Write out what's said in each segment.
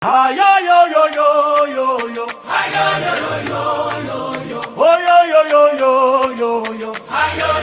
Ay, yo, yo, yo, yo, yo, yo. Ay, yo, yo, yo, yo, yo. Oh, yo, yo, yo, yo, yo, yo. Ay, yo,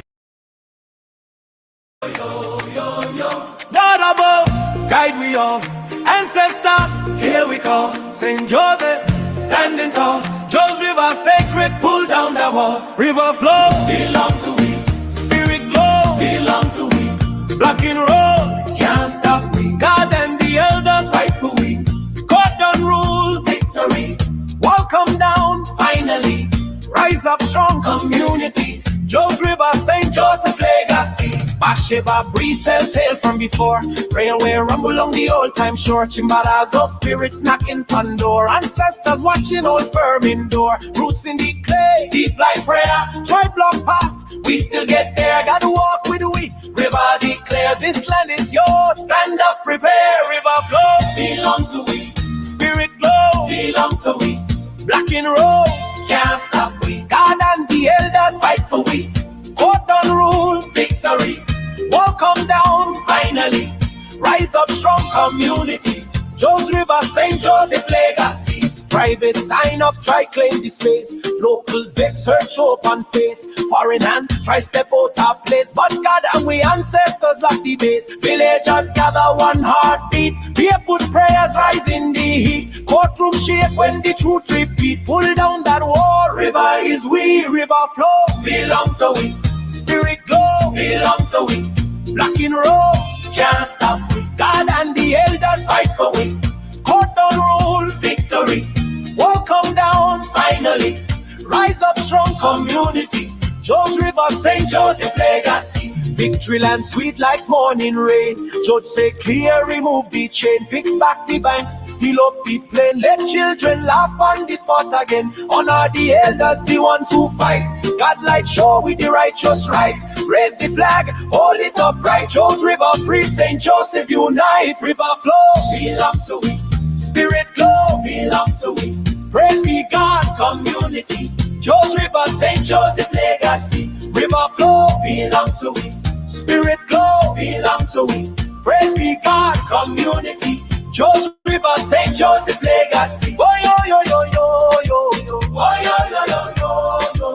yo, yo, yo. God above, guide we all. Ancestors, here we call. St. Joseph, standing tall. Joe's River sacred, pull down the wall. River flow, belong to we. Spirit glow, belong to we. Blocking road, can't stop we. God and the elders fight for we. God done rule, victory. Wall come down, finally. Rise up strong, community. Joe's River, St. Joseph legacy. Bathsheba breeze tell tale from before. Railway rumble along the old time shore. Chimbalazo spirits knocking on door. Ancestors watching old firm indoor. Roots in the clay, deep like prayer. Try block path, we still get there. Gotta walk with we. River declare this land is yours. Stand up, prepare. River flow, belong to we. Spirit glow, belong to we. Black in road, can't stop we. God and the elders fight for we. Court done rule, victory. Wall come down, finally. Rise up strong, community. Joe's River, St. Joseph legacy. Private sign up, try claim the space. Locals vex, hurt, show up on face. Foreign hand, try step out of place. But God and we ancestors lock the base. Villagers gather one heartbeat. Barefoot prayers rise in the heat. Courtroom shake when the truth repeat. Pull down that wall, river is we. River flow, belong to we. Spirit glow, belong to we. Black in road, can't stop we. God and the elders fight for we. Court down rule, victory. Wall come down, finally. Rise up strong, community. Joe's River, St. Joseph legacy. Victory land sweet like morning rain. Judge say clear, remove the chain. Fix back the banks, heal up the plain. Let children laugh on the spot again. Honor the elders, the ones who fight. God light show with the righteous right. Raise the flag, hold it upright. Joe's River free, St. Joseph unite. River flow, belong to we. Spirit glow, belong to we. Praise be God, community. Joe's River, St. Joseph legacy. River flow, belong to we. Spirit glow, belong to we. Praise be God, community. Joe's River, St. Joseph legacy. Oh yo yo yo yo yo yo. Oh yo yo yo yo yo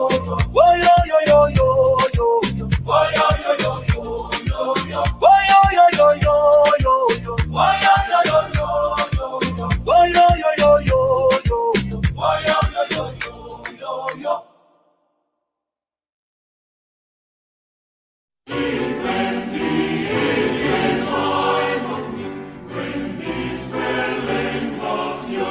yo. Oh yo yo yo yo yo yo. Oh yo yo yo yo yo yo. Oh yo yo yo yo yo yo. Oh yo yo yo yo yo yo. Oh yo yo yo yo yo yo. Oh yo yo yo yo yo yo. When these dwelling was your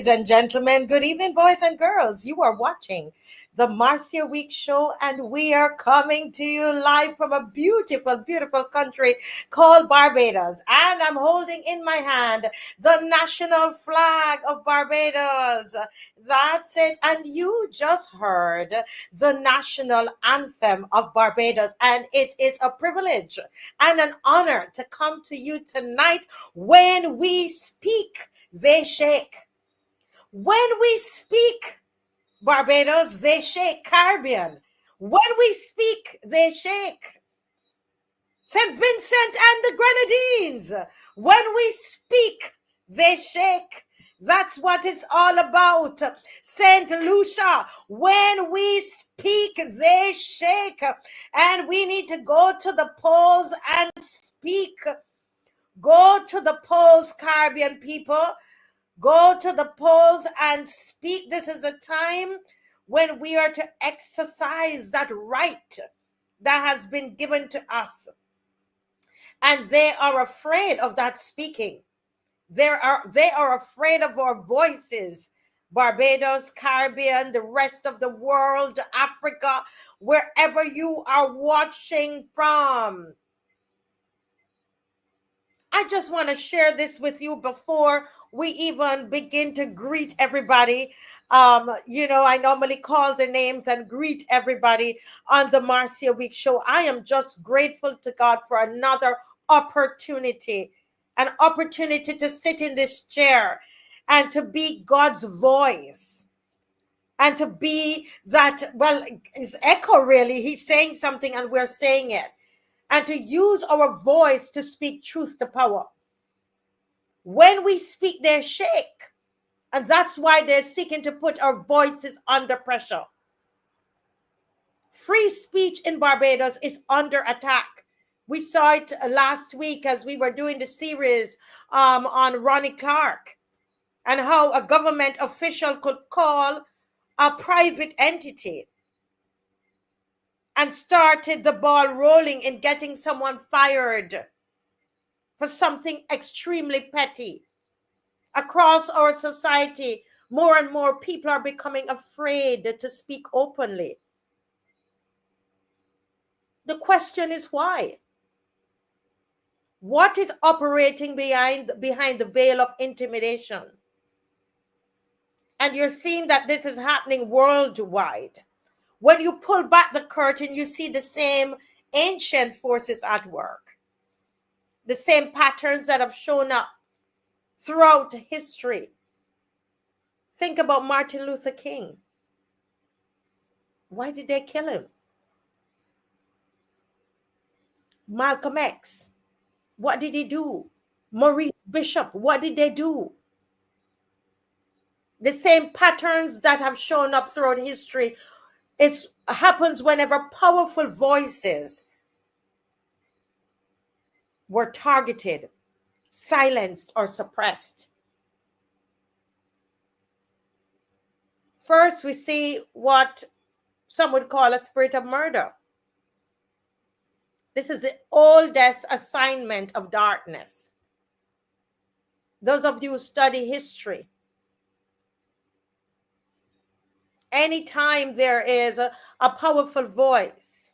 and gentlemen, good evening, boys and girls. You are watching the Marcia Week Show, and we are coming to you live from a beautiful, beautiful country called Barbados. And I'm holding in my hand the national flag of Barbados. That's it. And you just heard the national anthem of Barbados, and it is a privilege and an honor to come to you tonight. When we speak, they shake. When we speak, Barbados, they shake. Caribbean, when we speak, they shake. St. Vincent and the Grenadines, when we speak, they shake. That's what it's all about. St. Lucia, when we speak, they shake. And we need to go to the polls and speak. Go to the polls, Caribbean people. Go to the polls and speak. This is a time when we are to exercise that right that has been given to us. And they are afraid of that speaking. They are afraid of our voices. Barbados, Caribbean, the rest of the world, Africa, wherever you are watching from. I just want to share this with you before we even begin to greet everybody. I normally call the names and greet everybody on the Marcia Week Show. I am just grateful to God for another opportunity, an opportunity to sit in this chair and to be God's voice. And to be that, well, it's echo really. He's saying something and we're saying it. And to use our voice to speak truth to power. When we speak, they shake. And that's why they're seeking to put our voices under pressure. Free speech in Barbados is under attack. We saw it last week as we were doing the series on Ronnie Clark and how a government official could call a private entity and started the ball rolling in getting someone fired for something extremely petty. Across our society, more and more people are becoming afraid to speak openly. The question is why? What is operating behind the veil of intimidation? And you're seeing that this is happening worldwide. When you pull back the curtain, you see the same ancient forces at work. The same patterns that have shown up throughout history. Think about Martin Luther King. Why did they kill him? Malcolm X, what did he do? Maurice Bishop, what did they do? The same patterns that have shown up throughout history, it happens whenever powerful voices were targeted, silenced, or suppressed. First, we see what some would call a spirit of murder. This is the oldest assignment of darkness. Those of you who study history, anytime there is a powerful voice,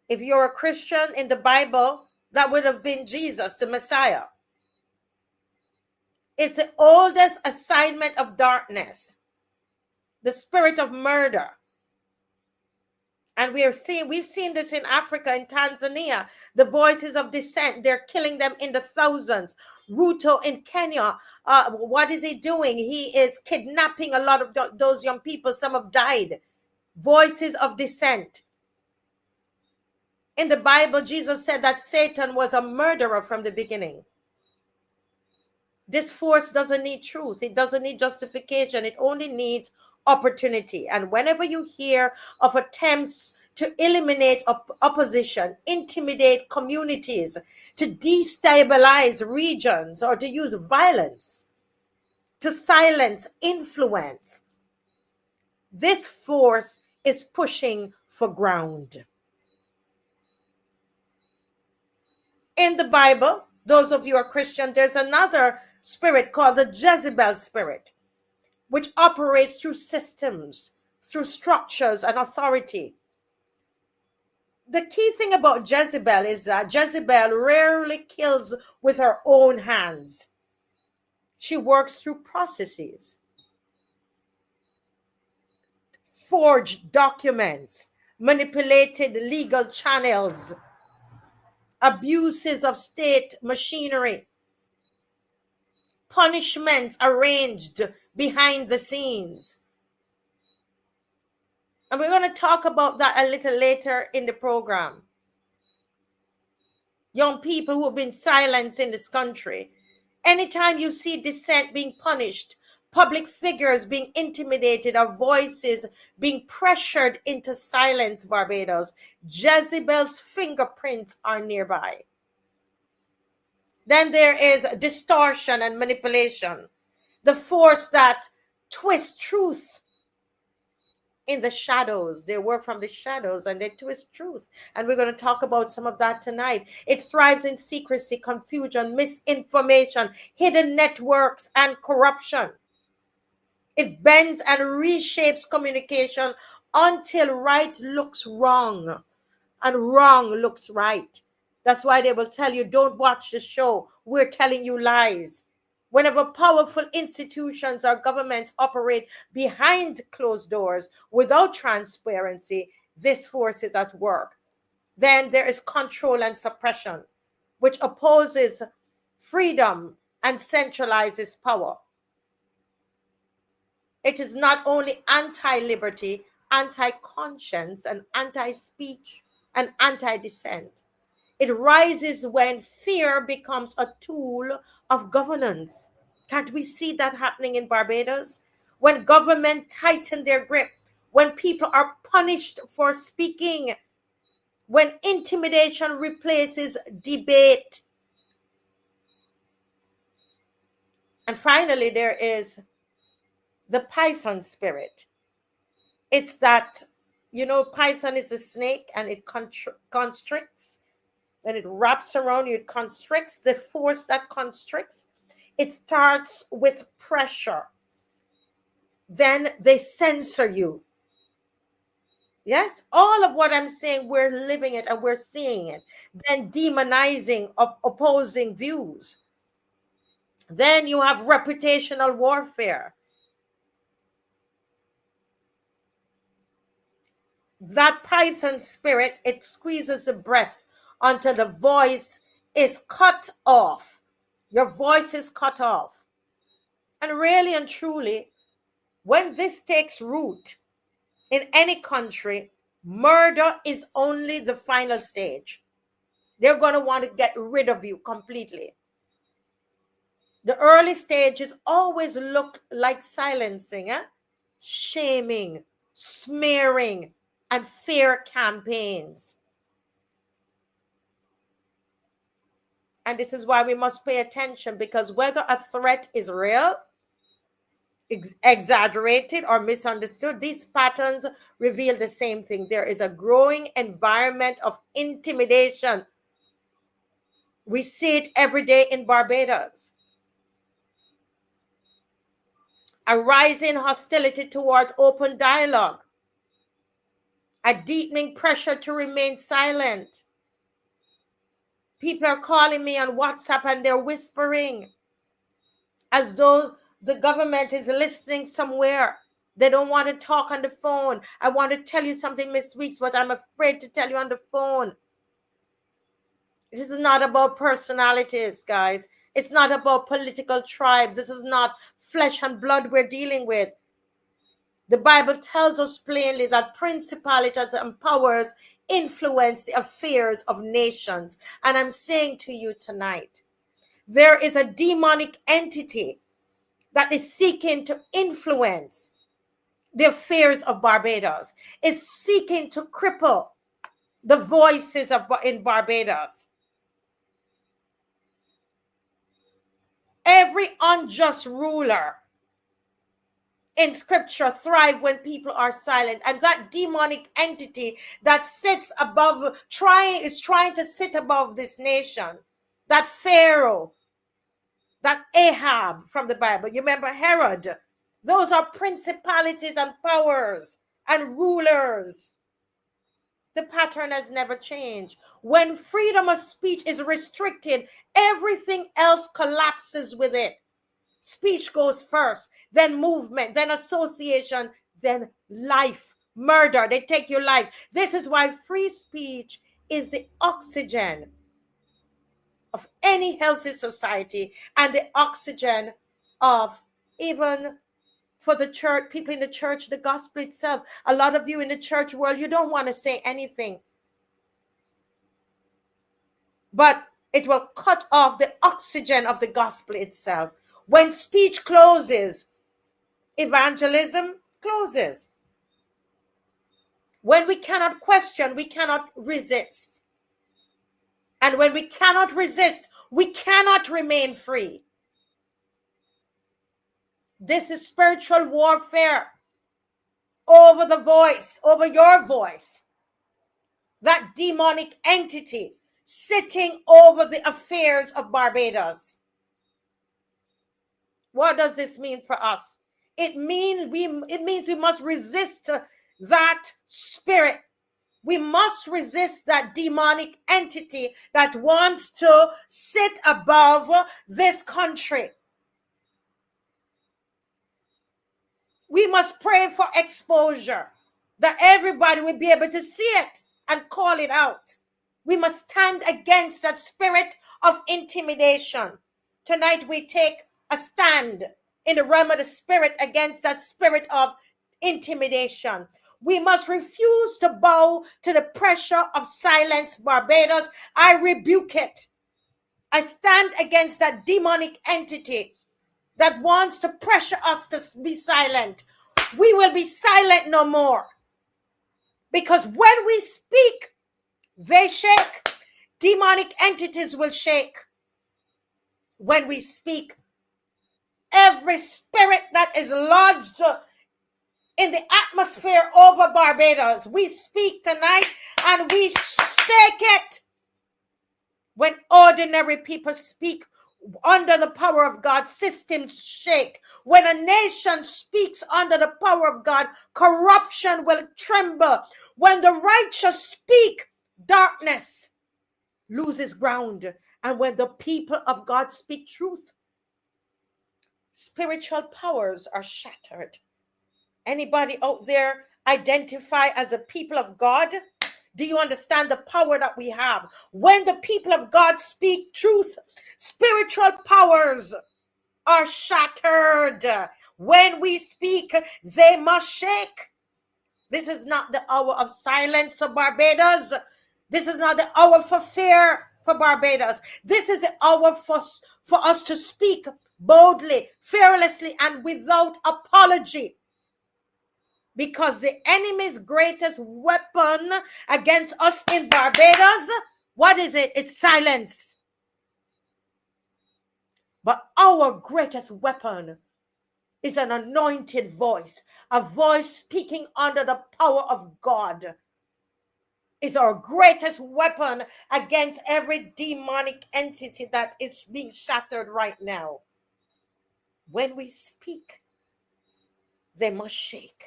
if you're a Christian in the Bible, that would have been Jesus, the Messiah. It's the oldest assignment of darkness, the spirit of murder. And we've seen this in Africa, in Tanzania, the voices of dissent, they're killing them in the thousands. Ruto in Kenya, what is he doing? He is kidnapping a lot of those young people. Some have died. Voices of dissent. In the Bible, Jesus said that Satan was a murderer from the beginning. This force doesn't need truth. It doesn't need justification. It only needs opportunity. And whenever you hear of attempts to eliminate opposition, intimidate communities, to destabilize regions, or to use violence to silence influence, this force is pushing for ground. In the Bible, those of you who are Christian, there's another spirit called the Jezebel spirit, which operates through systems, through structures and authority. The key thing about Jezebel is that Jezebel rarely kills with her own hands. She works through processes, forged documents, manipulated legal channels, abuses of state machinery, punishments arranged behind the scenes. And we're going to talk about that a little later in the program. Young people who have been silenced in this country. Anytime you see dissent being punished, public figures being intimidated, or voices being pressured into silence, Barbados, Jezebel's fingerprints are nearby. Then there is distortion and manipulation, the force that twists truth in the shadows. They work from the shadows and they twist truth. And we're going to talk about some of that tonight. It thrives in secrecy, confusion, misinformation, hidden networks, and corruption. It bends and reshapes communication until right looks wrong and wrong looks right. That's why they will tell you, don't watch the show. We're telling you lies. Whenever powerful institutions or governments operate behind closed doors without transparency, this force is at work. Then there is control and suppression, which opposes freedom and centralizes power. It is not only anti-liberty, anti-conscience, and anti-speech, and anti-dissent. It rises when fear becomes a tool of governance. Can't we see that happening in Barbados? When government tighten their grip, when people are punished for speaking, when intimidation replaces debate. And finally, there is the python spirit. It's that, python is a snake and it constricts. Then it wraps around you, it constricts. The force that constricts, it starts with pressure. Then they censor you. Yes, all of what I'm saying, we're living it and we're seeing it. Then demonizing opposing views. Then you have reputational warfare. That python spirit, it squeezes the breath until the voice is cut off. Your voice is cut off. And really and truly, when this takes root in any country, murder is only the final stage. They're going to want to get rid of you completely. The early stages always look like silencing, shaming, smearing, and fear campaigns. And this is why we must pay attention, because whether a threat is real, exaggerated, or misunderstood, these patterns reveal the same thing. There is a growing environment of intimidation. We see it every day in Barbados. A rising hostility towards open dialogue. A deepening pressure to remain silent. People are calling me on WhatsApp and they're whispering as though the government is listening somewhere. They don't want to talk on the phone. I want to tell you something, Miss Weeks, but I'm afraid to tell you on the phone. This is not about personalities, guys. It's not about political tribes. This is not flesh and blood we're dealing with. The Bible tells us plainly that principalities and powers influence the affairs of nations. And I'm saying to you tonight, there is a demonic entity that is seeking to influence the affairs of Barbados. It's seeking to cripple the voices in Barbados. Every unjust ruler in scripture thrive when people are silent, and that demonic entity that sits above, is trying to sit above this nation, that Pharaoh, That Ahab from the Bible, you remember Herod? Those are principalities and powers and rulers. The pattern has never changed. When freedom of speech is restricted, everything else collapses with it. Speech goes first, then movement, then association, then life, murder. They take your life. This is why free speech is the oxygen of any healthy society and the oxygen of even for the church, people in the church, the gospel itself. A lot of you in the church world, you don't want to say anything, but it will cut off the oxygen of the gospel itself. When speech closes, evangelism closes. When we cannot question, we cannot resist. And when we cannot resist, we cannot remain free. This is spiritual warfare over the voice, over your voice. That demonic entity sitting over the affairs of Barbados. What does this mean for us? It means we must resist that spirit. We must resist that demonic entity that wants to sit above this country. We must pray for exposure, that everybody will be able to see it and call it out. We must stand against that spirit of intimidation. Tonight we take a stand in the realm of the spirit against that spirit of intimidation. We must refuse to bow to the pressure of silence Barbados. I rebuke it. I stand against that demonic entity that wants to pressure us to be silent. We will be silent no more. Because when we speak, they shake. Demonic entities will shake. When we speak, every spirit that is lodged in the atmosphere over Barbados, we speak tonight and we shake it. When ordinary people speak under the power of God, systems shake. When a nation speaks under the power of God, corruption will tremble. When the righteous speak, darkness loses ground. And when the people of God speak truth, spiritual powers are shattered. Anybody out there identify as a people of God? Do you understand the power that we have? When the people of God speak truth, spiritual powers are shattered. When we speak, they must shake. This is not the hour of silence for Barbados. This is not the hour for fear for Barbados. This is the hour for us to speak boldly, fearlessly, and without apology. Because the enemy's greatest weapon against us in Barbados, what is it? It's silence. But our greatest weapon is an anointed voice, a voice speaking under the power of God. Is our greatest weapon against every demonic entity that is being shattered right now. When we speak, they must shake.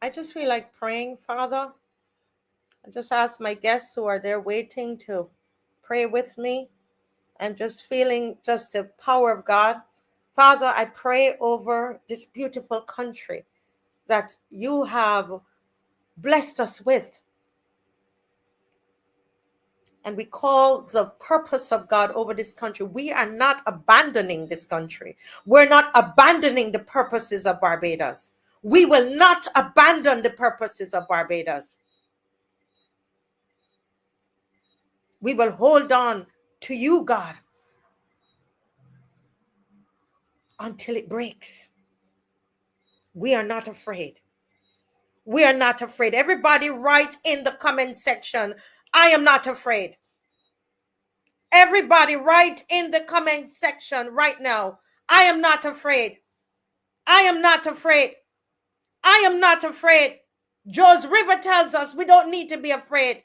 I just feel like praying, Father. I just ask my guests who are there waiting to pray with me. I'm just feeling just the power of God. Father, I pray over this beautiful country that you have blessed us with. And we call the purpose of God over this country. We are not abandoning this country. We're not abandoning the purposes of Barbados. We will not abandon the purposes of Barbados. We will hold on to you, God, until it breaks. We are not afraid. We are not afraid. Everybody write in the comment section, I am not afraid. Everybody write in the comment section right now, I am not afraid. I am not afraid. I am not afraid. Joe's River tells us we don't need to be afraid.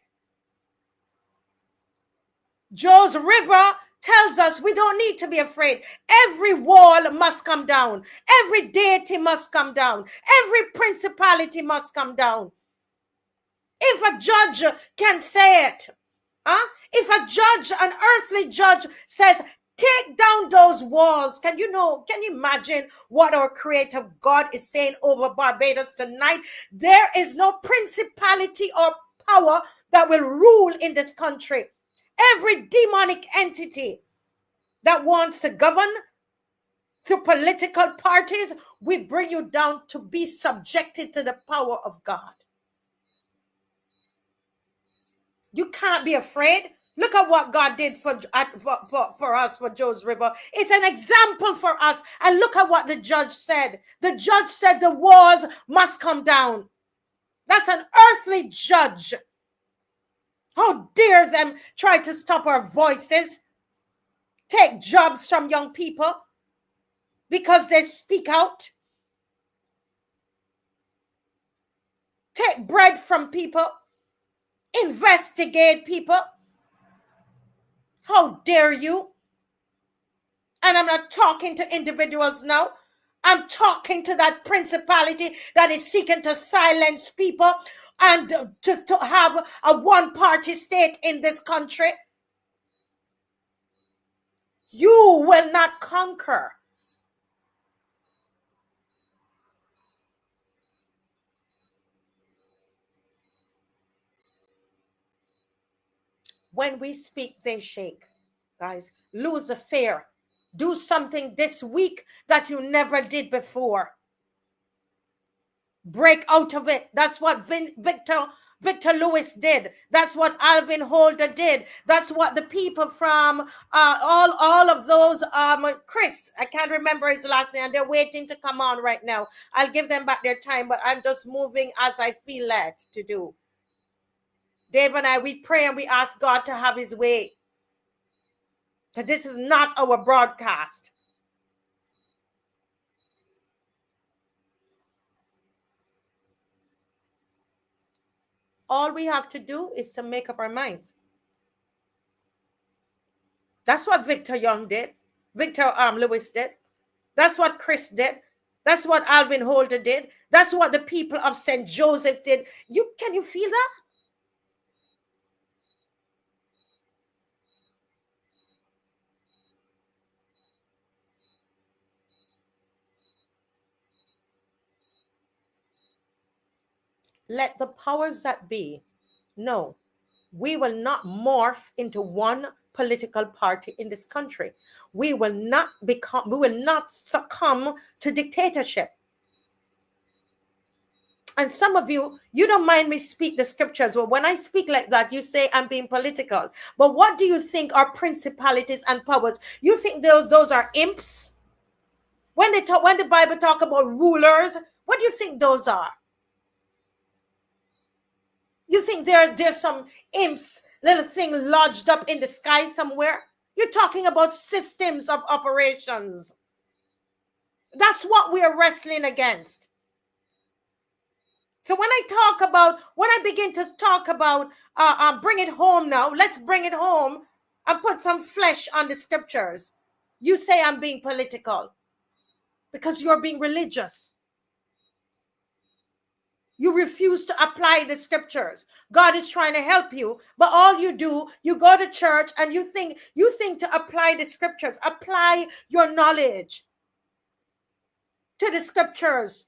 Joe's River tells us we don't need to be afraid. Every wall must come down. Every deity must come down. Every principality must come down. If a judge can say it, if a judge, an earthly judge says, take down those walls, can you imagine what our creator God is saying over Barbados tonight? There is no principality or power that will rule in this country. Every demonic entity that wants to govern through political parties, we bring you down to be subjected to the power of God. You can't be afraid. Look at what God did for us, for Joe's River. It's an example for us. And look at what the judge said. The judge said the walls must come down. That's an earthly judge. How dare them try to stop our voices, take jobs from young people because they speak out, take bread from people, investigate people. How dare you? And I'm not talking to individuals now. I'm talking to that principality that is seeking to silence people and just to have a one-party state in this country. You will not conquer. When we speak, they shake. Guys, lose the fear. Do something this week that you never did before. Break out of it. That's what Victor Lewis did. That's what Alvin Holder did. That's what the people from all of those Chris, I can't remember his last name, and they're waiting to come on right now. I'll give them back their time, but I'm just moving as I feel led to do. Dave and I, we pray and we ask God to have his way. Because this is not our broadcast. All we have to do is to make up our minds. That's what Victor Young did. Victor Lewis did. That's what Chris did. That's what Alvin Holder did. That's what the people of St. Joseph did. Can you feel that? Let the powers that be know we will not morph into one political party in this country. We will not succumb to dictatorship. And some of you don't mind me speak the scriptures. Well, when I speak like that, you say I'm being political. But what do you think are principalities and powers? You think those are imps? When the Bible talk about rulers, what do you think those are? You think there's some imps, little thing lodged up in the sky somewhere? You're talking about systems of operations. That's what we are wrestling against. So when I begin to talk about bring it home now, let's bring it home and put some flesh on the scriptures. You say I'm being political because you're being religious. You refuse to apply the scriptures. God is trying to help you, but all you do, you go to church and you think to apply the scriptures, apply your knowledge to the scriptures.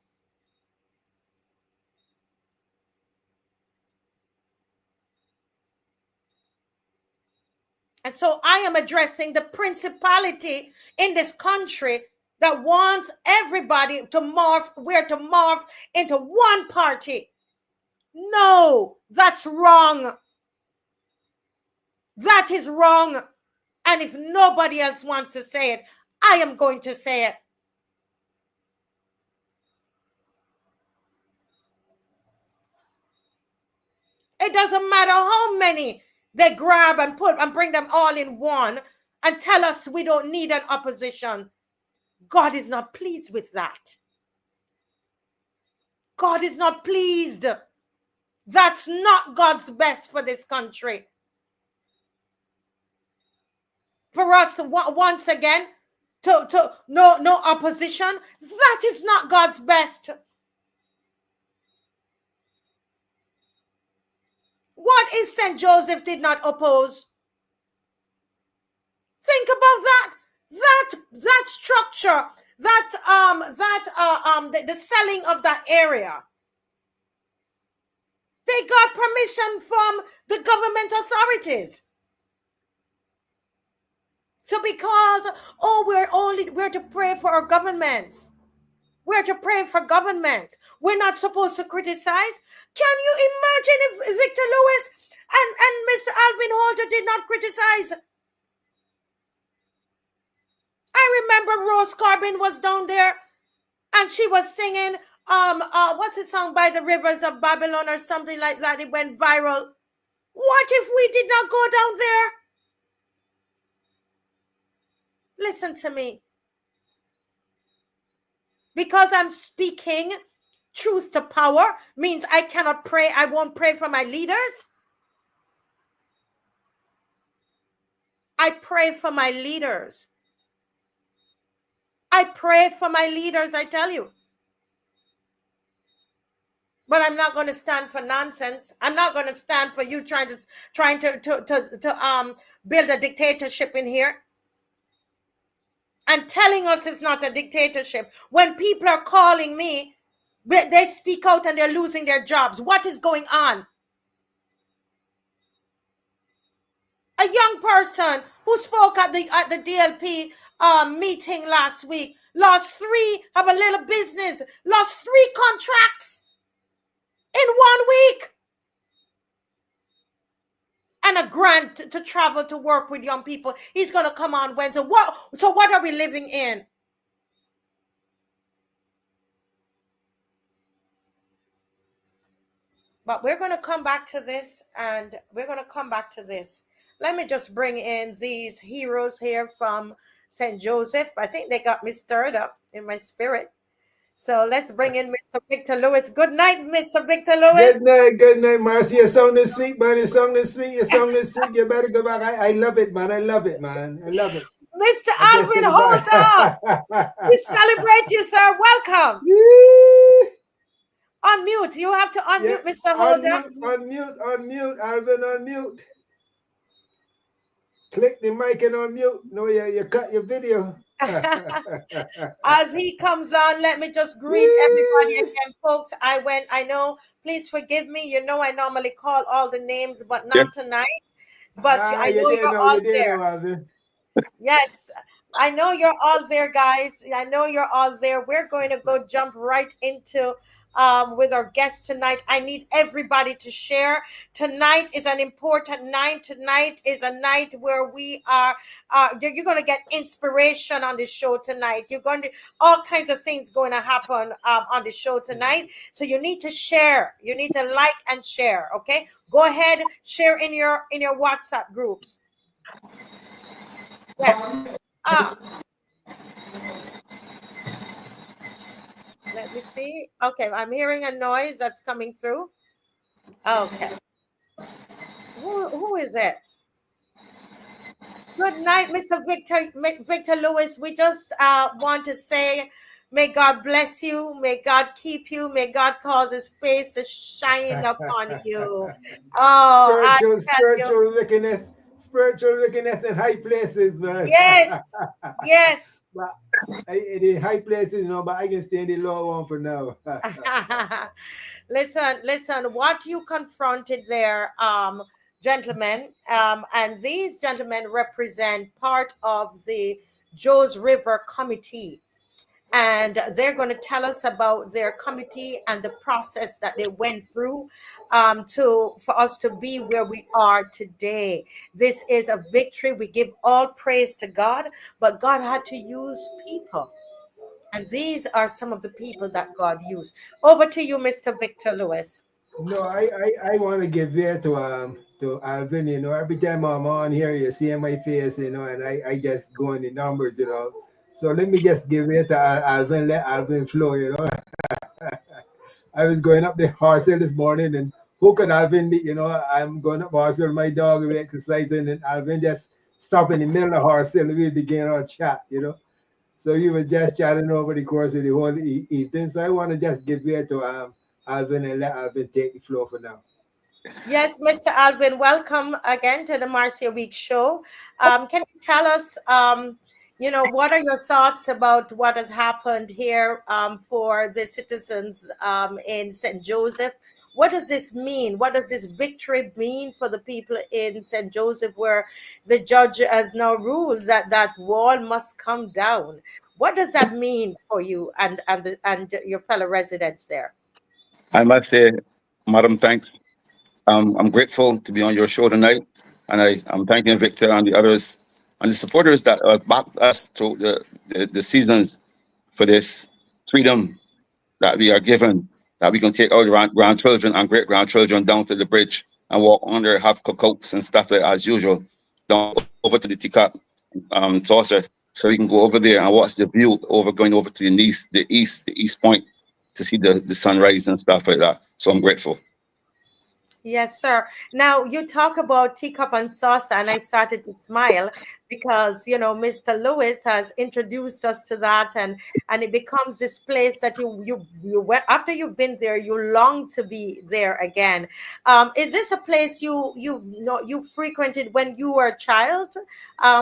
And so I am addressing the principality in this country that wants everybody to morph into one party. No, that's wrong. That is wrong. And if nobody else wants to say it, I am going to say it. It doesn't matter how many they grab and put and bring them all in one and tell us we don't need an opposition. God is not pleased with that. God is not pleased. That's not God's best for this country. For us, once again, to no opposition, that is not God's best. What if St. Joseph did not oppose? Think about that structure, the selling of that area. They got permission from the government authorities. So because, we're to pray for our governments. We're to pray for government. We're not supposed to criticize. Can you imagine if Victor Lewis and Mr. Alvin Holder did not criticize? I remember Rose Corbin was down there and she was singing, what's the song, By the Rivers of Babylon or something like that. It went viral. What if we did not go down there? Listen to me. Because I'm speaking truth to power means I cannot pray. I won't pray for my leaders. I pray for my leaders. I pray for my leaders, I tell you. But I'm not going to stand for nonsense. I'm not going to stand for you trying to build a dictatorship in here. And telling us it's not a dictatorship. When people are calling me, they speak out and they're losing their jobs. What is going on? A young person who spoke at the DLP meeting last week lost 3 of a little business, lost 3 contracts in 1 week. And a grant to travel to work with young people. He's going to come on Wednesday. So what are we living in? But we're going to come back to this, and we're going to come back to this. Let me just bring in these heroes here from St. Joseph. I think they got me stirred up in my spirit. So let's bring in Mr. Victor Lewis. Good night, Mr. Victor Lewis. Good night, Marcy. Your song is sweet, man. Your song is sweet. You better go back. I love it, man. I love it. Mr. Alvin Holder, we celebrate you, sir. Welcome. Unmute. You have to unmute, Mr. Holder. Unmute, Alvin, unmute. Click the mic and unmute. No, you cut your video. As he comes on, let me just greet everybody again, folks. I know, please forgive me. You know, I normally call all the names, but not tonight. But I know you're all there. Yes, I know you're all there, guys. I know you're all there. We're going to go jump right into with our guest tonight. I need everybody to share. Tonight is an important night. Tonight is a night where we are, you're going to get inspiration on the show tonight. You're going to, all kinds of things going to happen on the show tonight. So you need to share. You need to like and share. Okay, go ahead, share in your WhatsApp groups. Yes. Let me see. Okay, I'm hearing a noise that's coming through. Okay. Who is it? Good night, Mr. Victor Lewis. We just want to say, may God bless you. May God keep you. May God cause his face to shine upon you. Oh, spiritual wickedness in high places, man. Yes. In high places, but I can stay in the low one for now. Listen, what you confronted there, gentlemen, and these gentlemen represent part of the Joes River Committee. And they're going to tell us about their committee and the process that they went through for us to be where we are today. This is a victory. We give all praise to God, but God had to use people. And these are some of the people that God used. Over to you, Mr. Victor Lewis. No, I want to give there to Alvin. You know, every time I'm on here, you see my face. You know, and I just go in the numbers. You know, so let me just give it to Alvin. Let Alvin flow. You know, I was going up the horse hill this morning, and who could Alvin be? You know, I'm going up horse hill, my dog was exercising, and Alvin just stopped in the middle of the horse hill, and we began our chat. You know. So you were just chatting over the course of the whole evening. So I want to just give it to Alvin and let Alvin take the floor for now. Yes, Mr. Alvin, welcome again to the Marcia Week show. Can you tell us, what are your thoughts about what has happened here for the citizens in St. Joseph? What does this mean? What does this victory mean for the people in St. Joseph, where the judge has now ruled that that wall must come down? What does that mean for you and your fellow residents there? I must say, Madam, thanks. I'm grateful to be on your show tonight, and I'm thanking Victor and the others and the supporters that backed us through the seasons for this freedom that we are given, that we can take our grandchildren and great grandchildren down to the bridge and walk on there, have cookouts and stuff like as usual, down over to the teacup saucer, so we can go over there and watch the view over going over to the east point to see the sunrise and stuff like that. So I'm grateful. Yes, sir. Now you talk about teacup and saucer, and I started to smile because Mr. Lewis has introduced us to that, and it becomes this place that you went after you've been there, you long to be there again. Is this a place you frequented when you were a child,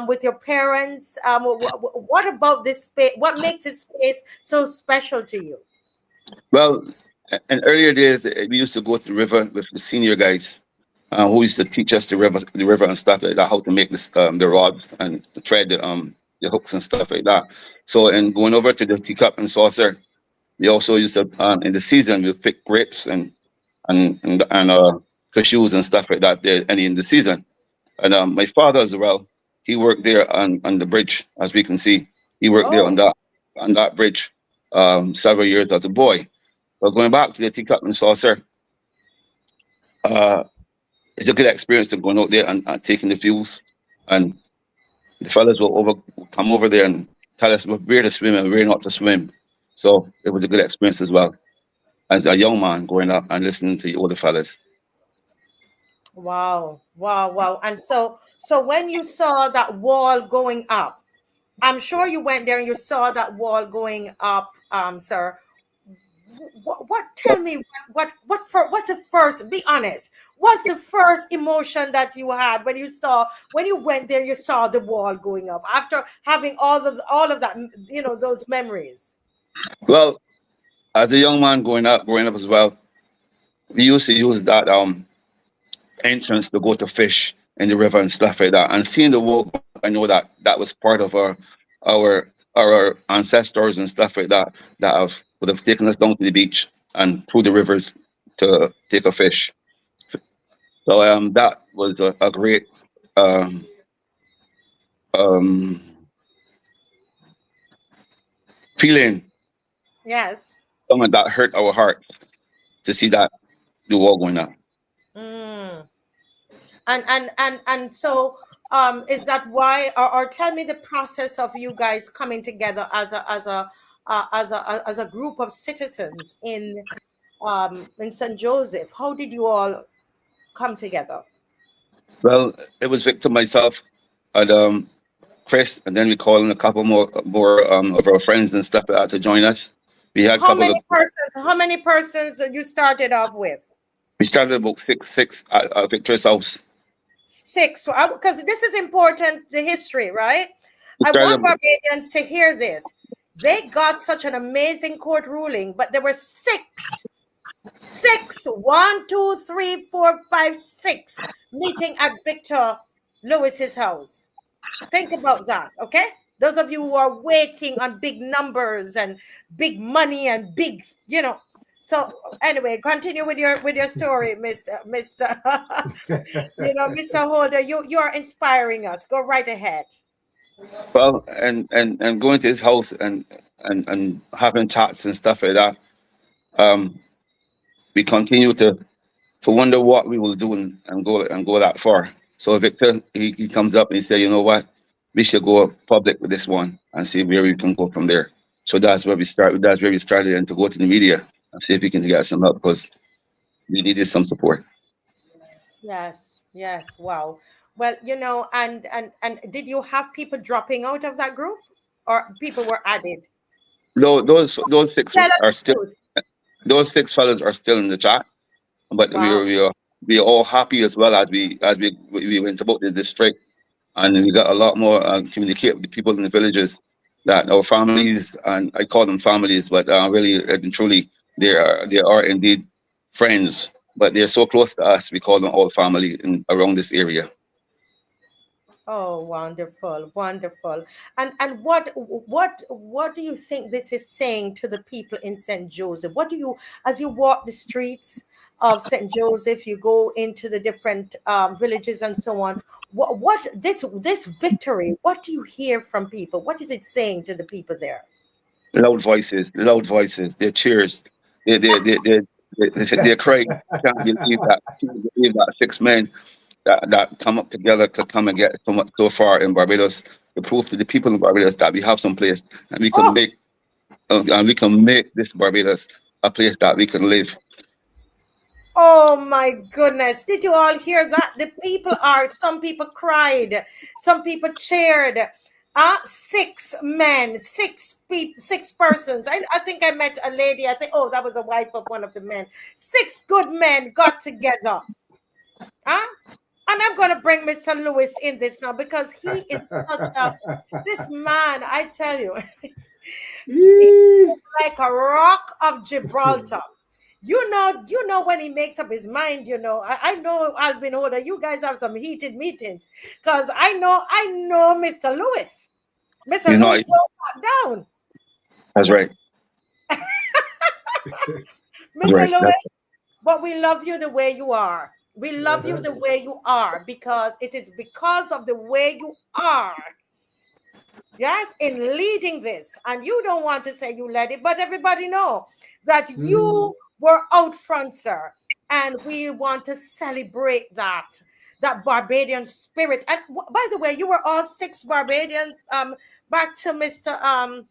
with your parents? What about this space? What makes this space so special to you? Well, in earlier days, we used to go to the river with the senior guys who used to teach us the river and stuff like that, how to make the rods and to thread the hooks and stuff like that. So, in going over to the teacup and saucer, we also used to in the season we would pick grapes and cashews and stuff like that there any in the season. And my father as well, he worked there on the bridge, as we can see. He worked there Oh, on that bridge several years as a boy. But going back to the teacup and saucer, uh, it's a good experience to going out there and taking the views. And the fellas will come over there and tell us where to swim and where not to swim. So it was a good experience as well. As a young man going up and listening to the older fellas. wow, wow, wow. And so when you saw that wall going up, I'm sure you went there and you saw that wall going up, sir. What tell me what's the first, be honest, what's the first emotion that you had when you went there, you saw the wall going up after having all of that, those memories? Well, as a young man growing up as well, we used to use that entrance to go to fish in the river and stuff like that. And seeing the wall, I know that that was part of our ancestors and stuff like that would have taken us down to the beach and through the rivers to take a fish. So that was a great um, um, feeling. Yes. Something that hurt our hearts to see that the wall going up. Mm. And so is that why, or tell me the process of you guys coming together as a group of citizens in St. Joseph? How did you all come together? Well, it was Victor, myself, and Chris, and then we called in a couple more of our friends and stuff like that to join us. We had a How couple of many persons? How many persons you started off with? we started about six at Victor's house. Six. So, because this is important, the history, right? We I started want about, Barbadians to hear this. They got such an amazing court ruling, but there were six, six, one, two, three, four, five, six meeting at Victor Lewis's house. Think about that, okay? Those of you who are waiting on big numbers and big money and big, So anyway, continue with your story, Mister. Mr. Holder, you are inspiring us. Go right ahead. well, and going to his house and having chats and stuff like that. Um, we continue to to wonder what we will do and go that far. So Victor, he comes up and he said, you know what, we should go public with this one and see where we can go from there. So that's where we start. That's where we started, and to go to the media and see if we can get some help because we needed some support. Yes, yes. Wow. Well, and did you have people dropping out of that group, or people were added? Those six Tell us are the still truth. those six fellas are still in the chat, but Wow. we are all happy as well as we went about the district, and we got a lot more communicate with the people in the villages that our families, and I call them families, but really and truly they are indeed friends, but they're so close to us. We call them all family in around this area. Oh, wonderful, wonderful. And what do you think this is saying to the people in St. Joseph? What do you, as you walk the streets of St. Joseph, you go into the different villages and so on, what this victory, what do you hear from people? What is it saying to the people there? Loud voices, their cheers, they cry. Can't believe that 6 men that come up together could come and get so far in Barbados. To prove to the people in Barbados that we have some place and Oh, we can make this Barbados a place that we can live. oh my goodness. Did you all hear that? Some people cried, some people cheered. 6 men, six persons. I think I met a lady. I think, oh, that was a wife of one of the men. 6 good men got together. Huh? And I'm going to bring Mr. Lewis in this now because he is this man, I tell you, like a rock of Gibraltar. You know when he makes up his mind, I know Alvin Holder, you guys have some heated meetings because I know Mr. Lewis. Mr. You know, Lewis don't back down. that's right. That's Mr. right. Lewis, but we love you the way you are. We love you the way you are because it is because of the way you are. Yes, in leading this, and you don't want to say you led it, but everybody know that you were out front, sir, and we want to celebrate that Barbadian spirit. And by the way, you were all 6 Barbadian. Back to Mr.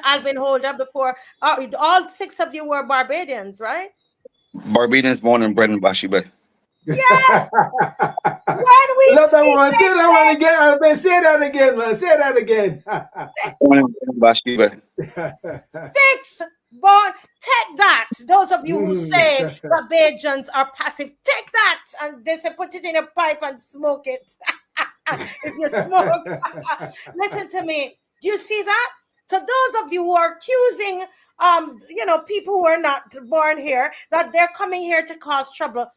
Alvin Holder before. All 6 of you were Barbadians, right? Barbadians born and bred in Bathsheba. Yes. When we Love that speak one. Say that one nation, again, Alvin. Say that again, man. Say that again. Born and bred in Bathsheba. 6 born. Take that. Those of you who say Barbadians are passive, take that and they say put it in a pipe and smoke it. If you smoke, listen to me. Do you see that? So those of you who are accusing, people who are not born here, that they're coming here to cause trouble.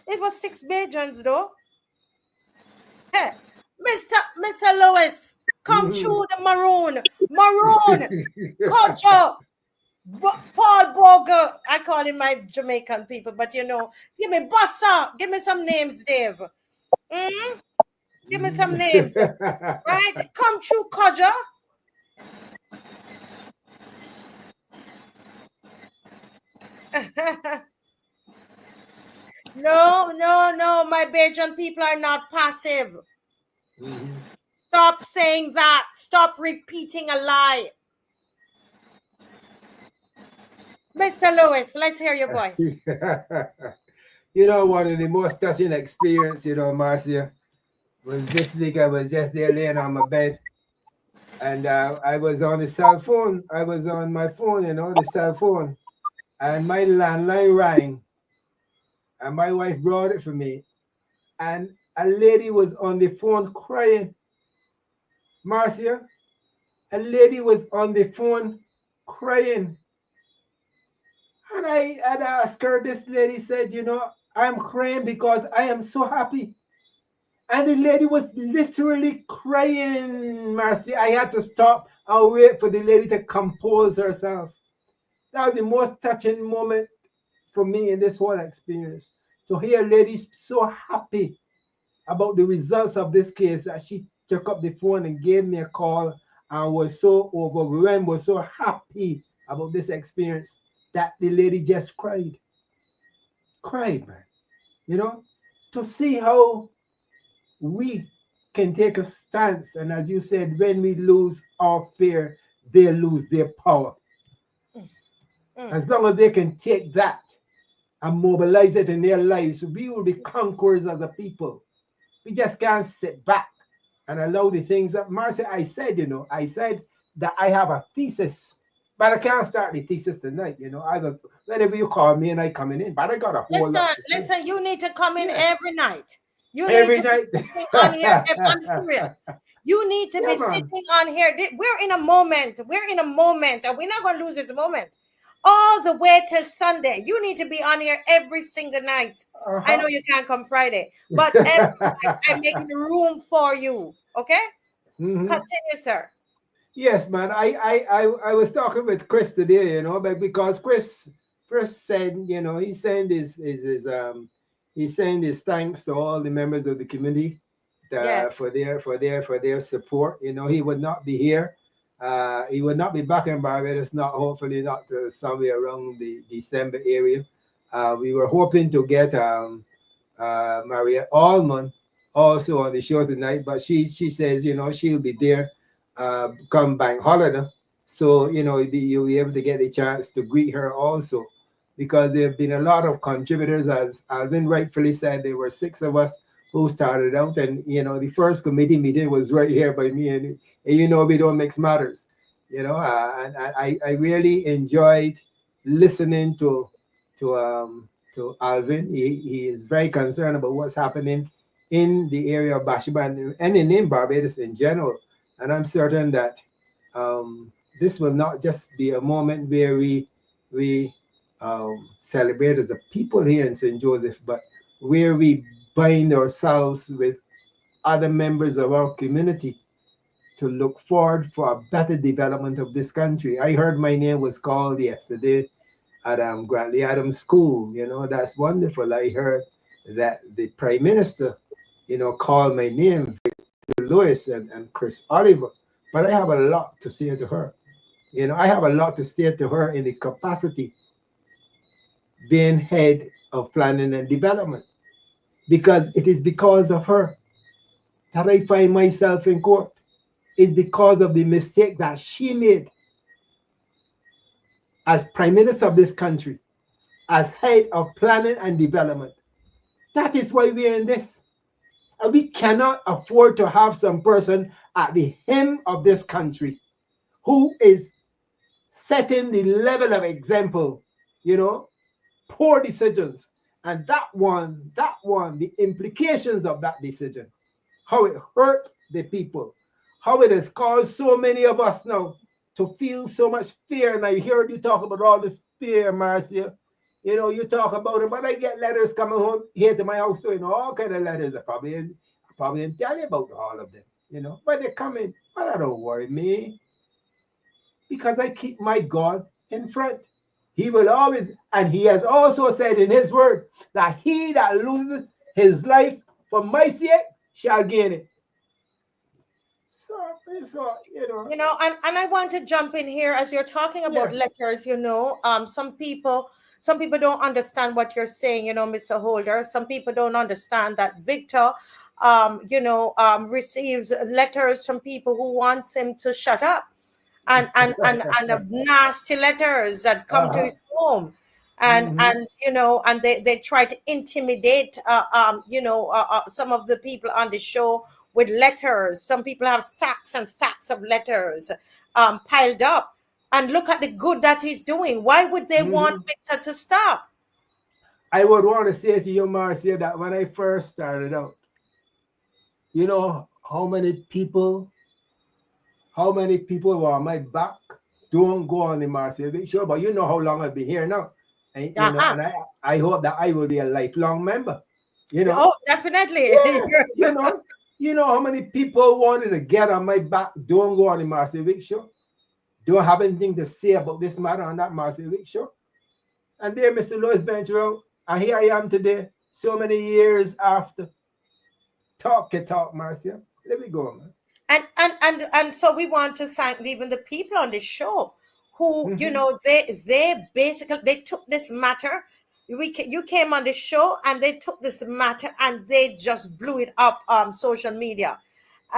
It was 6 Bajans though. Hey, Mr. Lewis, come through the maroon, Kojo, Paul Bogle. I call him my Jamaican people, but give me Bossa, give me some names, Dave. Give me some names, right? Come through, Kojo. No, my Bajan people are not passive. Stop saying that. Stop repeating a lie. Mr. Lewis, let's hear your voice. One of the most touching experience, Marcia, was this week. I was just there laying on my bed, and I was on the cell phone. I was on my phone, the cell phone, and my landline rang, and my wife brought it for me, and a lady was on the phone crying. Marcia, a lady was on the phone crying. And I had asked her, this lady said, I'm crying because I am so happy. And the lady was literally crying, Marcy. I had to stop and wait for the lady to compose herself. That was the most touching moment for me in this whole experience. To hear ladies so happy about the results of this case that she took up the phone and gave me a call and was so overwhelmed, was so happy about this experience, that the lady just cried, man. You know, to see how we can take a stance. And as you said, when we lose our fear, they lose their power. As long as they can take that and mobilize it in their lives, we will be conquerors as a people. We just can't sit back and allow the things that Marcia, I said that I have a thesis, but I can't start the thesis tonight. Whenever you call me and I coming in, but I got a whole lot to say. Listen, you need to come in every night. You Every need to night. be sitting on here. I'm serious. You need to be sitting on here. We're in a moment. And we're not going to lose this moment. All the way till Sunday. You need to be on here every single night. I know you can't come Friday, but every night I'm making room for you. Okay? Continue, sir. Yes, man. I was talking with Chris today, but because Chris first said, he sent his thanks to all the members of the community for their support. He would not be here. He would not be back in Barbados, hopefully not somewhere around the December area. We were hoping to get Maria Allman also on the show tonight, but she says, she'll be there come bank holiday. So, you'll be able to get a chance to greet her also, because there have been a lot of contributors. As Alvin rightfully said, there were 6 of us who started out, and the first committee meeting was right here by me, and we don't mix matters, and I really enjoyed listening to Alvin. He is very concerned about what's happening in the area of Bathsheba and in Barbados in general, and I'm certain that this will not just be a moment where we celebrate as a people here in St. Joseph, but where we bind ourselves with other members of our community to look forward for a better development of this country. I heard my name was called yesterday at Grantley Adams School. That's wonderful. I heard that the Prime Minister, called my name, Victor Lewis and Chris Oliver. But I have a lot to say to her. I have a lot to say to her in the capacity being head of planning and development, because it is because of her that I find myself in court. It's because of the mistake that she made as Prime Minister of this country, as head of planning and development. That is why we are in this. And we cannot afford to have some person at the helm of this country who is setting the level of example, poor decisions. And that one, the implications of that decision, how it hurt the people, how it has caused so many of us now to feel so much fear. And I heard you talk about all this fear, Marcia. You talk about it, but I get letters coming home here to my house too, all kind of letters. I probably didn't tell you about all of them, but they're coming. But that don't worry me, because I keep my God in front. He will always, and he has also said in his word that he that loses his life for my sake shall gain it. So and I want to jump in here as you're talking about letters. Some people don't understand what you're saying, Mr. Holder. Some people don't understand that Victor receives letters from people who wants him to shut up, and nasty letters that come to his home, and they try to intimidate some of the people on the show with letters. Some people have stacks and stacks of letters piled up, and look at the good that he's doing. Why would they want Victor to stop? I would want to say to you, Marcia, that when I first started out, how many people were on my back? Don't go on the Marcia Big Show, but you know how long I've been here now. And, and I hope that I will be a lifelong member. Oh, definitely. Yeah, how many people wanted to get on my back? Don't go on the Marcia Big Show. Don't have anything to say about this matter on that Marcia Big Show. And there, Mr. Louis venture out, and here I am today, so many years after. Talk, Marcia. Let me go, man. And so we want to thank even the people on the show who, you know, they basically, they took this matter. You came on the show and they took this matter and they just blew it up on social media.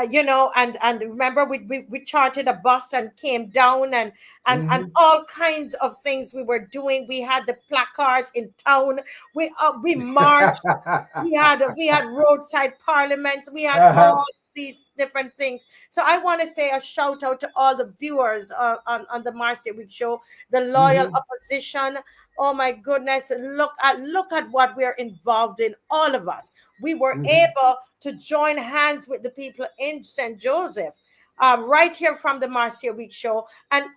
You know, and remember we chartered a bus and came down, and all kinds of things we were doing. We had the placards in town. We marched. We had roadside parliaments. We had all these different things. So I want to say a shout out to all the viewers on the Marcia Week show, the loyal opposition. Oh my goodness, look at what we're involved in, all of us. We were able to join hands with the people in St. Joseph, right here from the Marcia Week show, and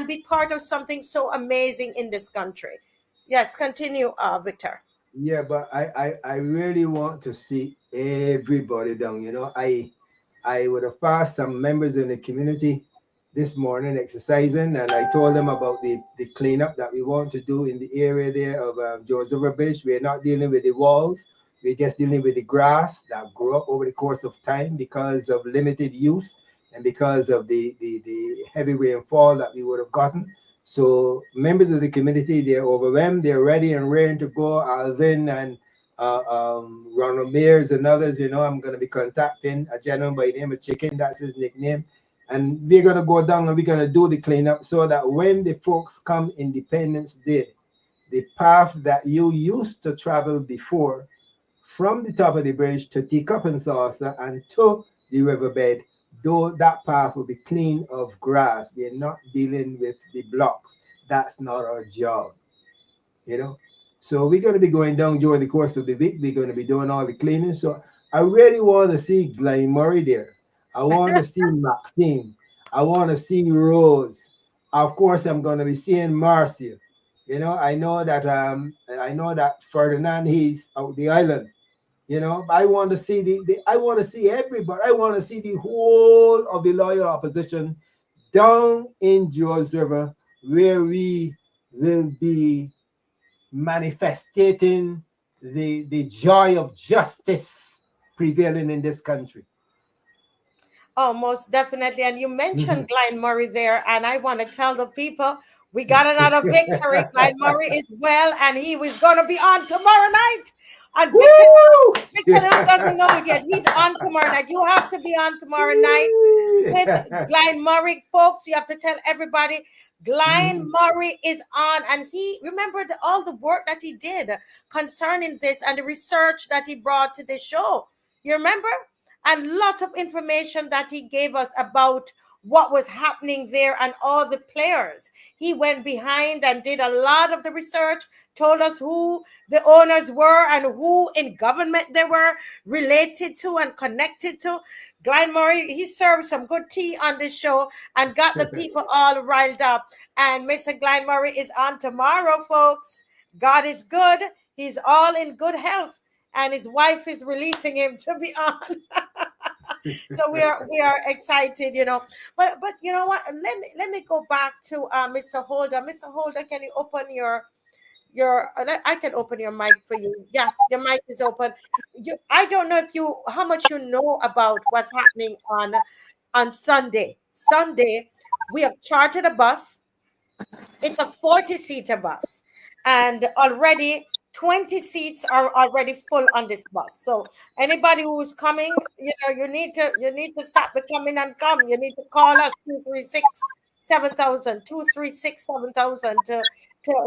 be part of something so amazing in this country. Yes, continue, Victor. Yeah, but I really want to see everybody down. You know, I would have passed some members in the community this morning exercising, and I told them about the cleanup that we want to do in the area there of George River Bridge. We're not dealing with the walls. We're just dealing with the grass that grew up over the course of time because of limited use and because of the heavy rainfall that we would have gotten. So members of the community, they're overwhelmed. They're ready and raring to go. Alvin and Ronald Mears and others, you know, I'm going to be contacting a gentleman by the name of Chicken. That's his nickname. And we're going to go down and we're going to do the cleanup so that when the folks come Independence Day, the path that you used to travel before from the top of the bridge to Teacup and Saucer and to the riverbed, though that path will be clean of grass. We're not dealing with the blocks. That's not our job, you know. So we're going to be going down during the course of the week. We're going to be doing all the cleaning. So I really want to see Glenn Murray there. I want to see Maxine. I want to see Rose. Of course, I'm going to be seeing Marcia. You know, I know that Ferdinand, he's out the island. You know, I want to see I want to see everybody. I want to see the whole of the loyal opposition down in George River, where we will be manifesting the joy of justice prevailing in this country. Oh, most definitely. And you mentioned Glenn Murray there, and I want to tell the people we got another victory. Glenn Murray is well, and he was going to be on tomorrow night. And Victor doesn't know it yet. He's on tomorrow night. You have to be on tomorrow night with Glenn Murray, folks. You have to tell everybody Glenn Murray is on, and he remembered all the work that he did concerning this and the research that he brought to the show. You remember? And lots of information that he gave us about what was happening there and all the players. He went behind and did a lot of the research, told us who the owners were and who in government they were related to and connected to. Glenn Murray, he served some good tea on this show and got the people all riled up. And Mr. Glenn Murray is on tomorrow, folks. God is good. He's all in good health. And his wife is releasing him to be on. So we are excited, you know. But you know what? Let me go back to Mr. Holder. Mr. Holder, can you open your I can open your mic for you. Yeah, your mic is open. I don't know how much you know about what's happening on Sunday. Sunday, we have chartered a bus. It's a 40-seater bus, and already 20 seats are already full on this bus. So anybody who's coming, you know, you need to stop becoming and come. You need to call us 236-7000 236-7000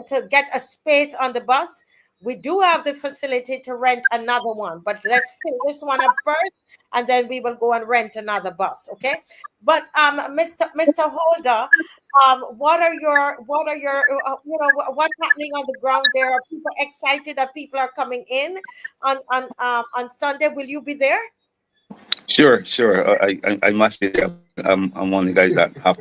to get a space on the bus. We do have the facility to rent another one, but let's fill this one up first, and then we will go and rent another bus. Okay. But Mr. Holder, what are your you know, what's happening on the ground there? Are people excited that people are coming in on Sunday? Will you be there? Sure. I must be there. I'm one of the guys that have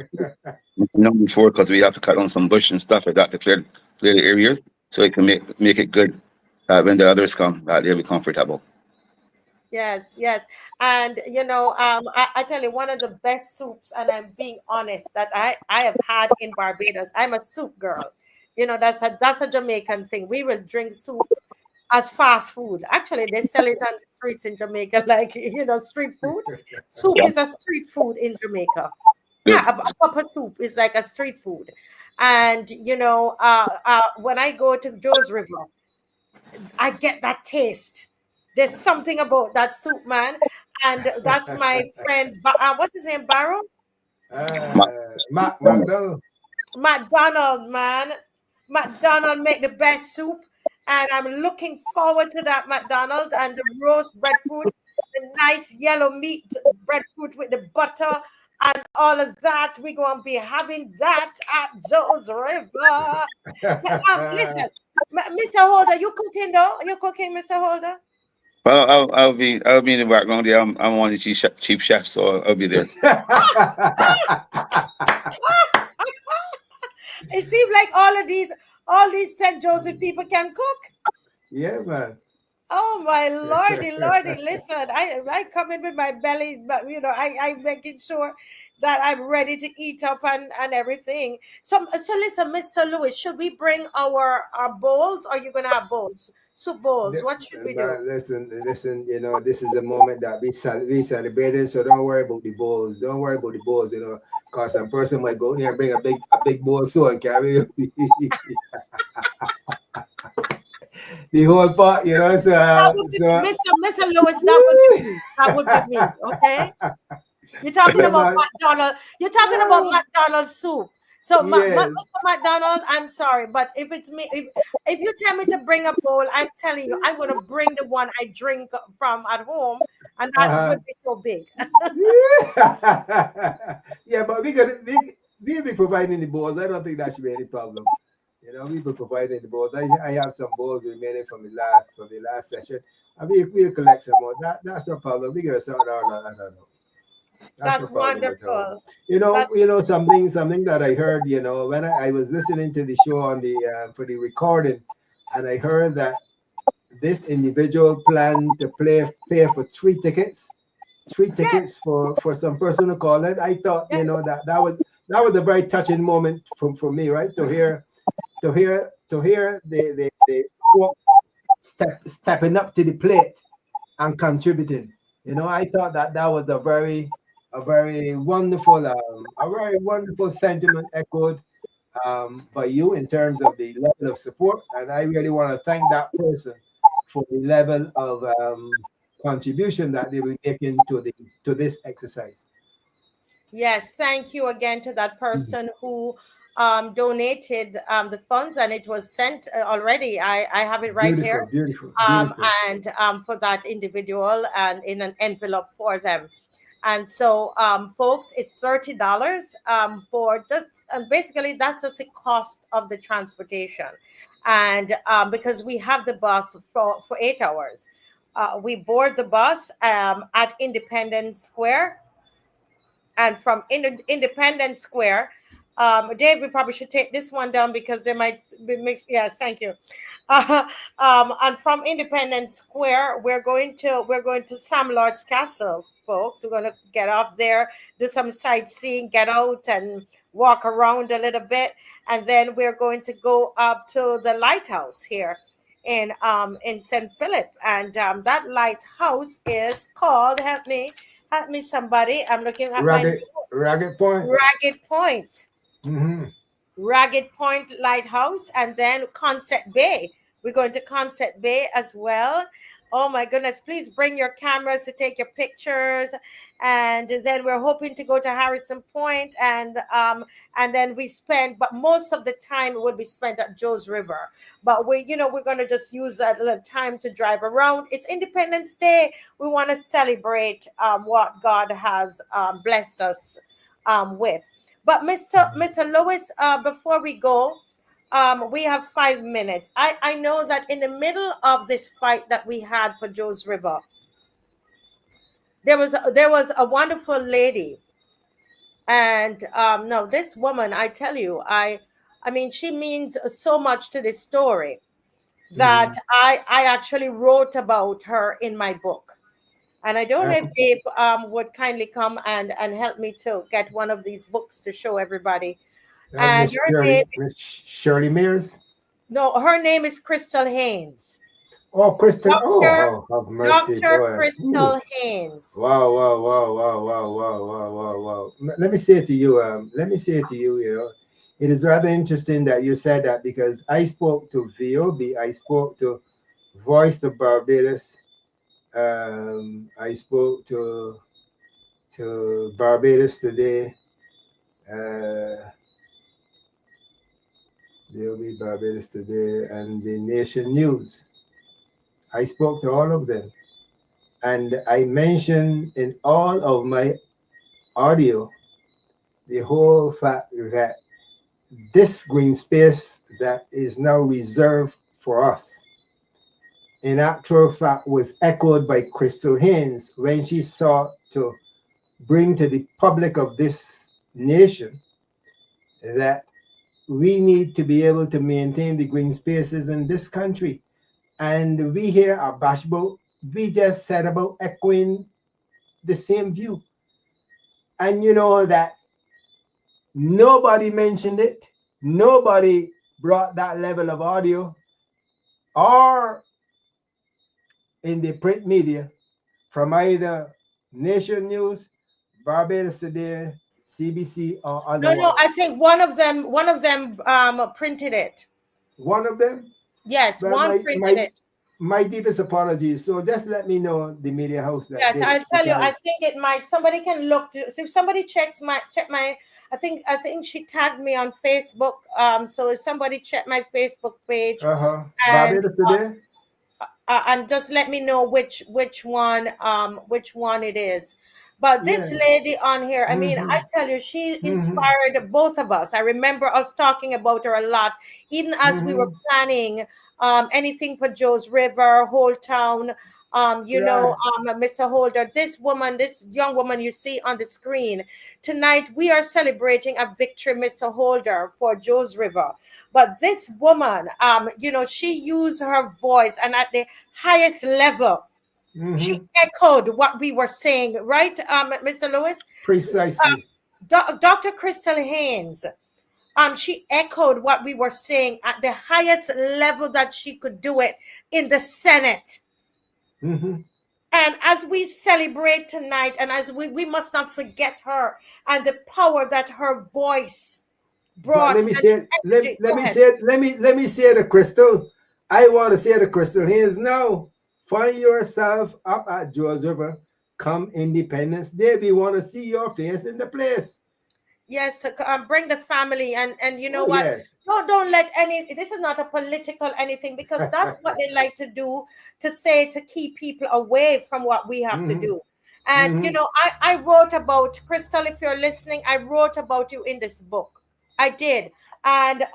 known before because we have to cut on some bush and stuff like that to clear the areas so it can make it good when the others come. They'll be comfortable. Yes. And you know, I tell you, one of the best soups, and I'm being honest, that I have had in Barbados. I'm a soup girl. You know, that's a Jamaican thing. We will drink soup as fast food. Actually, they sell it on the streets in Jamaica, like, you know, street food. Soup Yeah. is a street food in Jamaica. Yeah, a cup of soup is like a street food. And when I go to Joe's River, I get that taste. There's something about that soup, man. And that's my friend, what's his name, Barrow? McDonald. McDonald, man. McDonald make the best soup, and I'm looking forward to that McDonald and the roast breadfruit, the nice yellow meat breadfruit with the butter and all of that. We're going to be having that at Joe's River. Listen, Mr. Holder, you cooking though? You cooking, Mr. Holder? Well, I'll be in the background there. I'm one of the chief chefs, so I'll be there. It seems like all these St. Joseph people can cook. Yeah, man. Oh my lordy, listen, I come in with my belly, but I'm making sure that I'm ready to eat up and everything. So listen, Mr. Lewis, should we bring our bowls, or are you gonna have bowls? Soup bowls. What should we do? Listen, this is the moment that we celebrating, so don't worry about the bowls. Don't worry about the bowls, because some person might go there and bring a big bowl so and carry it. The whole pot, so Mr. Lewis, that would be me. Okay, you're talking about McDonald's. You're talking about McDonald's soup. So, Mr. McDonald, I'm sorry, but if it's me, if you tell me to bring a bowl, I'm telling you, I'm going to bring the one I drink from at home, and that would be so big. Yeah, but we'll be providing the bowls. I don't think that should be any problem. We'll be providing the bowls. I have some bowls remaining from the last session, and we'll collect some more. That's no problem. We're gonna sort out. I don't know. That's no wonderful. Something that I heard, when I was listening to the show on the for the recording, and I heard that this individual planned to pay for three tickets for some person to call it. I thought, that was a very touching moment for me, right? To hear the folk stepping up to the plate and contributing. I thought that was a very wonderful sentiment echoed by you in terms of the level of support, and I really want to thank that person for the level of contribution that they will make into this exercise. Yes, thank you again to that person who donated the funds, and it was sent already. I have it right here. Beautiful. And for that individual, and in an envelope for them. And so, folks, it's $30 and basically that's just the cost of the transportation. And because we have the bus for 8 hours, we board the bus at Independence Square, and from Independence Square, Dave, we probably should take this one down because they might be mixed. Yes, thank you. And from Independence Square, we're going to Sam Lord's Castle, folks. We're going to get off there, do some sightseeing, get out and walk around a little bit, and then we're going to go up to the lighthouse here in St. Philip, and that lighthouse is called. Help me, somebody. I'm looking at Ragged Point. Ragged Point. Mm-hmm. Ragged Point Lighthouse, and then Concept Bay. We're going to Concept Bay as well. Oh my goodness, please bring your cameras to take your pictures. And then we're hoping to go to Harrison Point, and then but most of the time it would be spent at Joe's River. But we're going to just use that little time to drive around. It's Independence Day. We want to celebrate what God has blessed us with. But Mr. Lewis, before we go, we have 5 minutes. I know that in the middle of this fight that we had for Joe's River, there was a wonderful lady, and no, this woman, I tell you, I mean, she means so much to this story that I actually wrote about her in my book. And I don't know if Dave would kindly come and help me to get one of these books to show everybody. Miss Shirley Mears? No, her name is Crystal Haynes. Oh, Crystal. Dr. Have mercy, Dr. boy. Ooh. Crystal Haynes. Wow, wow, wow, wow, wow, wow, wow, wow, wow. Let me say to you, you know, it is rather interesting that you said that because I spoke to VOB, I spoke to Voice of Barbados, I spoke to Barbados today, VOB Barbados today, and the Nation News. I spoke to all of them, and I mentioned in all of my audio the whole fact that this green space that is now reserved for us, in actual fact, was echoed by Crystal Haynes when she sought to bring to the public of this nation that we need to be able to maintain the green spaces in this country. And we here at Bashbo, we just said about echoing the same view. And you know that nobody mentioned it, nobody brought that level of audio or in the print media from either Nation News, Barbados Today, CBC, or No, otherwise. I think one of them printed it. One of them. Yes, Well, one printed it. my deepest apologies. So just let me know the media house that Yes, did it I'll tell you. I because think it might. Somebody can look. So if somebody check my. I think she tagged me on Facebook. So if somebody check my Facebook page and Barbados Today. and just let me know which one it is. But this Yeah. lady on here, I mean, Mm-hmm. I tell you, she Mm-hmm. inspired both of us. I remember us talking about her a lot, even as we were Mm-hmm. planning anything for Joe's River, Holetown. Right. Mr. Holder, this young woman you see on the screen tonight, we are celebrating a victory, Mr. Holder, for Joe's River. But this woman, she used her voice and at the highest level, she Mm-hmm. echoed what we were saying, right, Mr. Lewis? Precisely. Dr. Crystal Haynes, she echoed what we were saying at the highest level that she could do it in the Senate. Mm-hmm. And as we celebrate tonight, and as we must not forget her and the power that her voice But brought let me and say it. energy. Let Go me ahead. say it. Let me say the Crystal. I want to say the Crystal Haynes now. Find yourself up at George River. Come Independence Day. We want to see your face in the place. Yes, bring the family, and you know Oh what? yes. No, don't let any. This is not a political anything because that's what they like to do, to say, to keep people away from what we have to Mm-hmm. do. And Mm-hmm. I wrote about Crystal. If you're listening, I wrote about you in this book. I did, and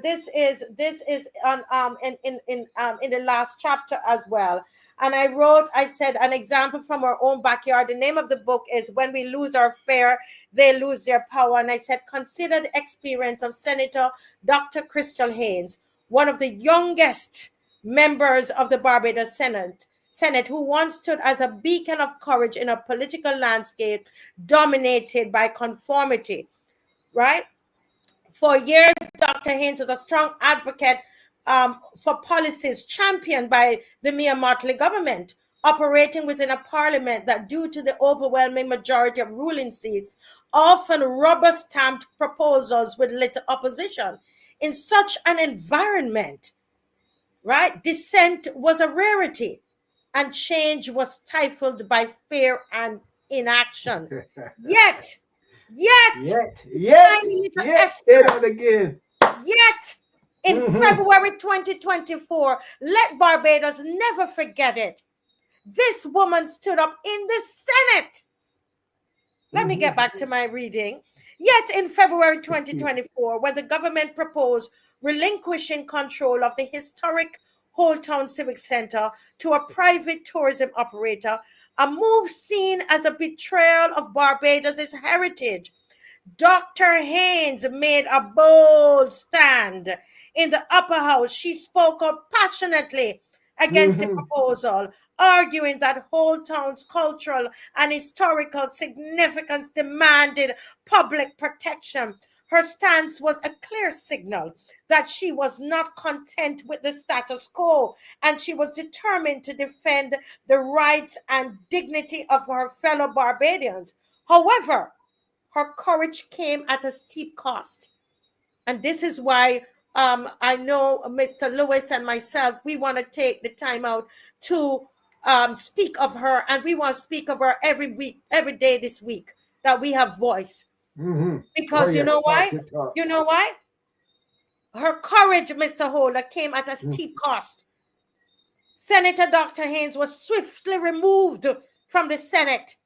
this is on in the last chapter as well. And I said an example from our own backyard. The name of the book is "When We Lose Our Fair, They Lose Their Power." And I said, consider the experience of Senator Dr. Crystal Haynes, one of the youngest members of the Barbados Senate, who once stood as a beacon of courage in a political landscape dominated by conformity, right? For years, Dr. Haynes was a strong advocate for policies championed by the Mia Mottley government, operating within a parliament that, due to the overwhelming majority of ruling seats, often rubber stamped proposals with little opposition. In such an environment, right, dissent was a rarity and change was stifled by fear and inaction. Yet, yet, tiny little yet. Say Esther, that again. yet in Mm-hmm. February 2024, let Barbados never forget it. This woman stood up in the Senate. Let me Mm-hmm. get back to my reading. Yet in February 2024, when the government proposed relinquishing control of the historic Holetown Civic Center to a private tourism operator, a move seen as a betrayal of Barbados' heritage, Dr. Haynes made a bold stand in the upper house. She spoke up passionately against the Mm-hmm. proposal, arguing that whole town's cultural and historical significance demanded public protection. Her stance was a clear signal that she was not content with the status quo, and she was determined to defend the rights and dignity of her fellow Barbadians. However, her courage came at a steep cost. And this is why I know Mr. Lewis and myself, we want to take the time out to speak of her, and we want to speak of her every week, every day this week, that we have voice. Because you know why? You know why? Her courage, Mr. Holder, came at a steep cost. Senator Dr. Haynes was swiftly removed from the Senate.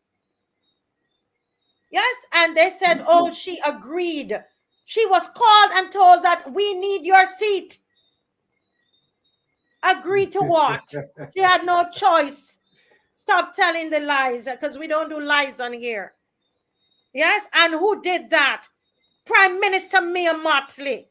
Yes, and they said, oh, she agreed. She was called and told that we need your seat. Agree to what? She had no choice. Stop telling the lies, because we don't do lies on here. Yes, and who did that? Prime Minister Mia Mottley.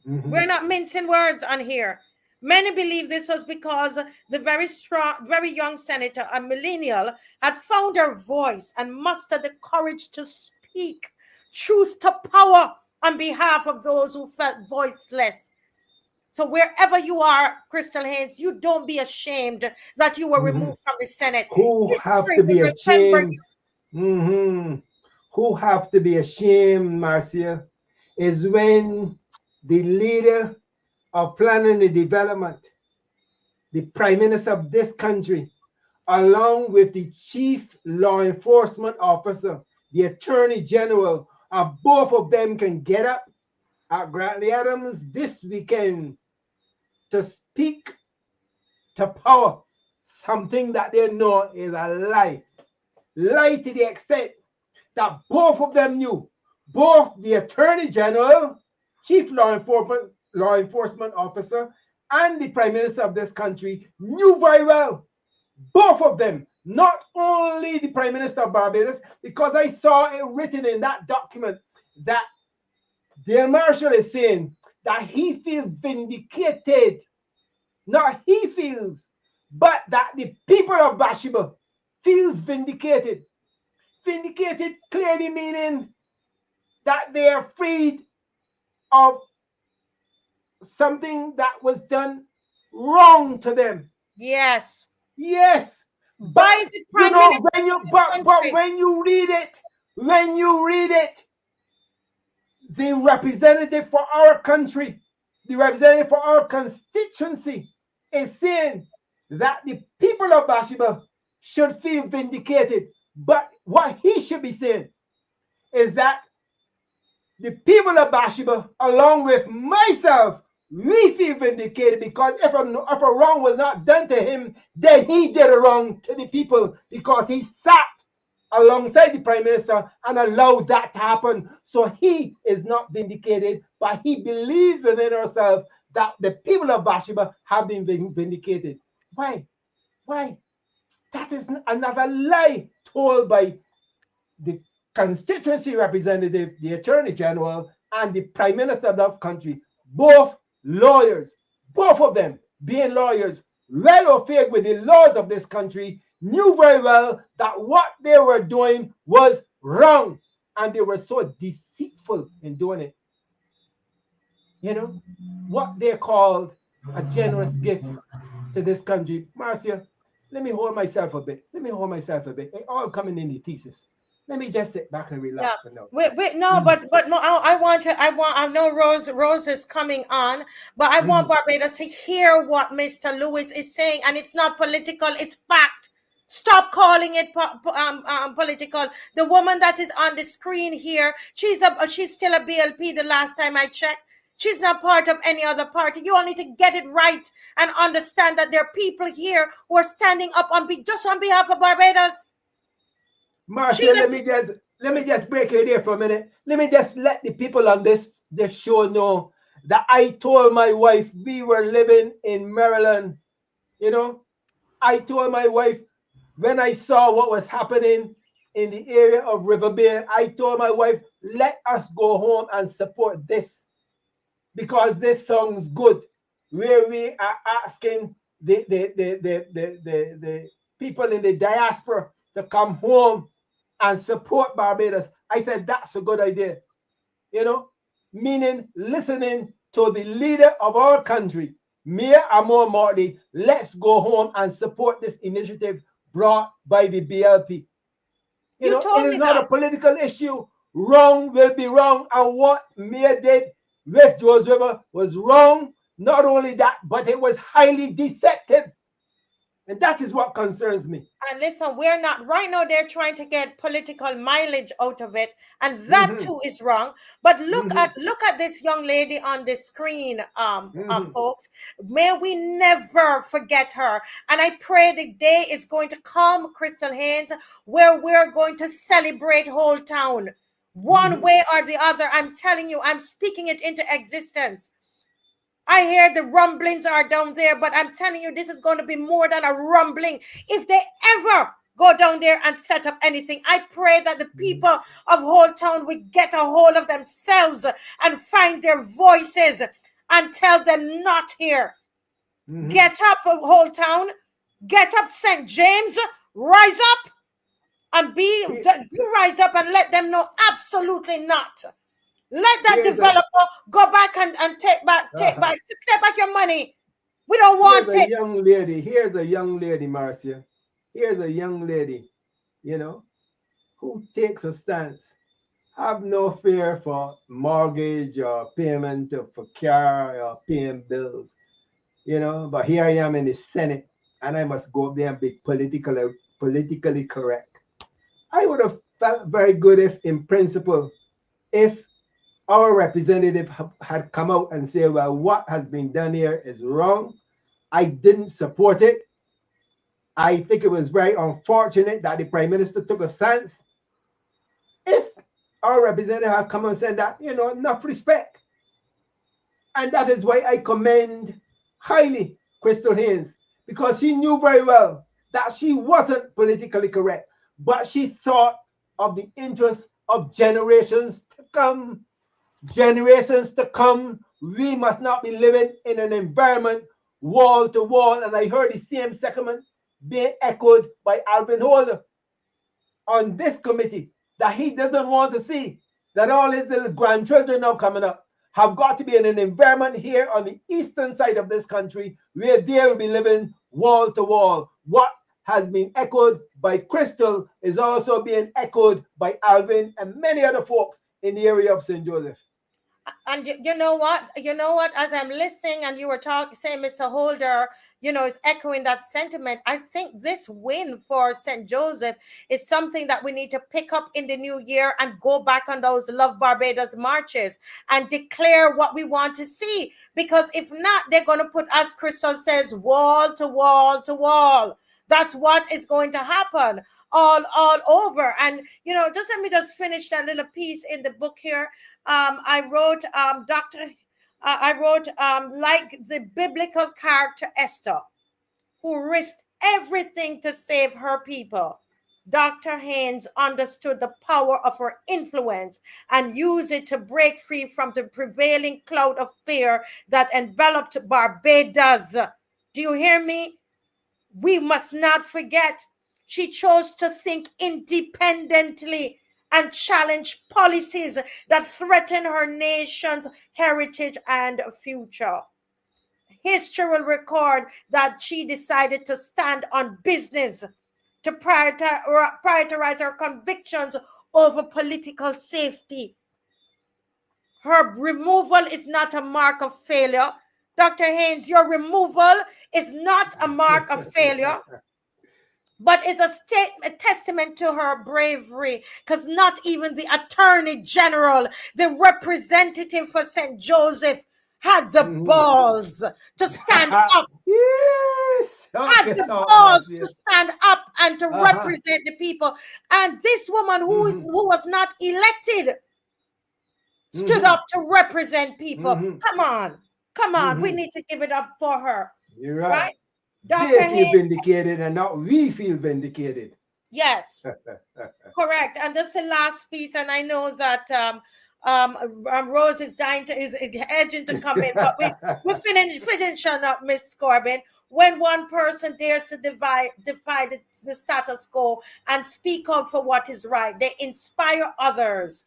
We're not mincing words on here. Many believe this was because the very young senator, a millennial, had found her voice and mustered the courage to speak truth to power on behalf of those who felt voiceless. So wherever you are, Crystal Haynes, you don't be ashamed that you were removed from the Senate. Who have to be ashamed? Who have to be ashamed, Marcia, is when the leader of planning and development, the Prime Minister of this country, along with the Chief Law Enforcement Officer, the Attorney General, both of them can get up at Grantley Adams this weekend to speak to power, something that they know is a lie. Lie to the extent that both of them knew, both the Attorney General, Chief Law Enforcement Officer, and the Prime Minister of this country knew very well, both of them, not only the Prime Minister of Barbados, because I saw it written in that document that Dale Marshall is saying that he feels vindicated, not he feels, but that the people of Bathsheba feels vindicated. Vindicated clearly meaning that they are freed of something that was done wrong to them. Yes. Yes. By the Prime Minister. But when you read it, the representative for our country, the representative for our constituency is saying that the people of Bathsheba should feel vindicated. But what he should be saying is that the people of Bathsheba, along with myself, we feel vindicated because if a wrong was not done to him, then he did a wrong to the people because he sat alongside the Prime Minister and allowed that to happen. So he is not vindicated, but he believes within himself that the people of Bathsheba have been vindicated. Why? Why? That is another lie told by the constituency representative, the Attorney General, and the Prime Minister of that country, both lawyers, both of them being lawyers, well au fait with the laws of this country, knew very well that what they were doing was wrong, and they were so deceitful in doing it. You know, what they called a generous gift to this country. Marcia, let me hold myself a bit. It all coming in the thesis. Let me just sit back and relax for now. Wait, no, but no, I know Rose is coming on, but I want Barbados to hear what Mr. Lewis is saying, and it's not political, it's fact. Stop calling it political. The woman that is on the screen here, she's still a BLP the last time I checked. She's not part of any other party. You all need to get it right and understand that there are people here who are standing up just on behalf of Barbados. Marcia, let me just break you there for a minute. Let me just let the people on this show know that I told my wife we were living in Maryland. You know, I told my wife when I saw what was happening in the area of River Bay, I told my wife, let us go home and support this because this sounds good. Where we are asking the people in the diaspora to come home and support Barbados. I said, that's a good idea. Meaning listening to the leader of our country, Mia Mottley. Let's go home and support this initiative brought by the BLP. You It told is me not that. a political issue. Wrong will be wrong. And what Mia did with George River was wrong. Not only that, but it was highly deceptive. And that is what concerns me. And listen, we're not right now. They're trying to get political mileage out of it, and that too is wrong. But look at this young lady on the screen, folks. May we never forget her. And I pray the day is going to come, Crystal Haynes, where we're going to celebrate Holetown, one way or the other. I'm telling you, I'm speaking it into existence. I hear the rumblings are down there, but I'm telling you, this is going to be more than a rumbling. If they ever go down there and set up anything, I pray that the people of Holetown will get a hold of themselves and find their voices and tell them not here. Get up, Holetown. Get up, St. James. Rise up and you rise up and let them know absolutely not. Let that developer go back and take back your money. We don't want Here's a it. young lady. Here's a young lady, Marcia. Here's a young lady, who takes a stance. Have no fear for mortgage or payment for car or paying bills. But here I am in the Senate, and I must go up there and be politically correct. I would have felt very good in principle, if our representative had come out and said, well, what has been done here is wrong. I didn't support it. I think it was very unfortunate that the Prime Minister took a stance. If our representative had come and said that, enough respect. And that is why I commend highly Crystal Haynes, because she knew very well that she wasn't politically correct, but she thought of the interests of generations to come. Generations to come. We must not be living in an environment wall to wall. And I heard the same sentiment being echoed by Alvin Holder on this committee, that he doesn't want to see that all his little grandchildren now coming up have got to be in an environment here on the eastern side of this country where they will be living wall to wall. What has been echoed by Crystal is also being echoed by Alvin and many other folks in the area of St. Joseph. And you know what? As I'm listening and you were saying, Mr. Holder, it's echoing that sentiment. I think this win for St. Joseph is something that we need to pick up in the new year and go back on those Love Barbados marches and declare what we want to see. Because if not, they're going to put, as Crystal says, wall to wall to wall. That's what is going to happen all over. And, just let me just finish that little piece in the book here. I wrote, like the biblical character Esther, who risked everything to save her people. Dr. Haynes understood the power of her influence and used it to break free from the prevailing cloud of fear that enveloped Barbados. Do you hear me? We must not forget, she chose to think independently and challenge policies that threaten her nation's heritage and future. History will record that she decided to stand on business, to prioritize her convictions over political safety. Her removal is not a mark of failure. Dr. Haynes, your removal is not a mark of failure, but it's a testament to her bravery, because not even the Attorney General, the representative for St. Joseph, had the balls to stand up. Yes. Had the balls to stand up and to represent the people. And this woman who was not elected stood up to represent people. Come on. We need to give it up for her. You're right. Dr. They feel Haynes, vindicated and not we feel vindicated. yes, correct. And that's the last piece. And I know that Rose is edging to come in, but we're finishing up, Miss Corbin. When one person dares to defy the status quo and speak out for what is right, they inspire others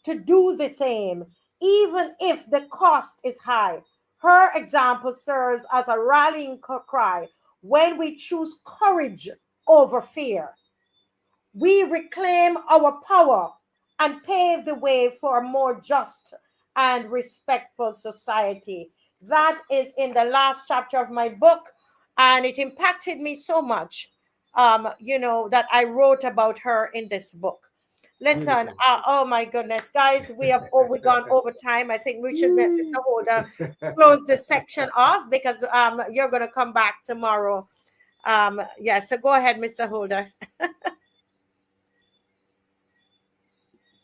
to do the same, even if the cost is high. Her example serves as a rallying cry. When we choose courage over fear, we reclaim our power and pave the way for a more just and respectful society. That is in the last chapter of my book, and it impacted me so much, that I wrote about her in this book. Listen, oh my goodness, guys, we have gone over time. I think we should let Mr. Holder close this section off because you're going to come back tomorrow. So go ahead, Mr. Holder.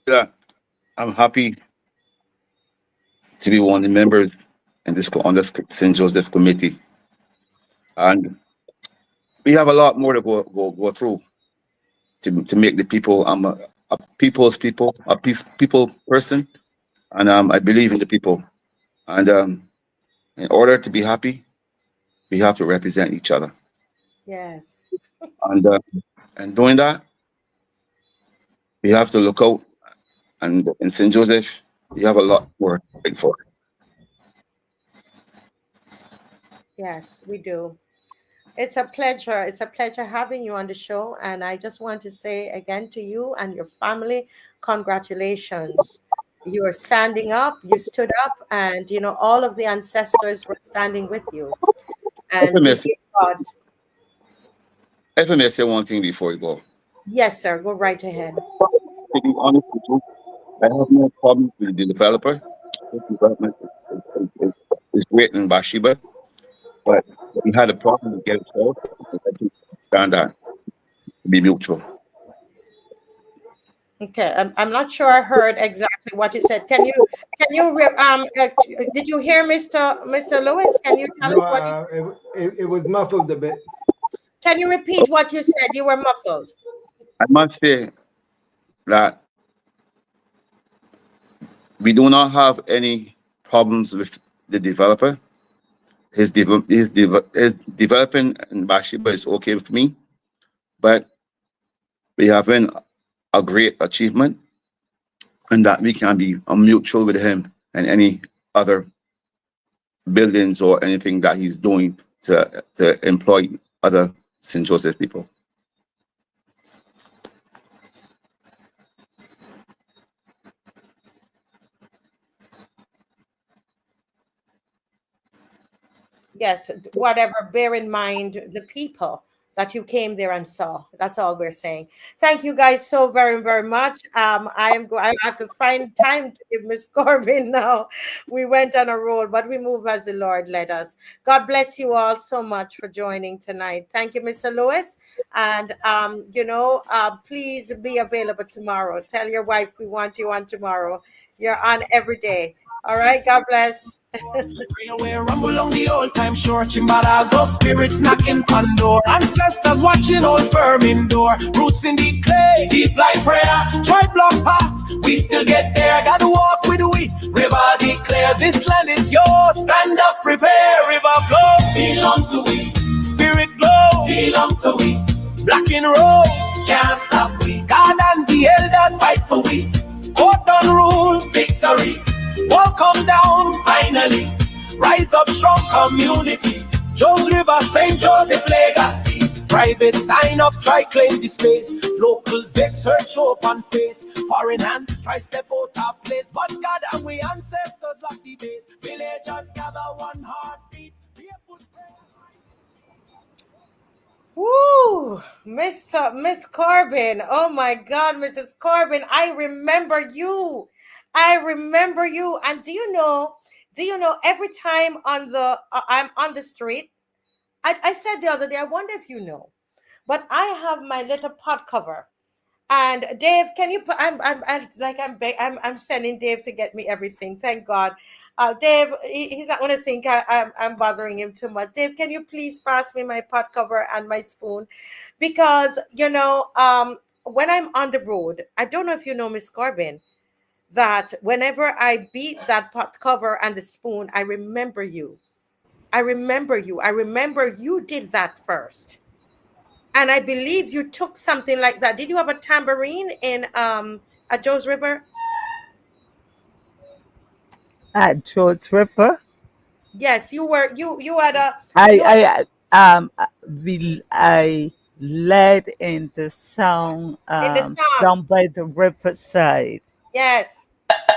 Yeah, I'm happy to be one of the members in this on the St. Joseph committee, and we have a lot more to go through to make the people. I'm a people's people, people person, and I believe in the people. And in order to be happy, we have to represent each other. Yes. And doing that, we have to look out. And in St. Joseph, we have a lot more to fight for. Yes, we do. It's a pleasure. It's a pleasure having you on the show. And I just want to say again to you and your family, congratulations. You are standing up, you stood up, and all of the ancestors were standing with you. And we give God. If I may say one thing before you go. Yes, sir. Go right ahead. To be honest with you, I have no problem with the developer. This development is great in Bathsheba, but we had a problem to get it solved. I stand that to be mutual. Okay, I'm not sure I heard exactly what he said. Can you did you hear Mr. Lewis? Can you tell us what he said? It was muffled a bit. Can you repeat what you said? You were muffled. I must say that we do not have any problems with the developer. His developing in Bathsheba is okay with me, but we having a great achievement, and that we can be mutual with him and any other buildings or anything that he's doing to employ other St. Joseph people. Yes, whatever, bear in mind the people that you came there and saw. That's all we're saying. Thank you guys so very, very much. I have to find time to give Miss Corbin now. We went on a roll, but we move as the Lord led us. God bless you all so much for joining tonight. Thank you, Mr. Lewis. And please be available tomorrow. Tell your wife we want you on tomorrow. You're on every day. All right, God bless. Rumble on the old time short, Chimbalazo spirits knocking on door, ancestors watching old firm indoor, roots in the clay, deep like prayer, try block path, we still get there, gotta walk with we, river declare, this land is yours, stand up, prepare, river flow, belong to we, spirit glow, belong to we, black in row, can't stop we, God and the elders fight for we, court on rule, victory, wall come down, finally. Rise up strong community. Joe's River, St. Joseph legacy. Private sign up, try claim the space. Locals vex, hurt, show up on face. Foreign hand, try step out of place. But God and we ancestors lock the base. Villagers gather one heartbeat. Woo, Miss Corbin. Oh my God, Mrs. Corbin, I remember you. I remember you. And do you know, every time I'm on the street, I said the other day, I wonder if you know, but I have my little pot cover. And Dave, can you put? I'm sending Dave to get me everything. Thank God, Dave. He's not going to think I'm bothering him too much. Dave, can you please pass me my pot cover and my spoon, because when I'm on the road, I don't know if you know, Miss Corbin, that whenever I beat that pot cover and the spoon, I remember you. I remember you. I remember you did that first. And I believe you took something like that. Did you have a tambourine in at Joe's River? at George River. Yes, you had a you I led in the song in the song. down by the riverside, Yes.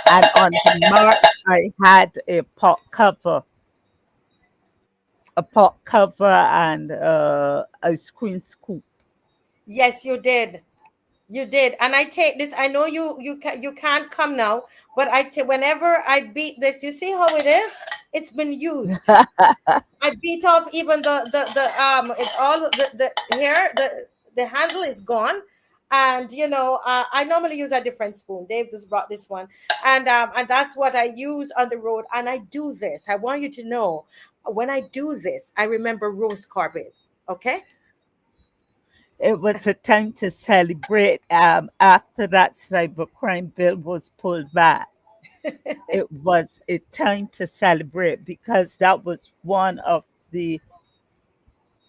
and on the march I had a pot cover and a screen scoop. Yes, you did. You did. And I take this. I know you can't come now, but whenever I beat this, you see how it is? It's been used. I beat off even the it's all the here the handle is gone, and I normally use a different spoon. Dave just brought this one, and that's what I use on the road. And I do this. I want you to know, when I do this, I remember Rose Corbett. Okay. It was a time to celebrate after that cybercrime bill was pulled back. It was a time to celebrate because that was one of the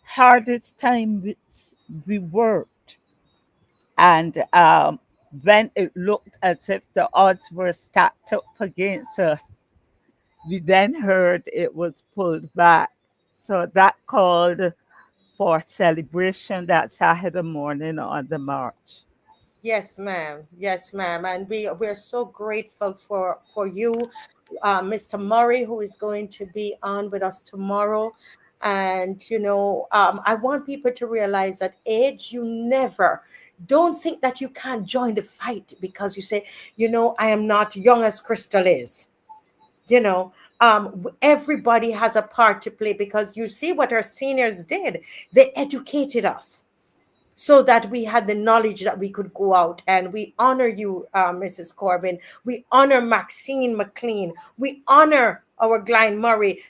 hardest times we worked. And when it looked as if the odds were stacked up against us, we then heard it was pulled back. So that called for celebration that Saturday morning on the march. Yes, ma'am. Yes, ma'am. And we're so grateful for you, Mr. Murray, who is going to be on with us tomorrow. And I want people to realize that age, you never don't think that you can't join the fight because you say, I am not young as Crystal is. Everybody has a part to play because you see what our seniors did. They educated us so that we had the knowledge that we could go out. And we honor you, Mrs. Corbin. We honor Maxine McLean. We honor our Glenn Murray,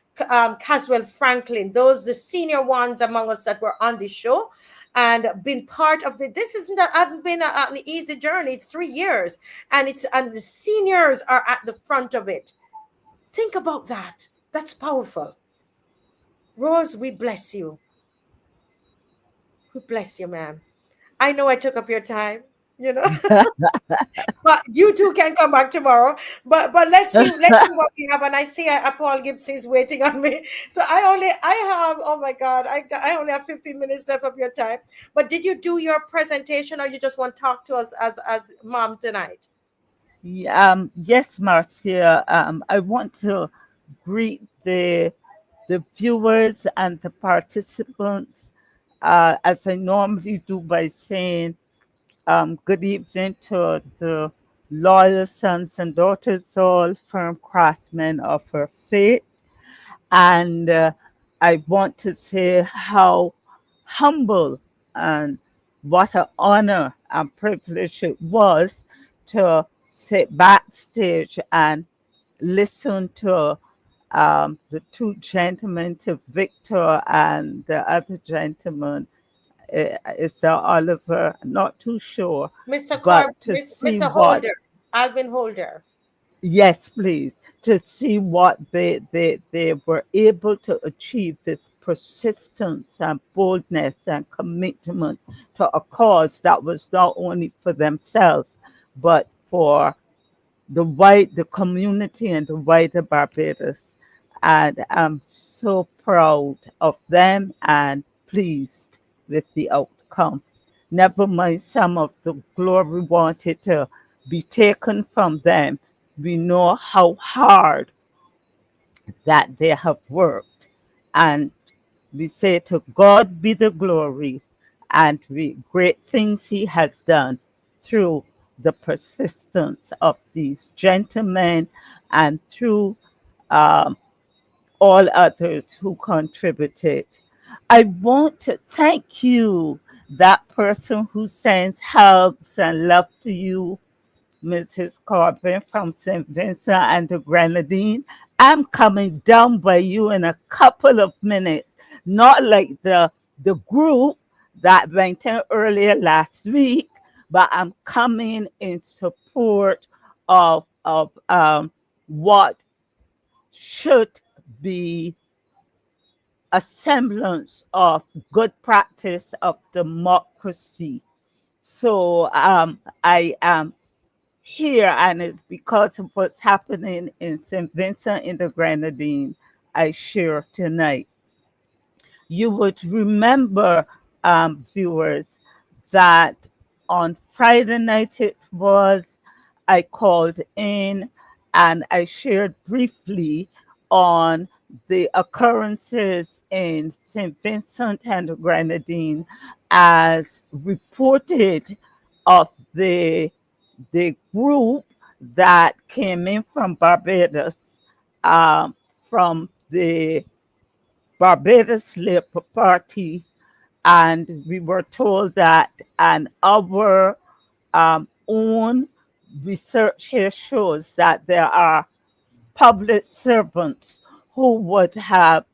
Caswell Franklin, those the senior ones among us that were on the show and been part of this haven't been an easy journey. It's 3 years, and the seniors are at the front of it. Think about that. That's powerful. Rose, we bless you. We bless you, ma'am. I know I took up your time, you know, but you two can come back tomorrow. But let's see what we have. And I see Paul Gibson is waiting on me. So I have, oh my God, I only have 15 minutes left of your time. But did you do your presentation, or you just want to talk to us as mom tonight? Yes, Marcia. I want to greet the viewers and the participants as I normally do by saying good evening to the loyal sons and daughters, all firm craftsmen of her faith. And I want to say how humble and what an honor and privilege it was to sit backstage and listen to the two gentlemen, to Victor and the other gentleman, is Oliver, not too sure, but to see Mr. what, Holder, Alvin Holder. yes, please, to see what they were able to achieve with persistence and boldness and commitment to a cause that was not only for themselves, but for the community and the wider Barbados. And I'm so proud of them and pleased with the outcome. Never mind some of the glory wanted to be taken from them. We know how hard that they have worked. And we say to God be the glory and great things he has done through the persistence of these gentlemen and through um, all others who contributed. I want to thank you, that person who sends hugs and love to you, Mrs. Corbin from St. Vincent and the Grenadines. I'm coming down by you in a couple of minutes, not like the group that went in earlier last week, but I'm coming in support of what should be a semblance of good practice of democracy. So I am here, and it's because of what's happening in St. Vincent in the Grenadines, I share tonight. You would remember, viewers, that on Friday night it was, I called in and I shared briefly on the occurrences in St. Vincent and the Grenadines as reported of the group that came in from Barbados, from the Barbados Labour Party, and we were told that, and our own research here shows that there are public servants who would have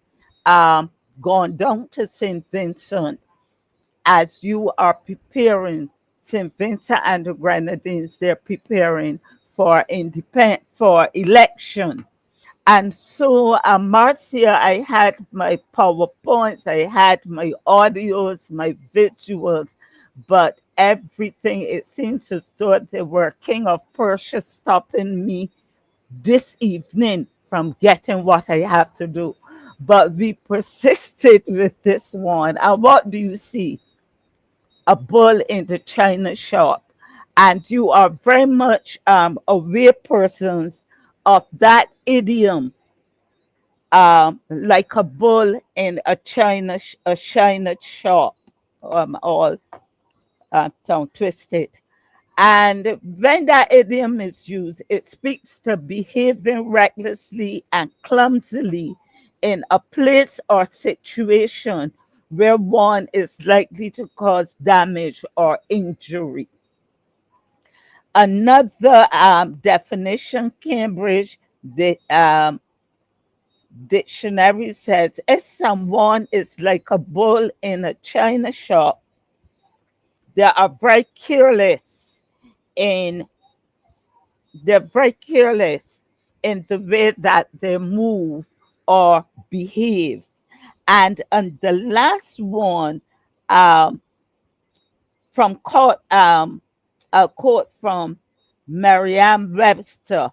um, gone down to St. Vincent as you are preparing. St. Vincent and the Grenadines, they're preparing for election. And so, Marcia, I had my PowerPoints, I had my audios, my visuals, but everything, it seems as though they were King of Persia stopping me this evening from getting what I have to do. But we persisted with this one. And what do you see? A bull in the china shop. And you are very much aware persons of that idiom, like a bull in a china shop, all tongue twisted. And when that idiom is used, it speaks to behaving recklessly and clumsily in a place or situation where one is likely to cause damage or injury. Another definition, Cambridge Dictionary says, if someone is like a bull in a china shop, they are very careless in they're very careless in the way that they move or behave. And the last one, um, from a quote from Merriam-Webster,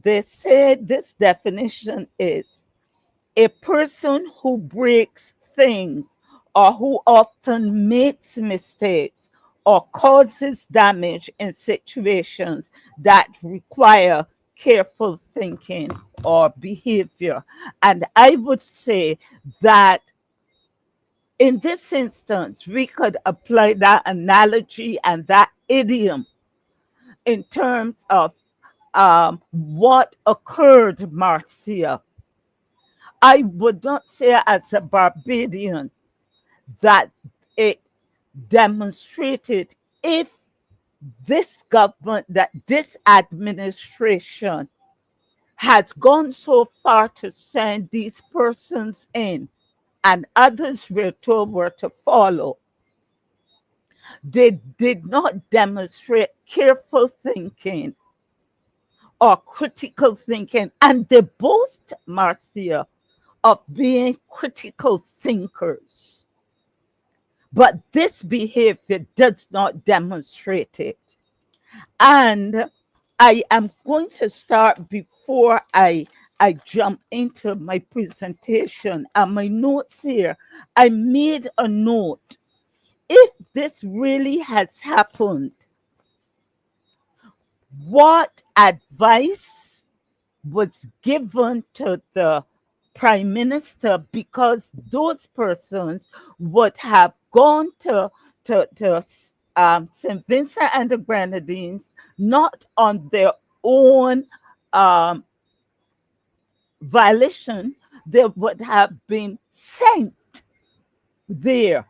they say this definition is a person who breaks things or who often makes mistakes or causes damage in situations that require careful thinking or behavior. And I would say that in this instance, we could apply that analogy and that idiom in terms of what occurred, Marcia. I would not say as a Barbadian that it demonstrated, if this government, that this administration has gone so far to send these persons in, and others we're told were to follow, they did not demonstrate careful thinking or critical thinking. And they boast, Marcia, of being critical thinkers. But this behavior does not demonstrate it. And I am going to start before I jump into my presentation and my notes here. I made a note. If this really has happened, what advice was given to the Prime Minister, because those persons would have gone to St. Vincent and the Grenadines, not on their own violation, they would have been sent there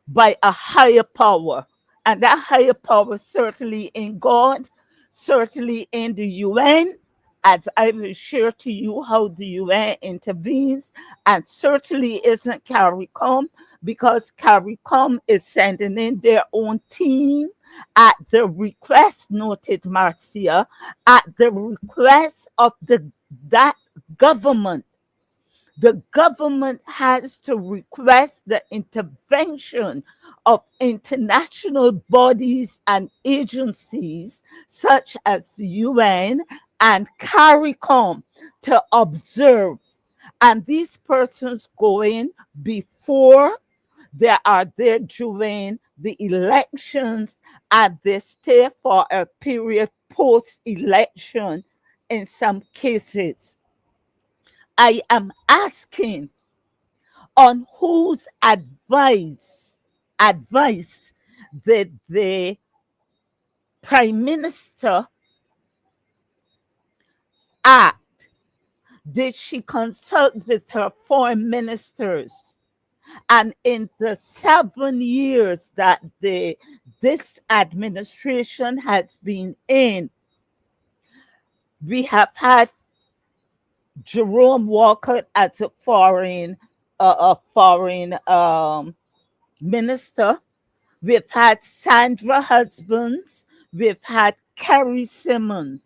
by a higher power. And that higher power certainly in God, certainly in the UN, as I will share to you how the UN intervenes, and certainly isn't CARICOM, because CARICOM is sending in their own team at the request, noted Marcia, at the request of that government. The government has to request the intervention of international bodies and agencies such as the UN and CARICOM to observe. And these persons go in before, they are there during the elections, and they stay for a period post-election in some cases. I am asking, on whose advice did the Prime Minister act? Did she consult with her foreign ministers? And in the 7 years that this administration has been in, we have had Jerome Walker as a foreign minister. We've had Sandra Husbands. We've had Kerry Simmons,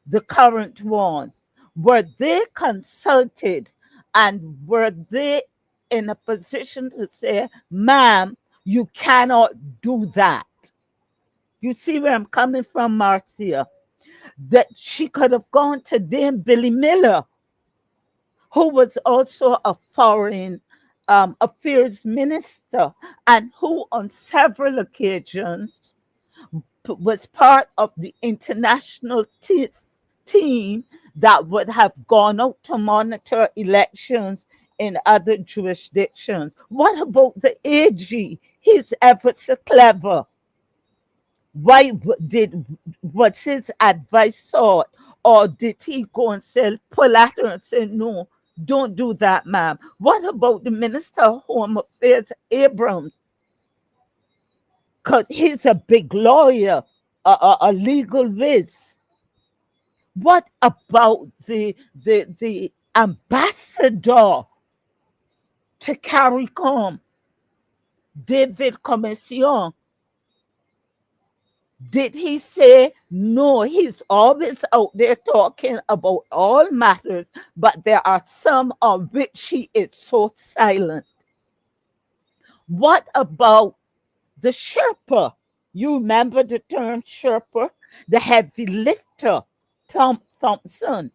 the current one. Were they consulted, and were they in a position to say, ma'am, you cannot do that? You see where I'm coming from, Marcia? That she could have gone to Dame Billy Miller, who was also a foreign affairs minister, and who on several occasions was part of the international team that would have gone out to monitor elections in other jurisdictions. What about the AG? He's ever so clever. Why was his advice sought? Or did he go and pull at her and say, no, don't do that, ma'am? What about the Minister of Home Affairs, Abrams? Because he's a big lawyer, a legal whiz. What about the ambassador to CARICOM, David Commission? Did he say no? He's always out there talking about all matters, but there are some on which he is so silent. What about the Sherpa? You remember the term Sherpa? The heavy lifter, Tom Thompson,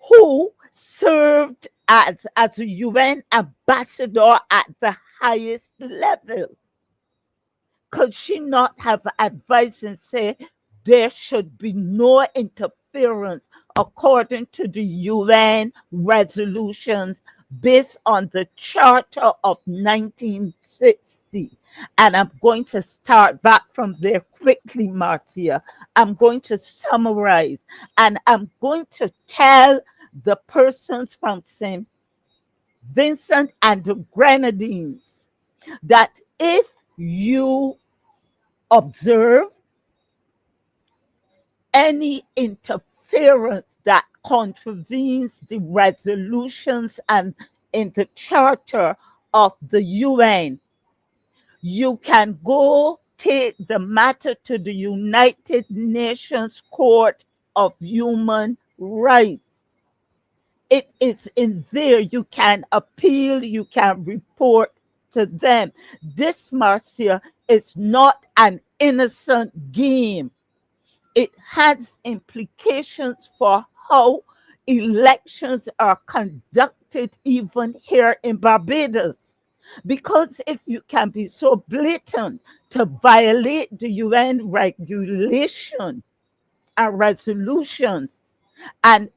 who served as a UN ambassador at the highest level. Could she not have advised and say there should be no interference according to the UN resolutions based on the Charter of 1960? And I'm going to start back from there quickly, Marcia. I'm going to summarize, and I'm going to tell the persons from St. Vincent and the Grenadines that if you observe any interference that contravenes the resolutions and in the charter of the UN, you can go take the matter to the United Nations Court of Human Rights. It is in there. You can appeal, you can report to them. This, Marcia, is not an innocent game. It has implications for how elections are conducted even here in Barbados. Because if you can be so blatant to violate the UN regulation and resolutions and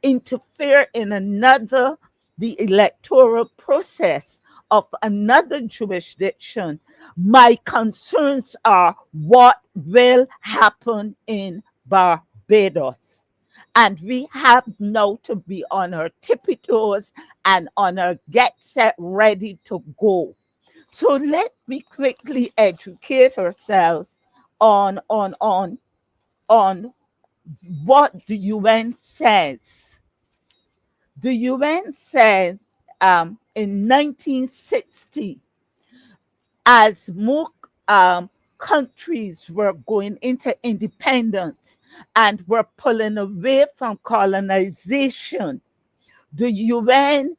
interfere in the electoral process of another jurisdiction, my concerns are what will happen in Barbados. And we have now to be on our tippy toes and on our get set ready to go. So let me quickly educate ourselves on what the UN says. The UN says in 1960, as more countries were going into independence and were pulling away from colonization, the UN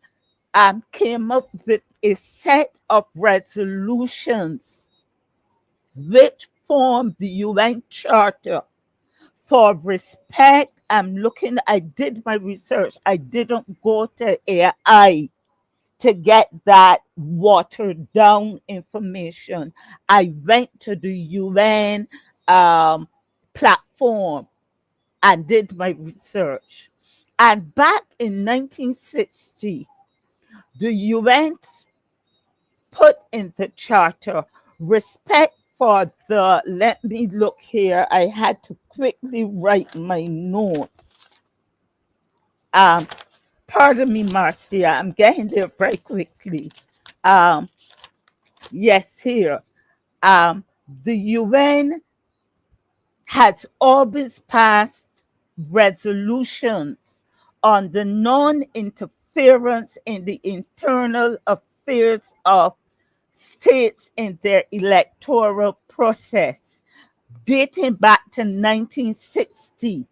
came up with a set of resolutions which formed the UN Charter for respect. I did my research. I didn't go to AI to get that watered down information. I went to the UN platform and did my research. And back in 1960, the UN put in the charter respect for the, let me look here, I had to quickly write my notes. Pardon me, Marcia, I'm getting there very quickly. Yes, here. The UN has always passed resolutions on the non-interference in the internal affairs of states in their electoral process, dating back to 1960.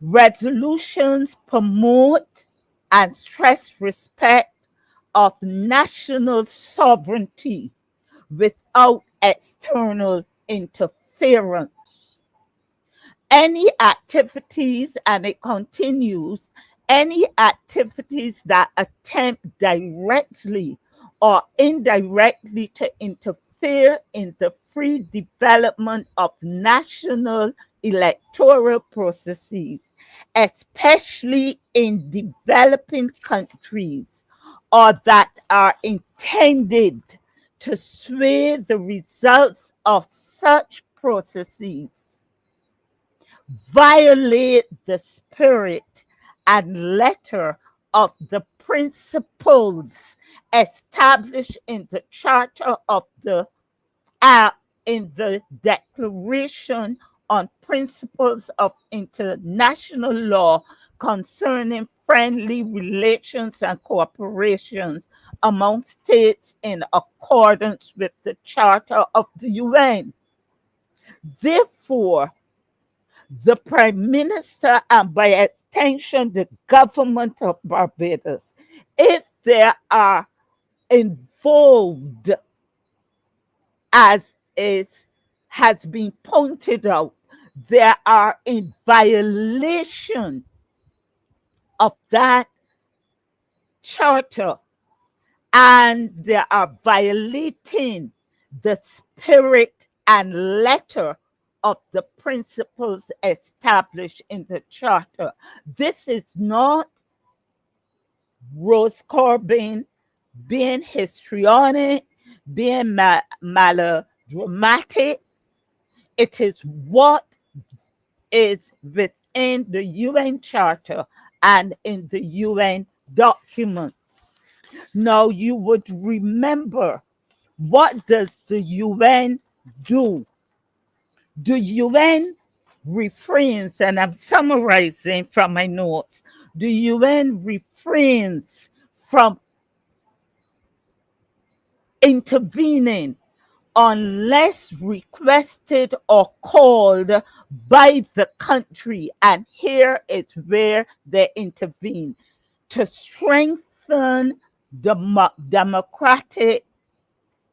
Resolutions promote and stress respect of national sovereignty without external interference. Any activities, and it continues, any activities that attempt directly or indirectly to interfere in the free development of national electoral processes, especially in developing countries, or that are intended to sway the results of such processes, violate the spirit and letter of the principles established in the Charter of the in the Declaration on Principles of International Law concerning friendly relations and cooperations among states in accordance with the Charter of the UN. Therefore, the Prime Minister, and by extension the government of Barbados, if they are involved, as has been pointed out, they are in violation of that charter, and they are violating the spirit and letter of the principles established in the charter. This is not Rose Corbin being histrionic, being melodramatic. It is what is within the UN Charter and in the UN documents. Now, you would remember, what does the UN do? The UN refrains, and I'm summarizing from my notes, the UN refrains from intervening unless requested or called by the country. And here is where they intervene to strengthen democratic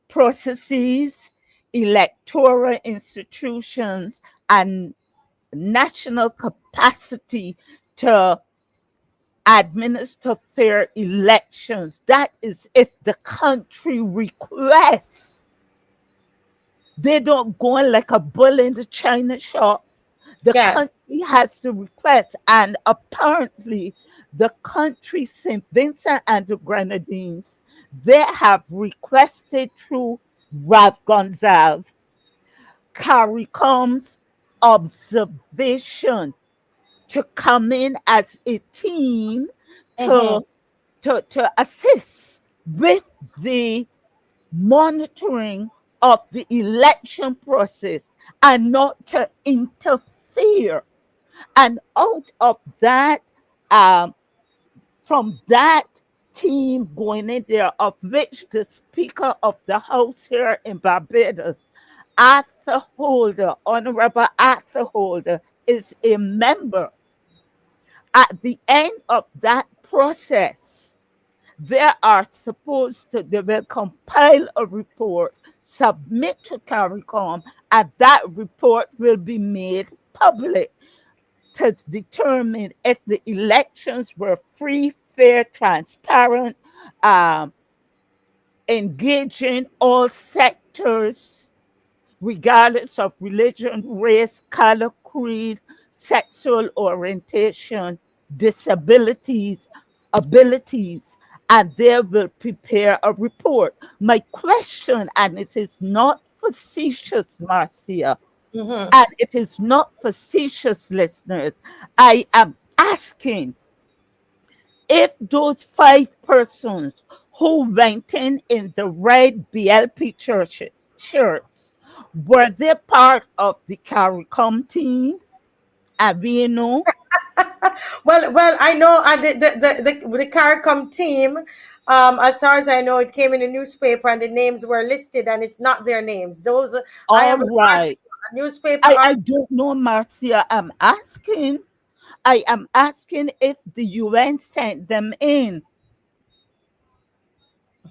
processes, electoral institutions, and national capacity to administer fair elections. That is if the country requests. They don't go in like a bull in the china shop. The Yes. country has to request, and apparently the country, St. Vincent and the Grenadines, they have requested through Ralph Gonsalves, CARICOM's observation, to come in as a team to assist with the monitoring of the election process and not to interfere. And out of that, from that team going in there, of which the Speaker of the House here in Barbados, Arthur Holder, Honorable Arthur Holder, is a member. At the end of that process, they will compile a report, submit to CARICOM, and that report will be made public to determine if the elections were free, fair, transparent, um, engaging all sectors, regardless of religion, race, color, creed, sexual orientation, disabilities, abilities, and they will prepare a report. My question, and it is not facetious, Marcia, Mhm. and it is not facetious, listeners. I am asking if those 5 persons who went in the red BLP shirts, were they part of the CARICOM team? And we know, Well, I know the CARICOM team. As far as I know, it came in the newspaper and the names were listed, and it's not their names. Those I all have right. a newspaper I article. don't know, Marcia. I am asking if the UN sent them in.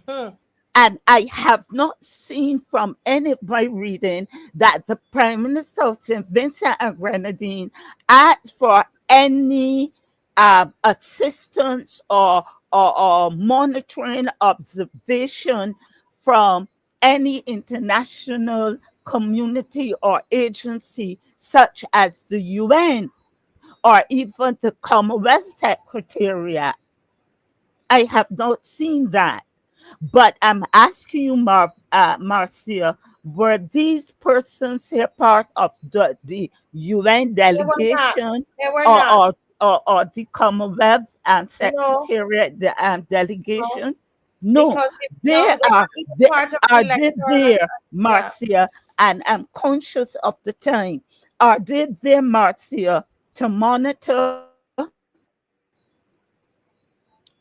Hmm. And I have not seen from any of my reading that the Prime Minister of St. Vincent and Grenadines asked for any assistance or monitoring observation from any international community or agency such as the UN or even the Commonwealth Secretariat. I have not seen that. But I'm asking you, Marcia, were these persons here part of the UN They were not. delegation They were or, not. or, or the Commonwealth No, Secretariat no, delegation? No, because no, they're not even they part of the are they electoral. there, Yeah. Marcia? And I'm conscious of the time. Are they there, Marcia, to monitor?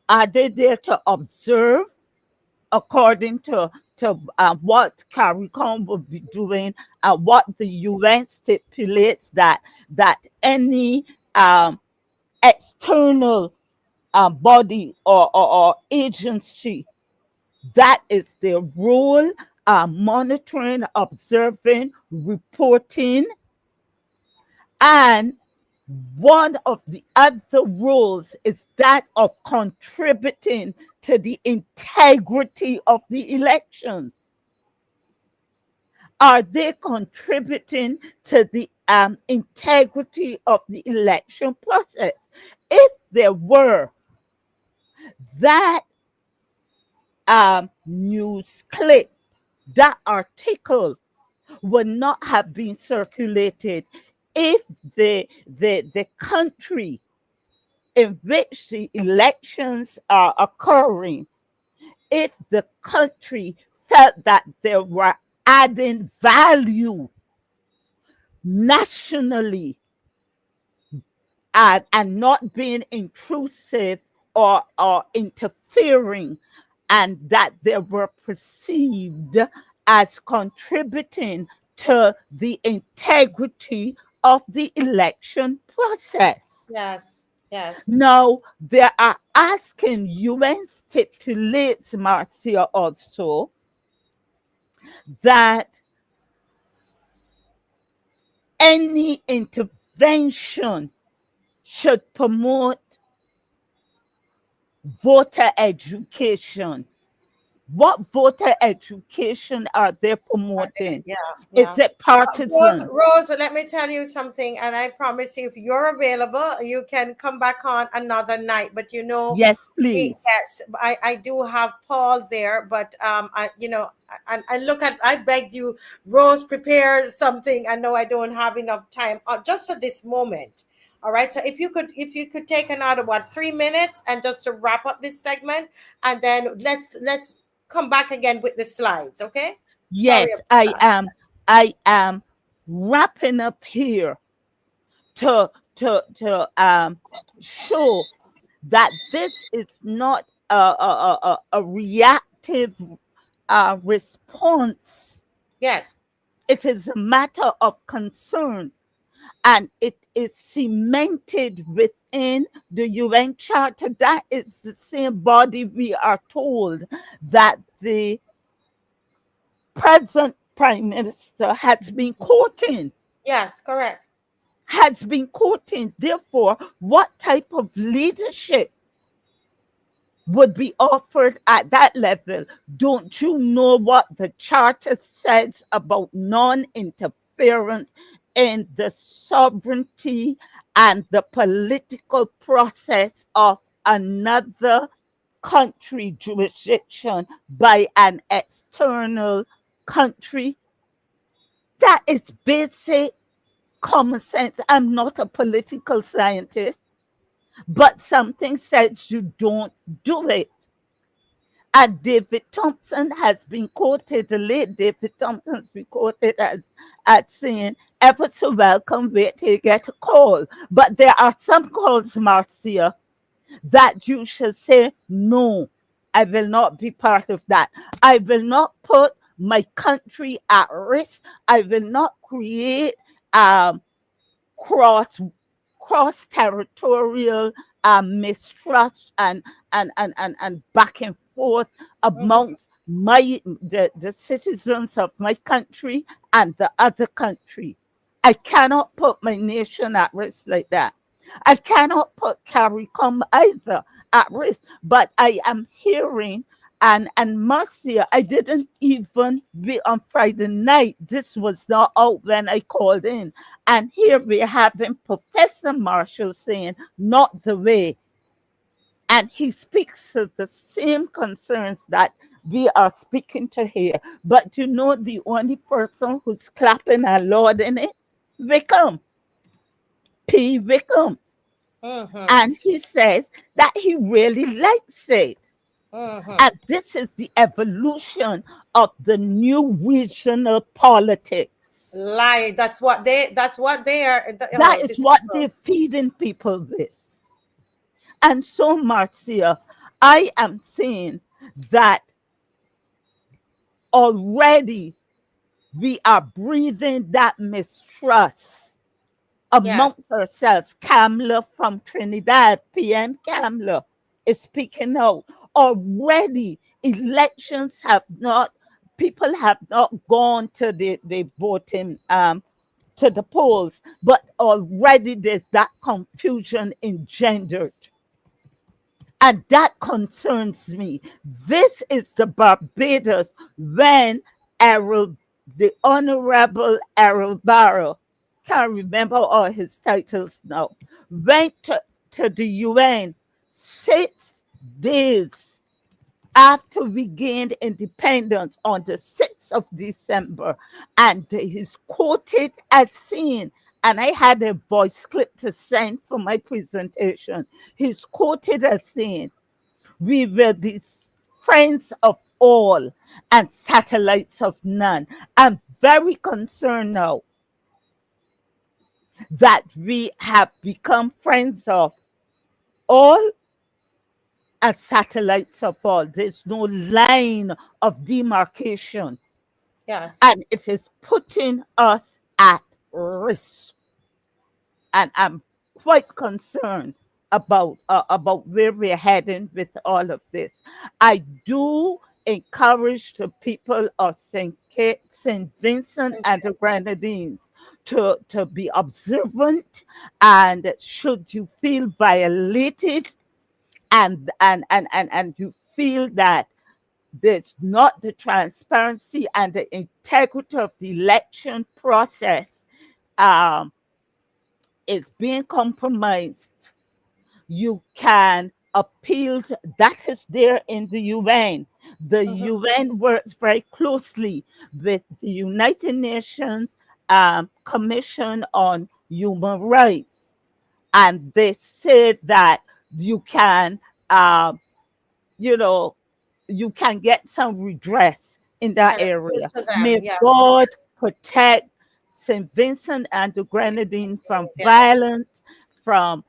Are they there to observe according to what CARICOM will be doing and what the UN stipulates that any external body or agency that is their role, monitoring, observing, reporting, and one of the other rules is that of contributing to the integrity of the elections. Are they contributing to the integrity of the election process? If there were, that news clip, that article would not have been circulated if the country in which the elections are occurring, if the country felt that they were adding value nationally and not being intrusive or interfering, and that they were perceived as contributing to the integrity of the election process. Yes. Yes. Now, they are asking UN stipulates, Marcia, also that any intervention should promote voter education. What voter education are they promoting? Yeah. Is Yeah. it partisan? Rose, let me tell you something, and I promise you, if you're available, you can come back on another night. But Yes, please. yes, I do have Paul there, but I look at, I begged you, Rose, prepare something. I know I don't have enough time, just for this moment. All right, so if you could take another, what, 3 minutes, and just to wrap up this segment, and then let's come back again with the slides. Okay, sorry Yes, about I that. am. I am wrapping up here to show that this is not a reactive response. Yes. It is a matter of concern. and it is cemented within the UN Charter. That is the same body we are told that the present Prime Minister has been quoting. Yes, correct. Has been quoting. Therefore, what type of leadership would be offered at that level? Don't you know what the charter says about non-interference in the sovereignty and the political process of another country jurisdiction by an external country? That is basic common sense. I'm not a political scientist, but something says you don't do it. And David Thompson has been quoted, the late David Thompson has been quoted as saying, ever so welcome, wait till you get a call. But there are some calls, Marcia, that you shall say, no, I will not be part of that. I will not put my country at risk. I will not create cross territorial mistrust and back and forth amongst the citizens of my country and the other country. I cannot put my nation at risk like that. I cannot put CARICOM either at risk. But I am hearing, and Marcia, I didn't even be on Friday night. This was not out when I called in. And here we're having Professor Marshall saying, not the way. And he speaks to the same concerns that we are speaking to here. But you know, the only person who's clapping and lauding it? Wickham. P. Wickham. And he says that he really likes it. And this is the evolution of the new regional politics. Lie. That's what they are. That is what they're feeding people with. And so, Marcia, I am saying that already we are breathing that mistrust amongst ourselves. Kamla from Trinidad, PM Kamla, is speaking out. Already elections have not, people have not gone to the voting, to the polls, but already there's that confusion engendered. And that concerns me. This is the Barbados when the Honorable Errol Barrow, can't remember all his titles now, went to the UN 6 days after we gained independence on the 6th of December. And he's quoted as saying, and I had a voice clip to send for my presentation. He's quoted as saying, we will be friends of all and satellites of none. I'm very concerned now that we have become friends of all and satellites of all. There's no line of demarcation. Yes. And it is putting us at risk. And I'm quite concerned about where we're heading with all of this. I do encourage the people of St. Vincent and the Grenadines to be observant, and should you feel violated and you feel that there's not the transparency and the integrity of the election process is being compromised, you can appeal to, that is there in the UN. The UN works very closely with the United Nations Commission on Human Rights. And they say that you can, you can get some redress in that area. May God protect St. Vincent and the Grenadines from violence, from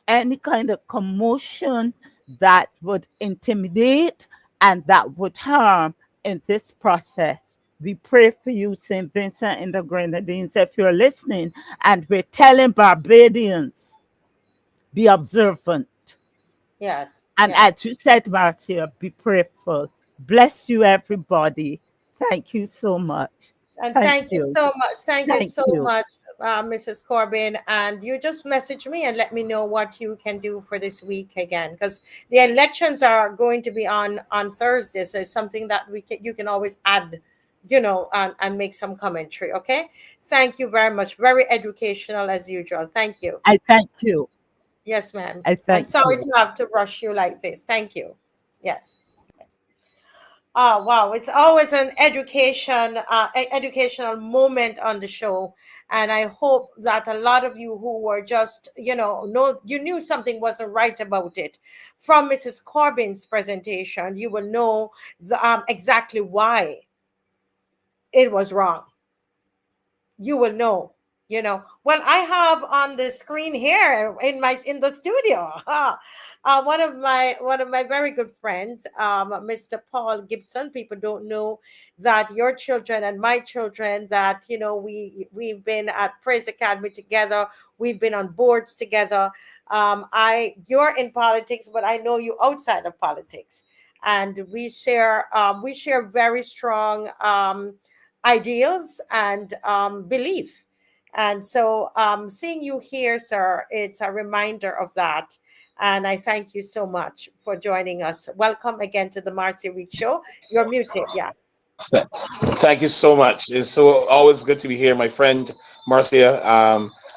any kind of commotion that would intimidate and that would harm in this process. We pray for you, St. Vincent and the Grenadines, if you're listening, and we're telling Barbadians, be observant. Yes. And Yes. as you said, Marcia, be prayerful. Bless you, everybody. Thank you so much. And Thank thank you you. so much. Thank you Thank so you. much, Mrs. Corbin. And you just message me and let me know what you can do for this week again, because the elections are going to be on Thursday. So it's something that you can always add, and make some commentary. Okay. Thank you very much. Very educational as usual. Thank you. I thank you. Yes, ma'am. I And thank sorry you. to have to rush you like this. Thank you. Yes. Yes. Oh, wow. It's always an educational moment on the show. And I hope that a lot of you who were just, know you knew something wasn't right about it from Mrs. Corbin's presentation, you will know exactly why it was wrong. You will know. Well, I have on the screen here in the studio, one of my very good friends, Mr. Paul Gibson. People don't know that your children and my children, that we've been at Praise Academy together. We've been on boards together. You're in politics, but I know you outside of politics, and we share very strong ideals and belief. And so, seeing you here, sir, it's a reminder of that. And I thank you so much for joining us. Welcome again to the Marcy Week Show. You're muted. Yeah. Th- Thank you so much. It's so always good to be here, my friend Marcia.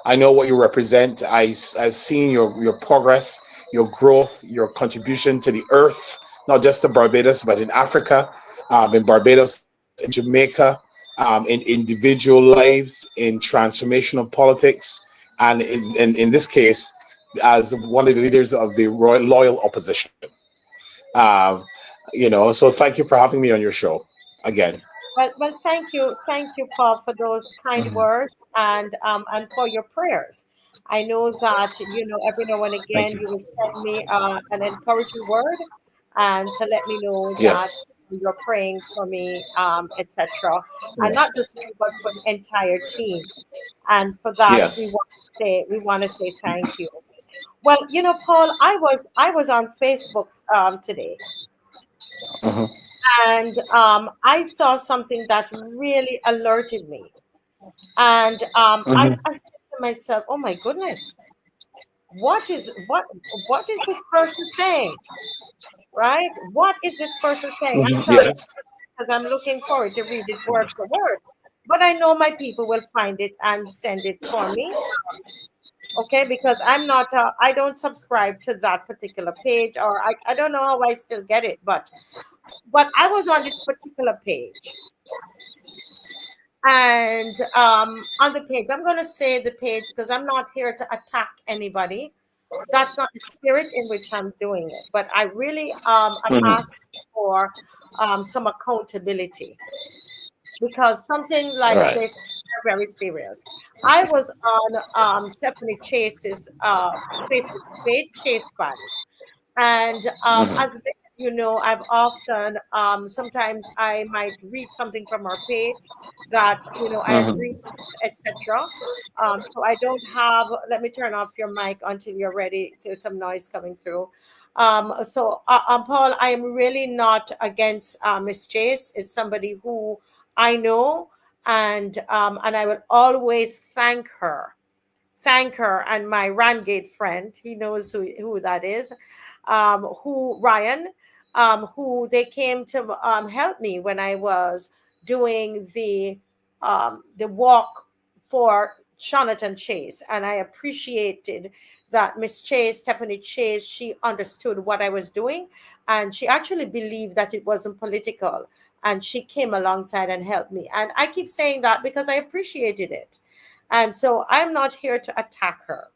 I know what you represent. I've seen your progress, your growth, your contribution to the earth, not just to Barbados, but in Africa, in Barbados, in Jamaica, in individual lives, in transformational politics, and in this case, as one of the leaders of the loyal opposition. Um, so thank you for having me on your show again. Well, thank you, Paul, for those kind Mhm. words and for your prayers. I know that every now and Thank again you. you will send me an encouraging word, and to let me know that Yes. you're praying for me, etc. And Yes. not just me, but for the entire team. And for that, Yes. we want to say thank you. Well, Paul, I was on Facebook today, Hmm. and I saw something that really alerted me. And Hmm. I said to myself, "Oh my goodness, what is this person saying? Right? What is this person saying?" I'm sorry, Yes. because I'm looking forward to read it word for word. But I know my people will find it and send it for me. Okay, because I don't subscribe to that particular page, or I don't know how I still get it, but I was on this particular page, and on the page, I'm going to say the page because I'm not here to attack anybody. That's not the spirit in which I'm doing it, but I really am Hmm. asking for some accountability, because something All like right. this is very, very serious. I was on Stephanie Chase's Facebook page, Chase Fan. And Hmm. as I've often, sometimes I might read something from our page that, I agree Hmm. with, etc. So I don't have, let me turn off your mic until you're ready. There's some noise coming through. Paul, I am really not against Miss Chase. It's somebody who I know, and I will always thank her and my Rangate friend. He knows who that is. Who Ryan, who they came to help me when I was doing the walk for Jonathan Chase, and I appreciated that Miss Chase, Stephanie Chase, she understood what I was doing, and she actually believed that it wasn't political, and she came alongside and helped me. And I keep saying that because I appreciated it, and so I'm not here to attack her.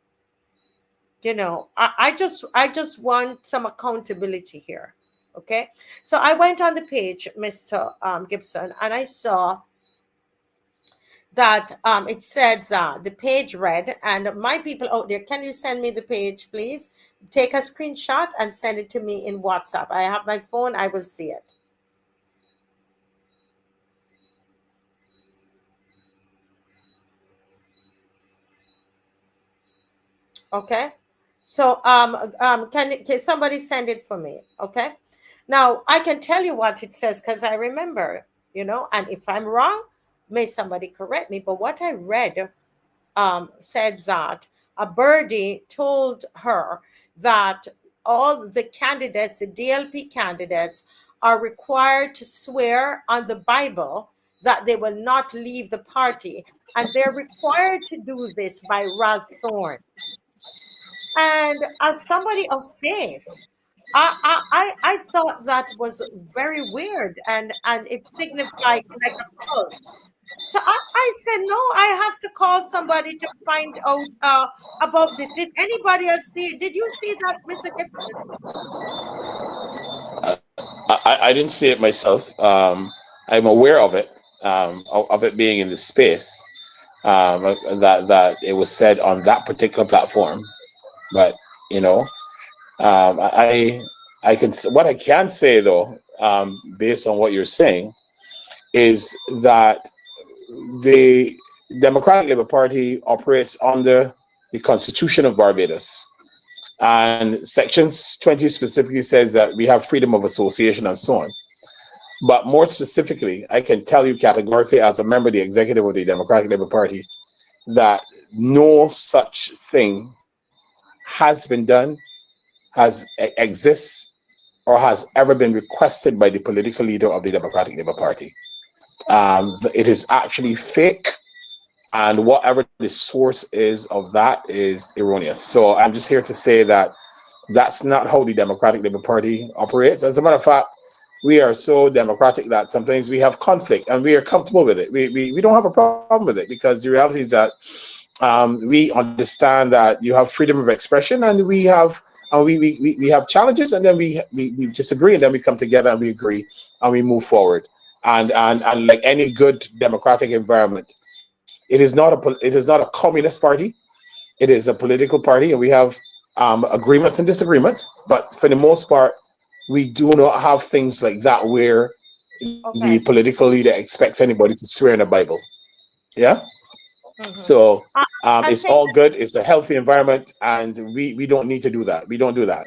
I just want some accountability here. Okay, so I went on the page, Mr. Gibson, and I saw that it said that the page read, and my people out there, can you send me the page, please? Take a screenshot and send it to me in WhatsApp. I have my phone, I will see it. Okay. So can somebody send it for me? Okay. Now I can tell you what it says because I remember, and if I'm wrong, may somebody correct me. But what I read said that a birdie told her that all the candidates, the DLP candidates, are required to swear on the Bible that they will not leave the party. And they're required to do this by Ralph Thorne. And as somebody of faith, I thought that was very weird, and it signified like a cult. So I said, no, I have to call somebody to find out about this. Did anybody else see it? Did you see that, Mr. Gibson? I didn't see it myself. I'm aware of it, of it being in the space, that it was said on that particular platform. But I can, what I can say though, based on what you're saying, is that the Democratic Labour Party operates under the Constitution of Barbados. And Sections 20 specifically says that we have freedom of association and so on. But more specifically, I can tell you categorically as a member of the executive of the Democratic Labour Party that no such thing has been done, exists, or has ever been requested by the political leader of the Democratic Labour Party. It is actually fake, and whatever the source is of that is erroneous. So I'm just here to say that that's not how the Democratic Labour Party operates. As a matter of fact, we are so democratic that sometimes we have conflict, and we are comfortable with it. We don't have a problem with it, because the reality is that we understand that you have freedom of expression, and we have challenges, and then we disagree, and then we come together and we agree and we move forward. And like any good democratic environment, it is not a communist party. It is a political party, and we have agreements and disagreements. But for the most part, we do not have things like that where the political leader expects anybody to swear in the Bible. Yeah. Mm-hmm. So it's all good. It's a healthy environment, and we don't need to do that. We don't do that.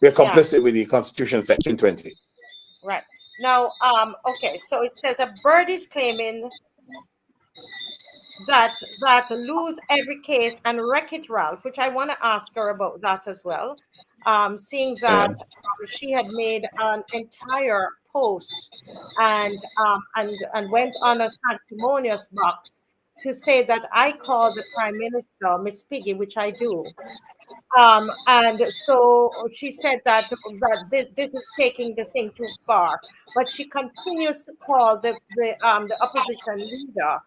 We're complicit with the Constitution, Section 20. Right. Now, okay, so it says a bird is claiming that lose every case and Wreck-It Ralph, which I want to ask her about that as well. Seeing that she had made an entire post and went on a sanctimonious box to say that I called the Prime Minister Miss Piggy, which I do. And so she said that this is taking the thing too far, but she continues to call the opposition leader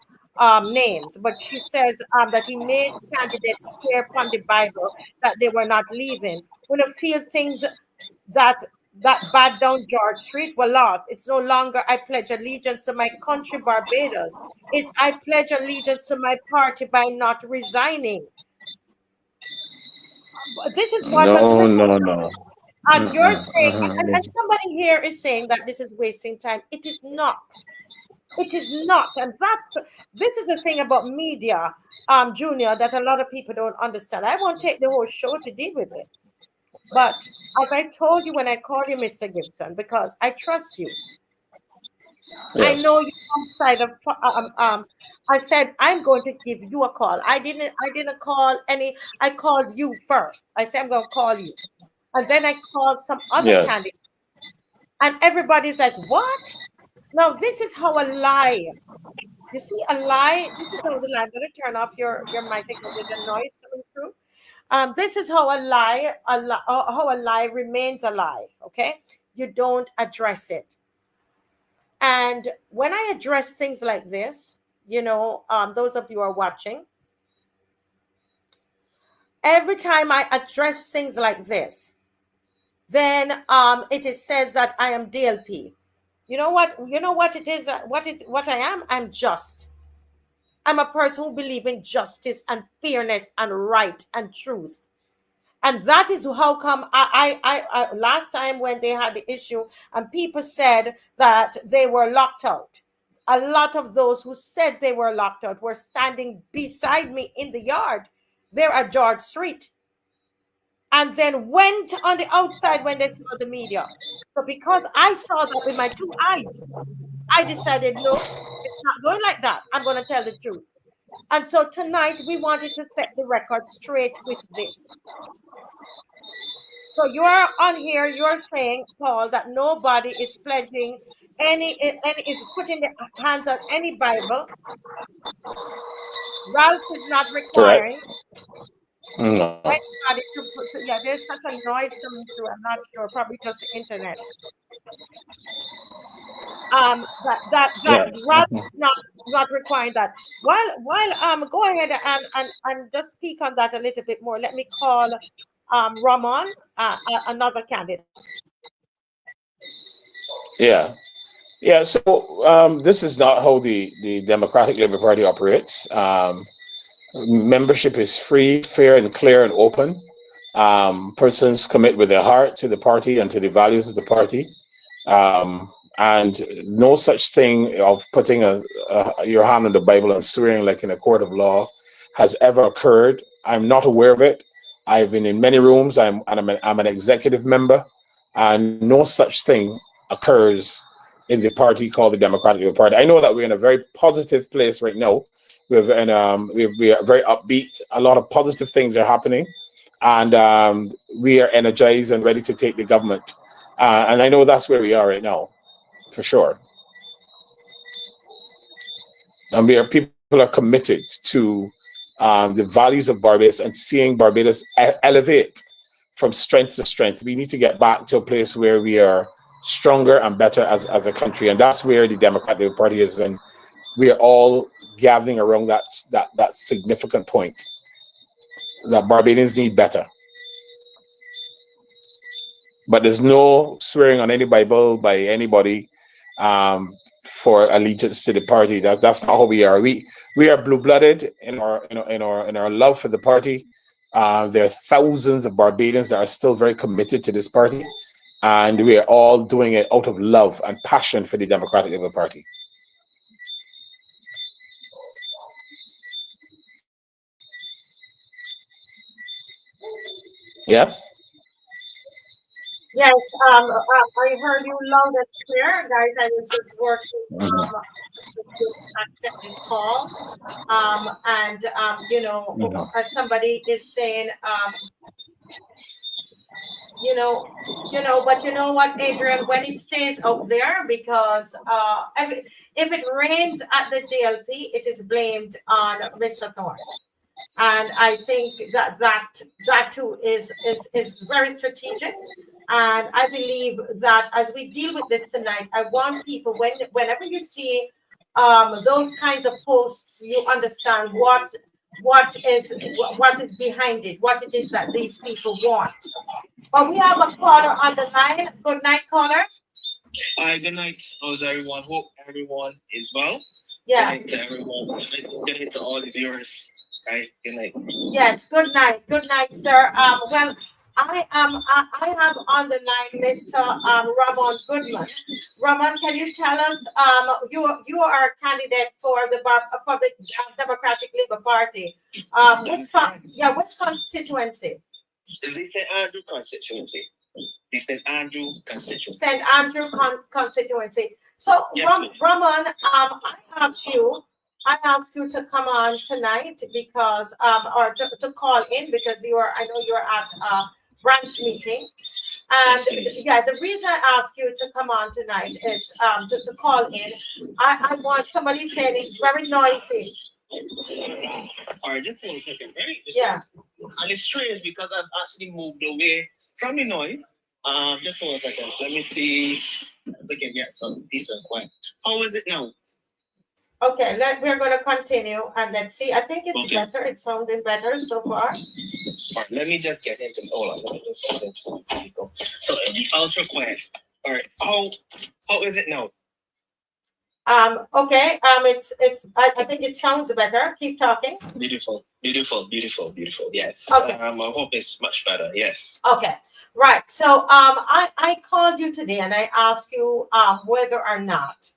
names. But she says that he made candidates swear upon the Bible that they were not leaving. When I feel things that bad down George Street were lost. It's no longer I pledge allegiance to my country, Barbados. It's I pledge allegiance to my party by not resigning. This is what No. And you're saying, and somebody here is saying that this is wasting time. It is not. It is not. And this is the thing about media, Junior, that a lot of people don't understand. I won't take the whole show to deal with it. But as I told you when I called you Mr. Gibson, because I trust you. Yes. I know you outside of I said I'm going to give you a call. I didn't call any. I called you first. I said I'm going to call you, and then I called some other candidate, and everybody's like, "What?" Now this is how a lie. You see, a lie. This is how the lie. I'm going to turn off your mic because there's a noise coming through. This is how a lie remains a lie. Okay, you don't address it. And when I address things like this, those of you who are watching, every time I address things like this, then it is said that I am DLP. You know what it is, what I am? I'm just. I'm a person who believes in justice and fairness and right and truth. And that is how come I last time when they had the issue and people said that they were locked out, a lot of those who said they were locked out were standing beside me in the yard there at George Street. and then went on the outside when they saw the media. So because I saw that with my two eyes, I decided, no, it's not going like that. I'm going to tell the truth. And so tonight we wanted to set the record straight with this. So you're on here, you're saying, Paul, that nobody is pledging any is putting their hands on any Bible. Ralph is not Correct. requiring No. anybody to put, yeah, there's such a noise coming through. I'm not sure, probably just the internet. That Ralph is not requiring that. While go ahead and just speak on that a little bit more. Let me call Ramon, another candidate. Yeah. Yeah. So this is not how the Democratic Labour Party operates. Membership is free, fair, and clear and open. Persons commit with their heart to the party and to the values of the party. And no such thing of putting your hand on the Bible and swearing like in a court of law has ever occurred. I'm not aware of it. I've been in many rooms. I'm an executive member, and no such thing occurs in the party called the Democratic Labour Party. I know that we're in a very positive place right now. We are very upbeat. A lot of positive things are happening, and we are energized and ready to take the government. And I know that's where we are right now, for sure. And people are committed to the values of Barbados and seeing Barbados elevate from strength to strength. We need to get back to a place where we are stronger and better as a country, and that's where the Democratic Party is, and we are all gathering around that significant point that Barbadians need better. But there's no swearing on any Bible by anybody for allegiance to the party. That's not how we are. We are blue-blooded in our love for the party. There are thousands of Barbadians that are still very committed to this party, and we are all doing it out of love and passion for the Democratic Labour Party. Yes? Yes, I heard you loud and clear, guys. I was just working to accept this call, and as somebody is saying, but you know what, Adrian, when it stays out there, because if it rains at the DLP, it is blamed on Mr. Thorne. And I think that too is very strategic. And I believe that as we deal with this tonight, I want people, whenever you see those kinds of posts, you understand what is behind it, what it is that these people want. But we have a caller on the line. Good night, caller. Hi, good night. How's everyone? Hope everyone is well. Yeah. Good night to everyone. Good night to all the viewers. Right. Good night. Yes. Good night. Good night, sir. Well, I have on the line Mr. Ramon Goodman. Ramon, can you tell us? You are a candidate for the Democratic Labour Party. Which constituency? Is it St. Andrew constituency? The St. Andrew constituency. St. Andrew constituency. So, yes, Ramon, I asked you to come on tonight because, or to call in because I know you're at a branch meeting. And yes, the reason I asked you to come on tonight is to call in. I want somebody saying it's very noisy. All right, just 1 second, right? Yeah. And it's strange because I've actually moved away from the noise. Just 1 second. Let me see if we can get some decent quiet. How is it now? Okay, we're going to continue and let's see. I think it's better. It's sounding better so far. All right, let me just get into. Hold on, let me just get into people. So the ultra quiet. All right, how is it now? Okay. I think it sounds better. Keep talking. Beautiful. Yes. Okay. I hope it's much better. Yes. Okay. Right. So I called you today and I asked you whether or not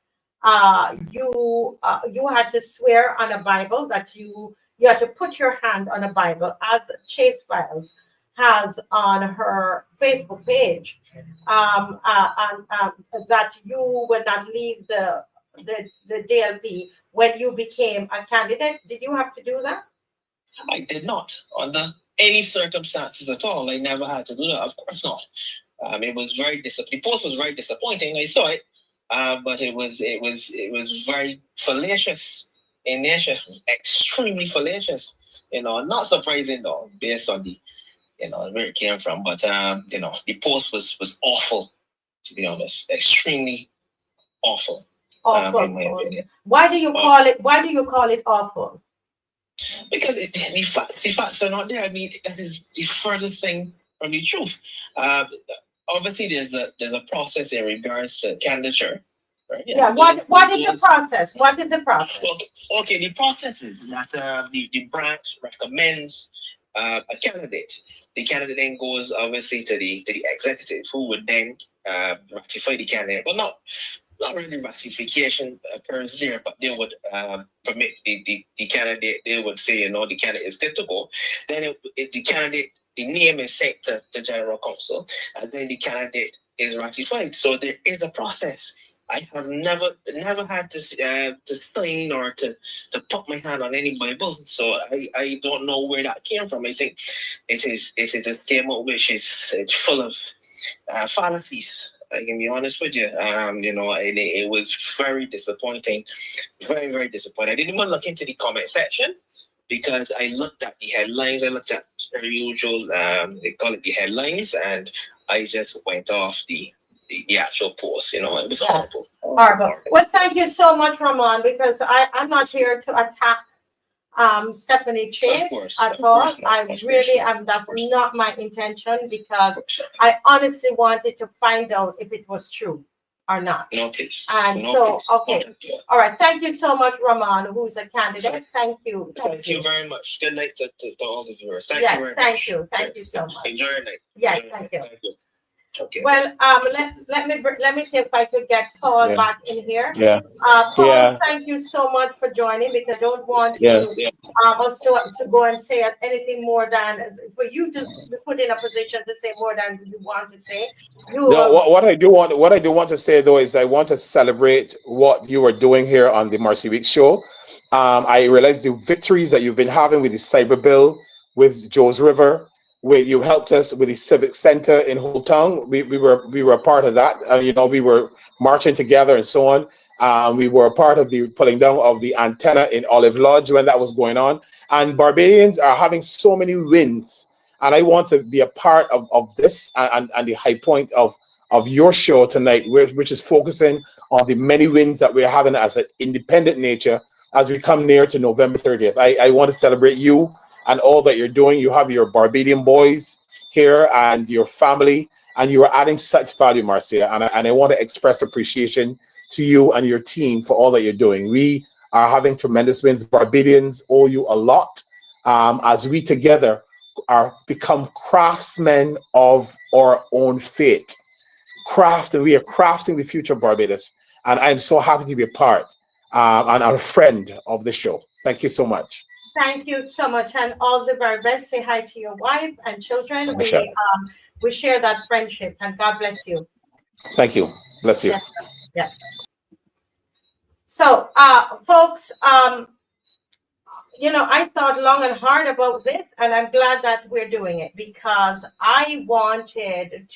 you had to swear on a Bible, that you had to put your hand on a Bible, as Chase Files has on her Facebook page, that you will not leave the DLP when you became a candidate. Did you have to do that? I did not, under any circumstances at all. I never had to do that. Of course not. It was very the post was very disappointing. I saw it, but it was very fallacious in nature, extremely fallacious. Not surprising though, based on the where it came from. But the post was awful, to be honest, extremely awful. Awful. In my opinion. Why do you call it? Why do you call it awful? Because the facts are not there. I mean, that is the furthest thing from the truth. Obviously, there's a process in regards to candidature. Right? Yeah. What is the process? What is the process? Okay, the process is that the branch recommends a candidate. The candidate then goes obviously to the executive, who would then ratify the candidate. Well, not really ratification occurs there, but they would permit the candidate. They would say, the candidate is good to go. Then the name is sent to the general council, and then the candidate is ratified. So there is a process. I have never had to sign or to put my hand on any Bible. So I don't know where that came from. I think it is a statement which is full of fallacies. I can be honest with you. It was very disappointing, very, very disappointing. I didn't even look into the comment section because I looked at the headlines. I looked at the usual, they call it the headlines, and I just went off the actual post. It was horrible. Horrible. Well, thank you so much, Ramon, because I'm not here to attack Stephanie Chase at all. That's not my intention, because I honestly wanted to find out if it was true or not. No, please. And okay. All right. Thank you so much, Ramon, who's a candidate. Thank you. Thank you very much. Good night to all the viewers. Thank you very much. Thank you so much. Enjoy your night. Yes, thank you. Okay. Well, let me see if I could get Paul back in here. Yeah. Paul, thank you so much for joining, because I don't want us to go and say anything more than for you to be put in a position to say more than you want to say. What I do want to say though is I want to celebrate what you are doing here on the Marcy Week show. I realize the victories that you've been having with the cyber bill, with Joe's River, where you helped us with the Civic Center in Holetown. We were a part of that. We were marching together and so on. We were a part of the pulling down of the antenna in Olive Lodge when that was going on. And Barbadians are having so many wins. And I want to be a part of this and the high point of your show tonight, which is focusing on the many wins that we're having as an independent nature as we come near to November 30th. I want to celebrate you and all that you're doing. You have your Barbadian boys here and your family, and you are adding such value, Marcia. And I want to express appreciation to you and your team for all that you're doing. We are having tremendous wins. Barbadians owe you a lot, as we together become craftsmen of our own fate. We are crafting the future of Barbados. And I'm so happy to be a part and a friend of the show. Thank you so much. Thank you so much, and all the very best. Say hi to your wife and children. We share that friendship, and God bless you. Thank you. Bless you. Yes. So, folks, I thought long and hard about this, and I'm glad that we're doing it, because I wanted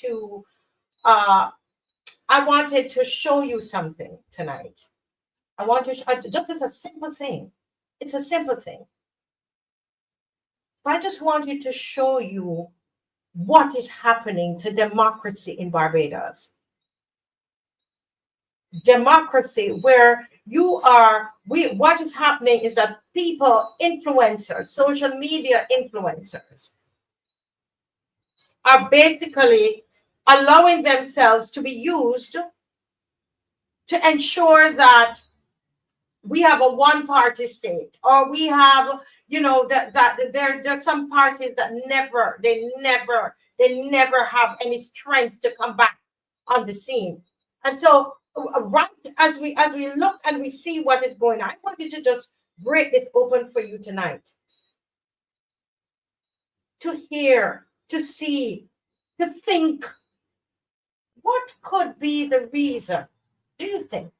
to show you something tonight. I want to just as a simple thing. It's a simple thing. I just wanted to show you what is happening to democracy in Barbados. Democracy, where what is happening is that influencers, social media influencers, are basically allowing themselves to be used to ensure that we have a one-party state, or we have, that there's some parties that they never have any strength to come back on the scene. And so, right as we look and we see what is going on, I wanted to just break this open for you tonight to hear to see, to think, what could be the reason? Do you think?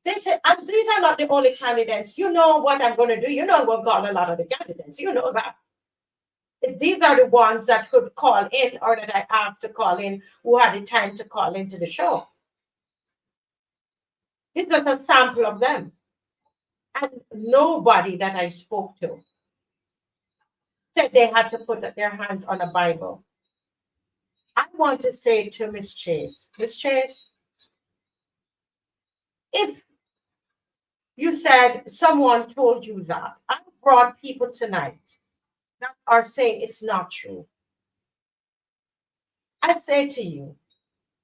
They say, and these are not the only candidates. You know what I'm going to do. You know I'm going to call a lot of the candidates. You know that. These are the ones that could call in or that I asked to call in who had the time to call into the show. It's just a sample of them. And nobody that I spoke to said they had to put their hands on a Bible. I want to say to Miss Chase, if you said someone told you that, I brought people tonight that are saying it's not true. I say to you,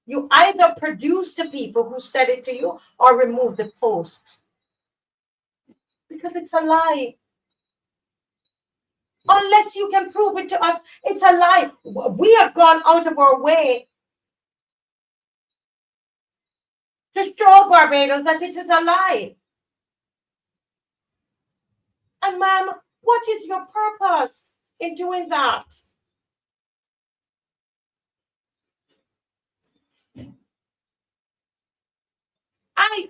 you either produce the people who said it to you or remove the post. Because it's a lie. Unless you can prove it to us, it's a lie. We have gone out of our way to show Barbados that it is a lie. And ma'am, what is your purpose in doing that?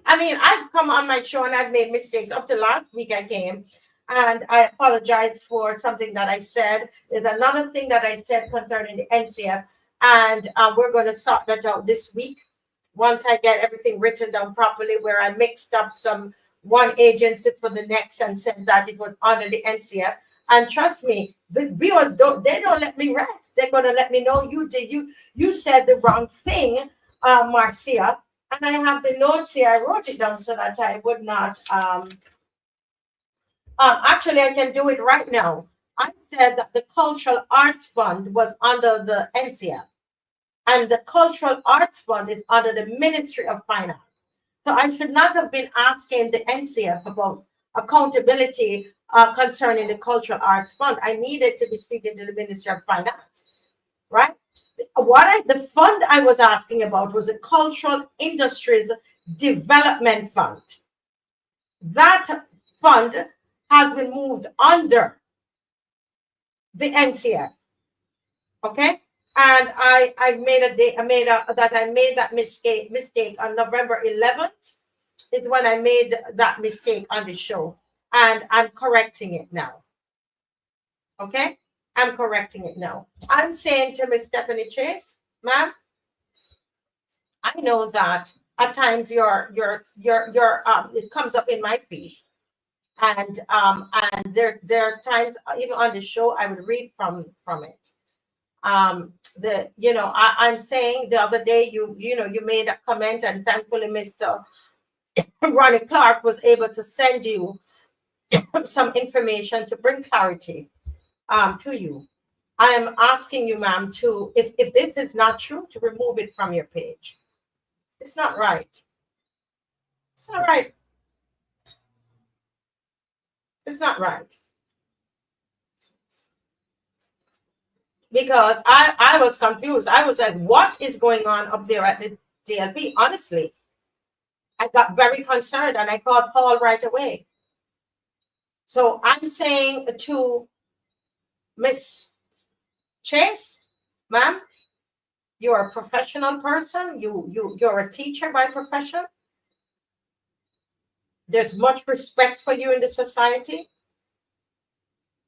I mean, I've come on my show and I've made mistakes. Up to last week I came and I apologize for something that I said. There's another thing that I said concerning the NCF, and we're going to sort that out this week once I get everything written down properly, where I mixed up one agency for the next and said that it was under the NCF. And trust me, the viewers don't let me rest. They're going to let me know you said the wrong thing, Marcia. And I have the notes here. I wrote it down so that I would not. Actually, I can do it right now. I said that the Cultural Arts Fund was under the NCF, and the Cultural Arts Fund is under the Ministry of Finance. So I should not have been asking the NCF about accountability concerning the Cultural Arts Fund. I needed to be speaking to the Ministry of Finance, right? The fund I was asking about was a Cultural Industries Development Fund. That fund has been moved under the NCF. Okay, and I made that mistake on November 11th is when I made that mistake on the show, and I'm correcting it now. Okay. I'm correcting it now. I'm saying to Miss Stephanie Chase, ma'am, I know that at times your it comes up in my feed, and there are times even on the show I would read from it. I'm saying the other day you made a comment, and thankfully Mr. Ronnie Clark was able to send you some information to bring clarity to you. I am asking you, ma'am, to, if this is not true, to remove it from your page. It's not right. It's not right. It's not right. Because I was confused. I was like, what is going on up there at the DLP? Honestly, I got very concerned and I called Paul right away. So I'm saying to Miss Chase, ma'am, you're a professional person. You're a teacher by profession. There's much respect for you in the society.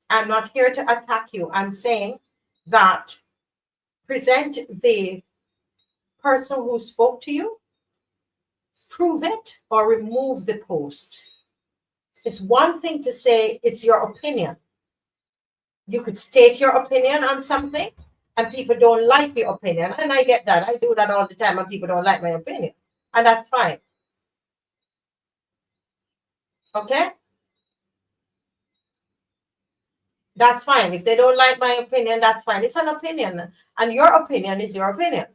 I'm not here to attack you. I'm saying that present the person who spoke to you, prove it, or remove the post. It's one thing to say it's your opinion. You could state your opinion on something and people don't like your opinion. And I get that. I do that all the time and people don't like my opinion. And that's fine. Okay? That's fine. If they don't like my opinion, that's fine. It's an opinion. And your opinion is your opinion,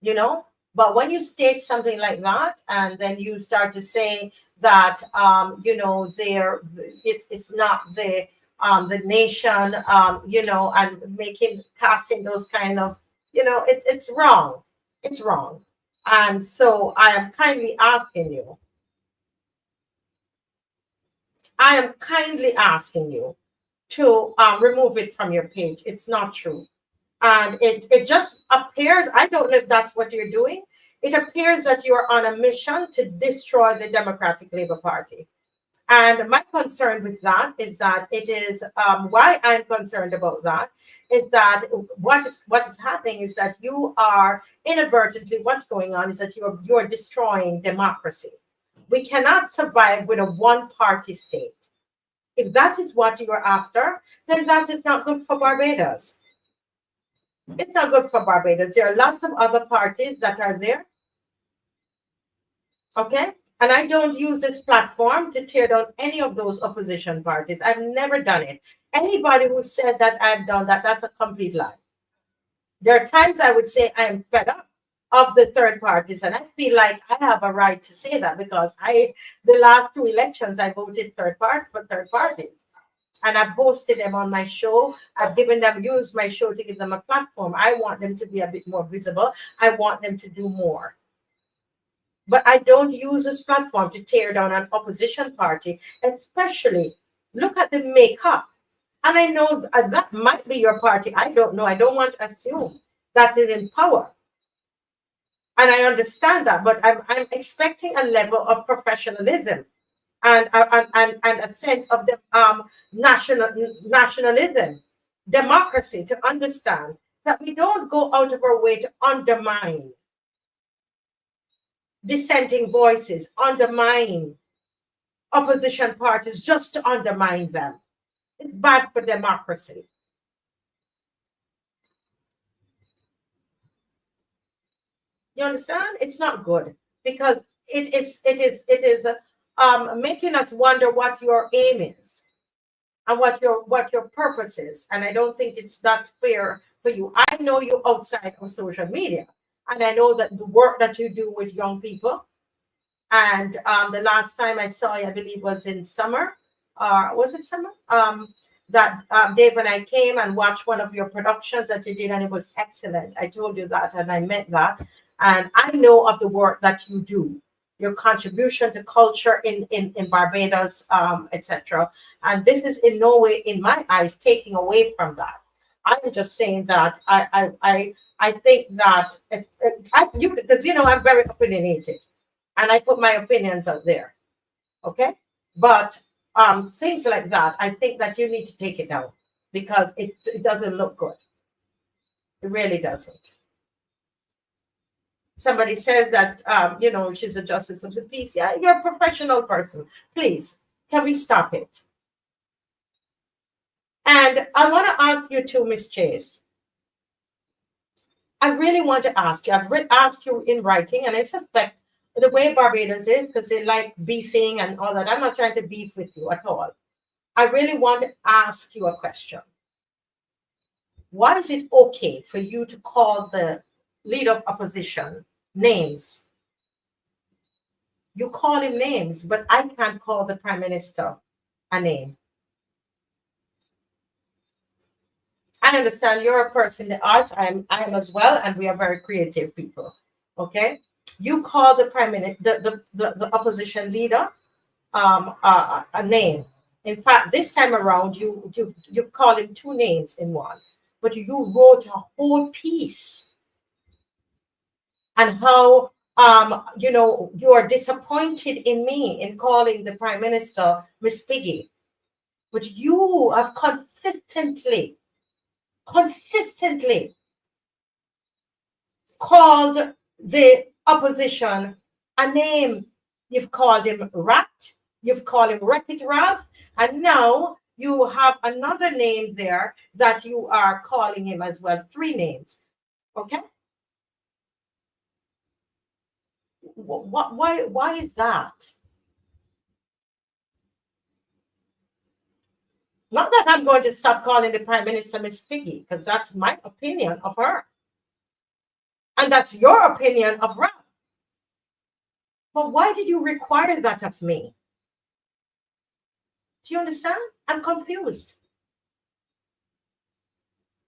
you know? But when you state something like that, and then you start to say that, it's not the nation, and casting those kind of, it's wrong. It's wrong. And so I am kindly asking you to remove it from your page. It's not true. And it just appears, I don't know if that's what you're doing. It appears that you're on a mission to destroy the Democratic Labour Party. And my concern with that is that it is why I'm concerned about that is that what is happening is that you are inadvertently, what's going on is that you're destroying democracy. We cannot survive with a one-party state. If that is what you are after, then that is not good for Barbados. It's not good for Barbados. There are lots of other parties that are there. Okay? And I don't use this platform to tear down any of those opposition parties. I've never done it. Anybody who said that I've done that, that's a complete lie. There are times I would say I am fed up of the third parties, and I feel like I have a right to say that because the last 2 elections, I voted for third parties. And I've hosted them on my show. I've used my show to give them a platform. I want them to be a bit more visible. I want them to do more. But I don't use this platform to tear down an opposition party, especially look at the makeup. And I know that might be your party. I don't know. I don't want to assume that is in power. And I understand that, but I'm expecting a level of professionalism and a sense of the nationalism, democracy, to understand that we don't go out of our way to undermine dissenting voices, undermine opposition parties just to undermine them. It's bad for democracy. You understand? It's not good because it is making us wonder what your aim is and what your purpose is. And I don't think that's fair for you. I know you outside of social media, and I know that the work that you do with young people. And the last time I saw you, I believe, was in summer. Was it summer? That Dave and I came and watched one of your productions that you did, and it was excellent. I told you that, and I meant that. And I know of the work that you do, your contribution to culture in Barbados, etc. And this is in no way, in my eyes, taking away from that. I'm just saying that I think that because I'm very opinionated, and I put my opinions out there. Okay, but things like that, I think that you need to take it down because it doesn't look good. It really doesn't. Somebody says that, she's a justice of the peace. Yeah, you're a professional person. Please, can we stop it? And I want to ask you too, Miss Chase. I really want to ask you. I've asked you in writing, and it's affect the way Barbados is because they like beefing and all that. I'm not trying to beef with you at all. I really want to ask you a question. Why is it okay for you to call the leader of opposition names? You call him names, but I can't call the Prime Minister a name. I understand you're a person in the arts. I am as well, and we are very creative people. Okay, you call the Prime Minister, the opposition leader, a name. In fact, this time around, you called him 2 names in one, but you wrote a whole piece and how you are disappointed in me in calling the Prime Minister Miss Piggy, but you have consistently called the opposition a name. You've called him Rat, you've called him Wreck-It Ralph, and now you have another name there that you are calling him as well. 3 names. Okay? Why is that? Not that I'm going to stop calling the Prime Minister Miss Piggy, because that's my opinion of her. And that's your opinion of Ralph. But why did you require that of me? Do you understand? I'm confused.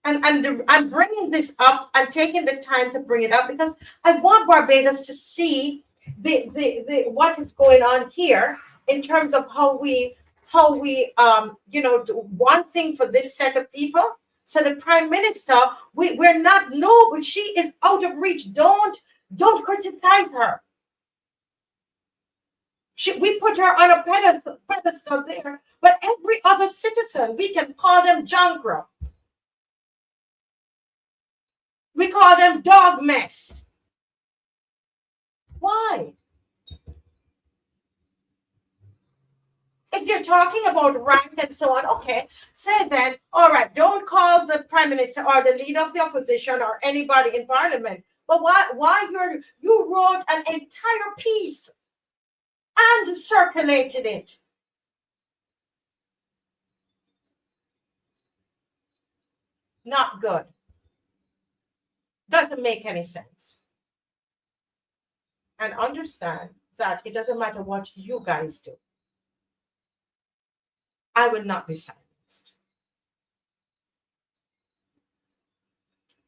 And I'm bringing this up and taking the time to bring it up because I want Barbados to see the what is going on here in terms of how we one thing for this set of people So the Prime Minister, we're not, no, but she is out of reach. Don't criticize her. We put her on a pedestal there, but every other citizen, we can call them junker. We call them dog mess. Why? If you're talking about rank and so on, okay, say then, all right, don't call the Prime Minister or the leader of the opposition or anybody in Parliament. But why you wrote an entire piece and circulated it? Not good. Doesn't make any sense. And understand that it doesn't matter what you guys do. I will not be silenced.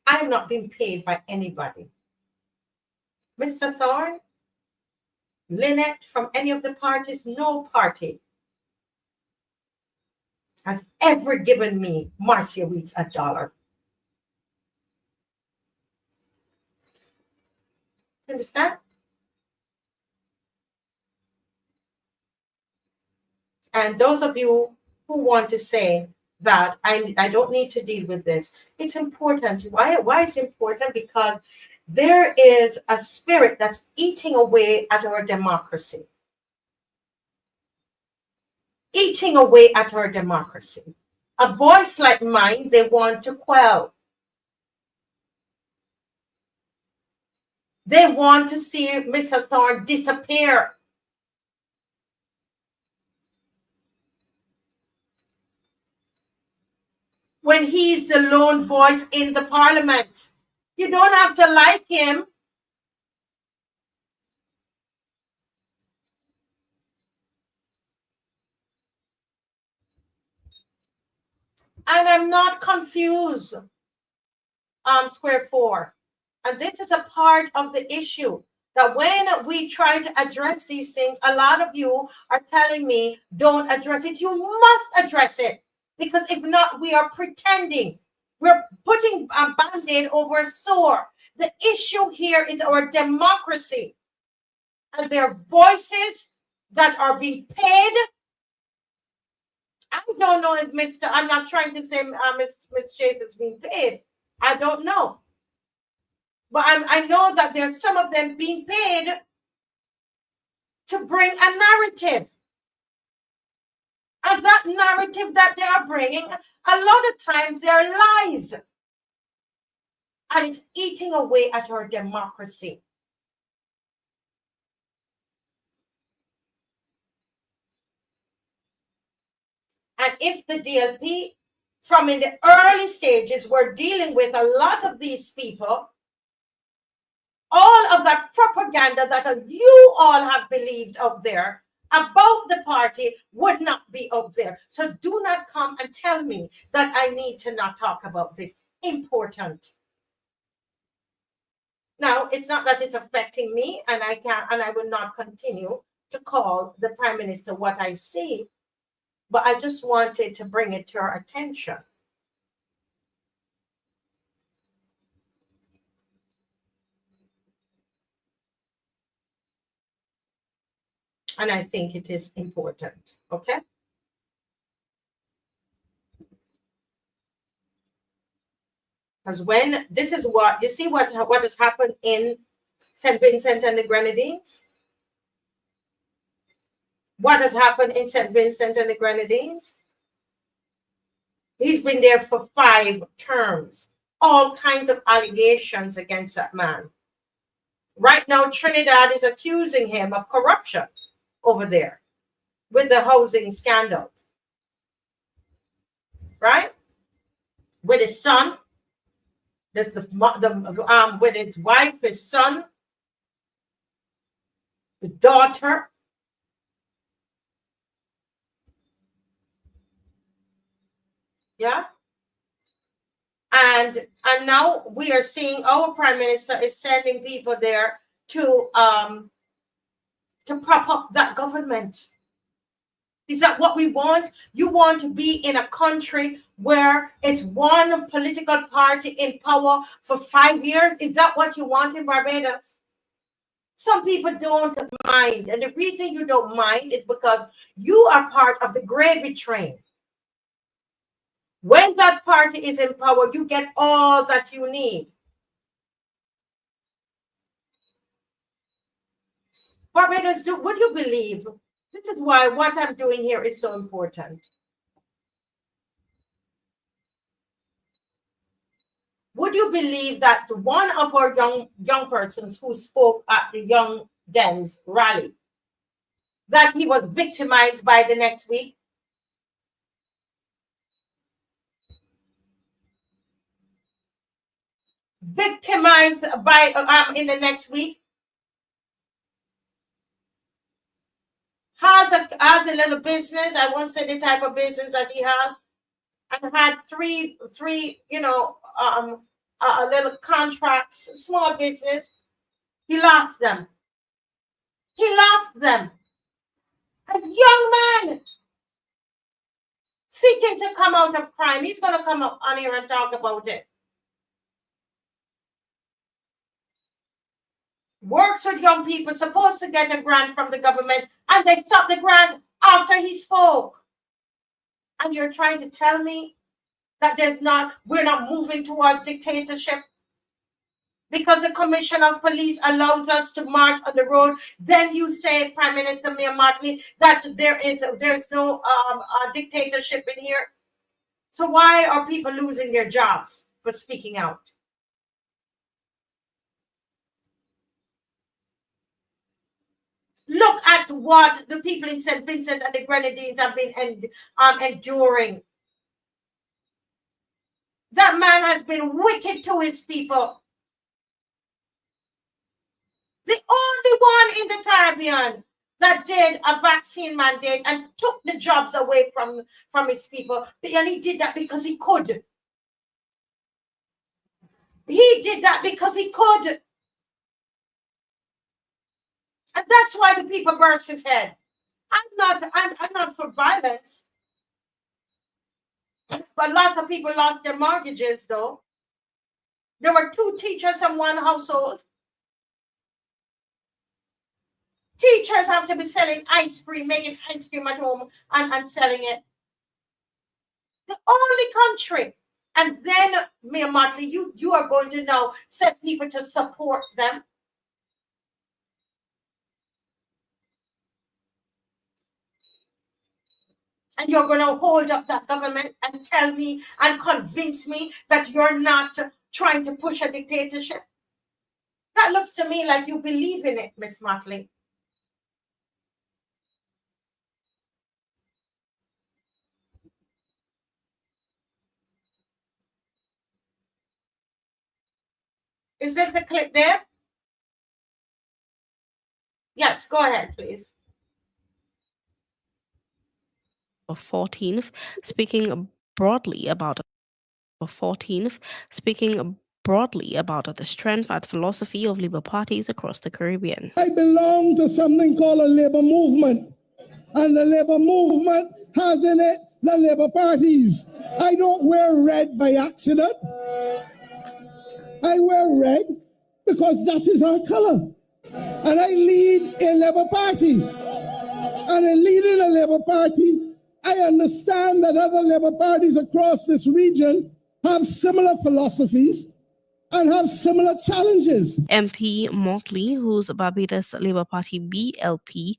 I'm not being paid by anybody. Mr. Thorne, Lynette, from any of the parties, no party has ever given me Marcia Weeks $1. Understand? And those of you who want to say that I don't need to deal with this, it's important. Why is it important? Because there is a spirit that's eating away at our democracy. Eating away at our democracy. A voice like mine, they want to quell. They want to see Mr. Thorne disappear. When he's the lone voice in the parliament. You don't have to like him. And I'm not confused, Square 4. And this is a part of the issue, that when we try to address these things, a lot of you are telling me, don't address it. You must address it. Because if not, we are pretending. We're putting a band-aid over a sore. The issue here is our democracy. And there are voices that are being paid. I don't know if I'm not trying to say Ms. Chase is being paid. I don't know. But I know that there's some of them being paid to bring a narrative. And that narrative that they are bringing, a lot of times they are lies. And it's eating away at our democracy. And if the DLP, from in the early stages, were dealing with a lot of these people, all of that propaganda that you all have believed up there about the party would not be up there. So do not come and tell me that I need to not talk about this. Important. Now, it's not that it's affecting me, and I will not continue to call the Prime Minister what I see, but I just wanted to bring it to our attention. And I think it is important, okay? Because when this is what you see, what has happened in St. Vincent and the Grenadines. What has happened in St. Vincent and the Grenadines? He's been there for 5 terms. All kinds of allegations against that man. Right now, Trinidad is accusing him of corruption over there with the housing scandal. Right? With his son. There's with his wife, his son, his daughter. Yeah. And now we are seeing our Prime Minister is sending people there to prop up that government. Is that what we want? You want to be in a country where it's one political party in power for 5 years? Is that what you want in Barbados? Some people don't mind. And the reason you don't mind is because you are part of the gravy train. When that party is in power, you get all that you need. Barbados, would you believe? This is why what I'm doing here is so important. Would you believe that one of our young persons who spoke at the Young Dems rally, that he was victimized by the next week? Victimized by in the next week? Has a little business. I won't say the type of business that he has, and had three little contracts, small business. He lost them. He lost them. A young man seeking to come out of crime. He's going to come up on here and talk about it. Works with young people, supposed to get a grant from the government, and they stopped the grant after he spoke. And you're trying to tell me that we're not moving towards dictatorship because the commission of police allows us to march on the road? Then you say, Prime Minister Mia Mottley, that there's no dictatorship in here. So why are people losing their jobs for speaking out? Look at what the people in St. Vincent and the Grenadines have been enduring. That man has been wicked to his people. The only one in the Caribbean that did a vaccine mandate and took the jobs away from his people. And he did that because he could. He did that because he could. And that's why the people burst his head. I'm not for violence. But lots of people lost their mortgages, though. There were 2 teachers in one household. Teachers have to be selling ice cream, making ice cream at home and selling it. The only country. And then, Mia Mottley, you are going to now set people to support them. And you're going to hold up that government and tell me and convince me that you're not trying to push a dictatorship? That looks to me like you believe in it, Miss Mottley. Is this the clip there? Yes, go ahead, please. 14th, speaking broadly about the strength and philosophy of Labour parties across the Caribbean. I belong to something called a Labour movement, and the Labour movement has in it the Labour parties. I don't wear red by accident. I wear red because that is our color. And I lead a Labour Party. And in leading a Labour Party, I understand that other Labour parties across this region have similar philosophies and have similar challenges. MP Mottley, whose Barbados Labour Party BLP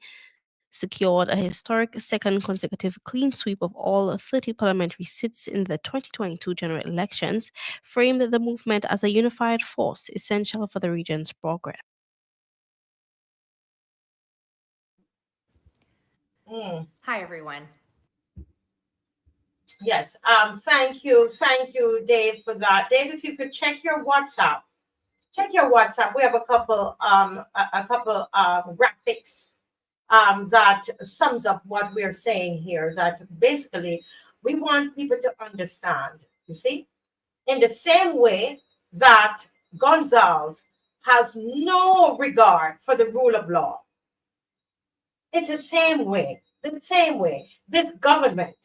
secured a historic second consecutive clean sweep of all 30 parliamentary seats in the 2022 general elections, framed the movement as a unified force essential for the region's progress. Hi, everyone. Yes, thank you, Dave, for that. Dave, if you could check your WhatsApp. We have a couple graphics that sums up what we're saying here. That basically we want people to understand. You see, in the same way that Gonsalves has no regard for the rule of law. It's the same way. This government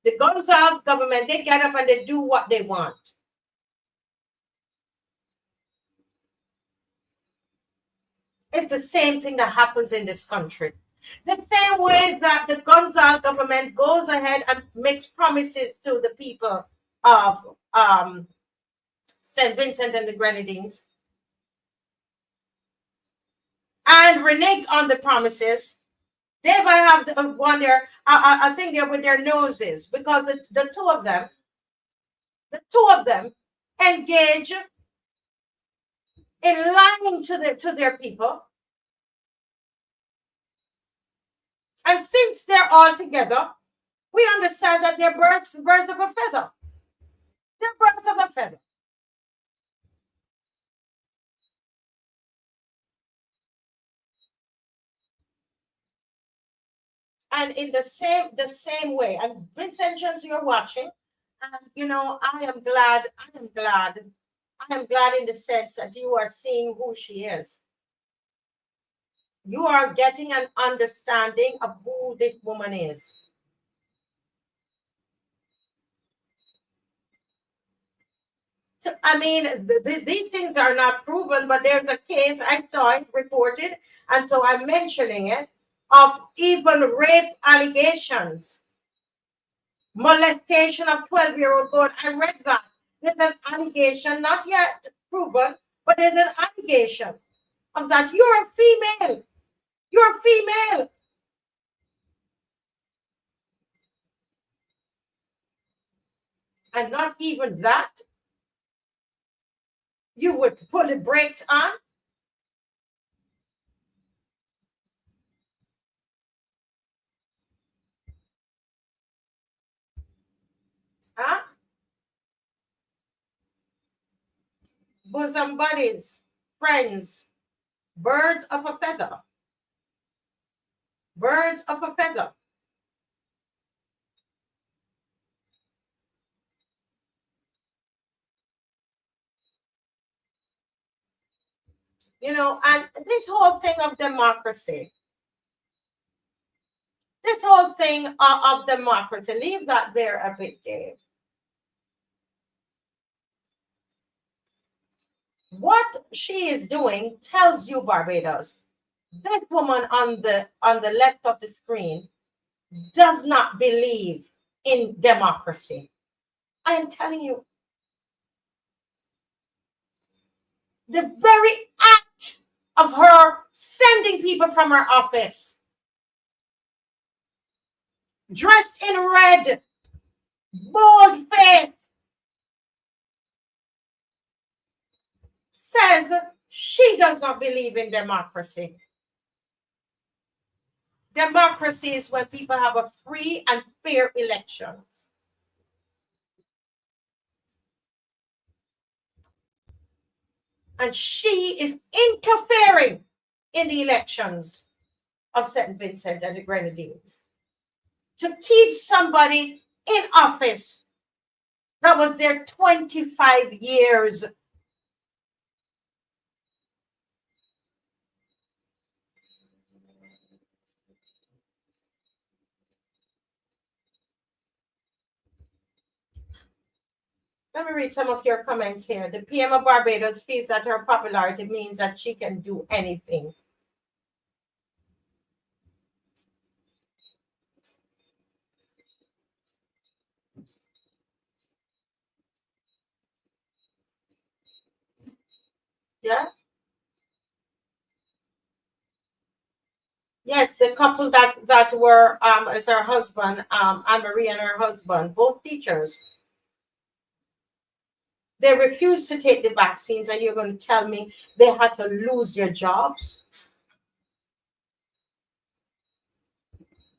The Gonsalves government, they get up and they do what they want. It's the same thing that happens in this country. The same way that the Gonsalves government goes ahead and makes promises to the people of St. Vincent and the Grenadines and renege on the promises. They might have to wonder, I think they're with their noses, because the two of them engage in lying to their people. And since they're all together, we understand that they're birds of a feather. They're birds of a feather. And in the same way, and Vincentians, you're watching, and you know, I am glad in the sense that you are seeing who she is. You are getting an understanding of who this woman is. I mean, these things are not proven, but there's a case, I saw it reported, and so I'm mentioning it, of even rape allegations, molestation of 12-year-old girl. I read that. There's an allegation, not yet proven, but there's an allegation of that. You're a female. You're a female. And not even that. You would put the brakes on. Huh? Bosom buddies, friends, birds of a feather. Birds of a feather. You know, and this whole thing of democracy, leave that there a bit, Dave. What she is doing tells you, Barbados, this woman on the left of the screen does not believe in democracy. I am telling you. The very act of her sending people from her office dressed in red, bold face, says she does not believe in democracy. Democracy is when people have a free and fair election. And she is interfering in the elections of St. Vincent and the Grenadines to keep somebody in office that was there 25 years. Let me read some of your comments here. The PM of Barbados feels that her popularity means that she can do anything. Yeah. Yes, the couple that were as her husband, Anne-Marie and her husband, both teachers. They refused to take the vaccines, and you're going to tell me they had to lose their jobs?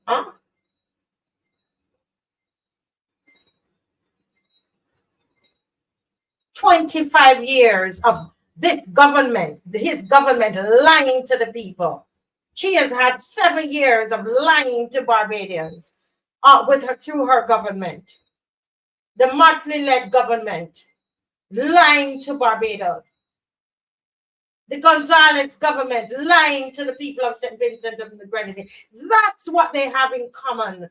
Huh? "25 years of this government, his government lying to the people. She has had 7 years of lying to Barbadians with her through her government. The Mottley-led government lying to Barbados. The Gonsalves government lying to the people of St. Vincent and the Grenadines. That's what they have in common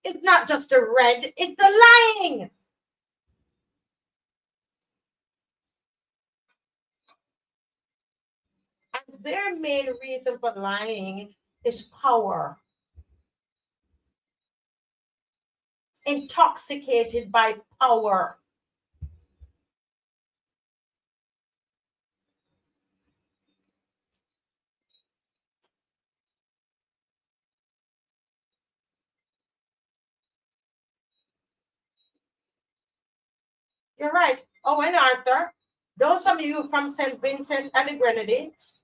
It's not just the red, it's the lying. And their main reason for lying is power. Intoxicated by power. You're right. Owen Arthur, those of you from St. Vincent and the Grenadines,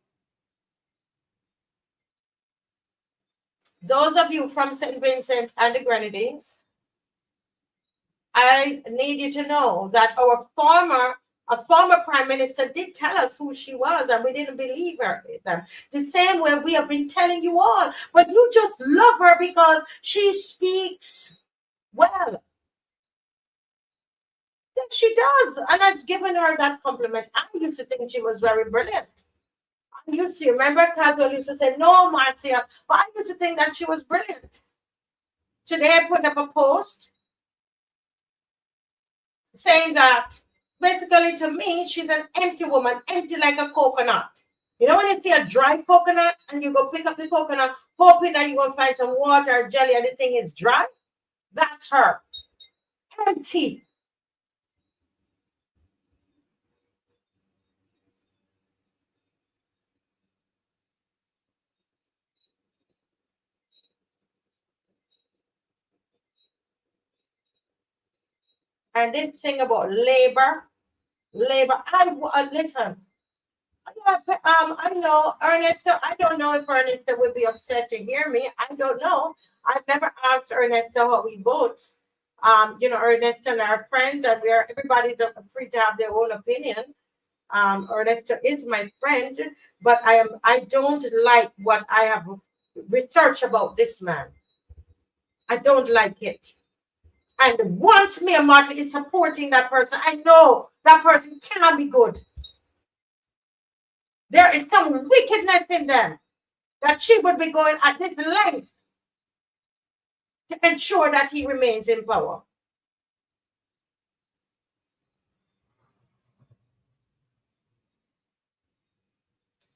those of you from St. Vincent and the Grenadines, I need you to know that a former prime minister did tell us who she was, and we didn't believe her. The same way we have been telling you all, but you just love her because she speaks well. Yes, she does, and I've given her that compliment. I used to think she was very brilliant. I used to remember Caswell used to say, "No, Marcia," but I used to think that she was brilliant. Today, I put up a post saying that basically to me, she's an empty woman, empty like a coconut. You know when you see a dry coconut and you go pick up the coconut, hoping that you're going to find some water or jelly and the thing is dry? That's her. Empty. And this thing about labor, listen. I know Ernesta. I don't know if Ernesta would be upset to hear me. I don't know. I've never asked Ernesta how he votes. Ernesta and our friends, and everybody's free to have their own opinion. Ernesta is my friend, but I don't like what I have researched about this man. I don't like it. And once Mia Mottley is supporting that person, I know that person cannot be good. There is some wickedness in them that she would be going at this length to ensure that he remains in power.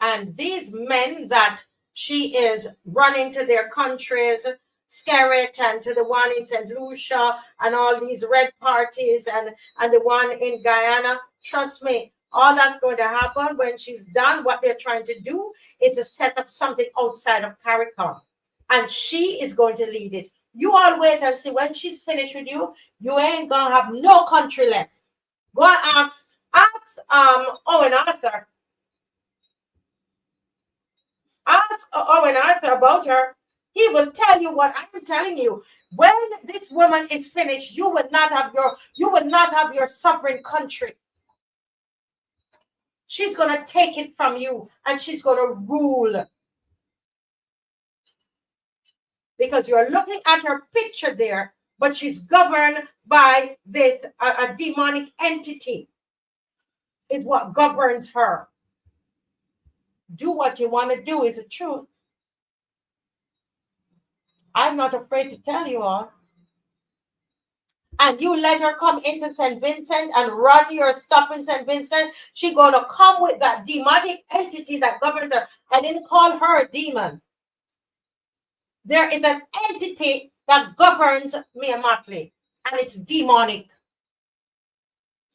And these men that she is running to their countries, Skerrit and to the one in St. Lucia and all these red parties and the one in Guyana, trust me, all that's going to happen when she's done what they're trying to do is to set up something outside of CARICOM. And she is going to lead it. You all wait and see when she's finished with you, you ain't going to have no country left. Go and ask Owen Arthur. Ask Owen Arthur about her. He will tell you what I'm telling you. When this woman is finished, you will not have your sovereign country. She's going to take it from you and she's going to rule. Because you're looking at her picture there, but she's governed by this a demonic entity. Is what governs her. Do what you want to do is the truth. I'm not afraid to tell you all. And you let her come into St. Vincent and run your stuff in St. Vincent, she's going to come with that demonic entity that governs her. I didn't call her a demon. There is an entity that governs Mia Mottley, and it's demonic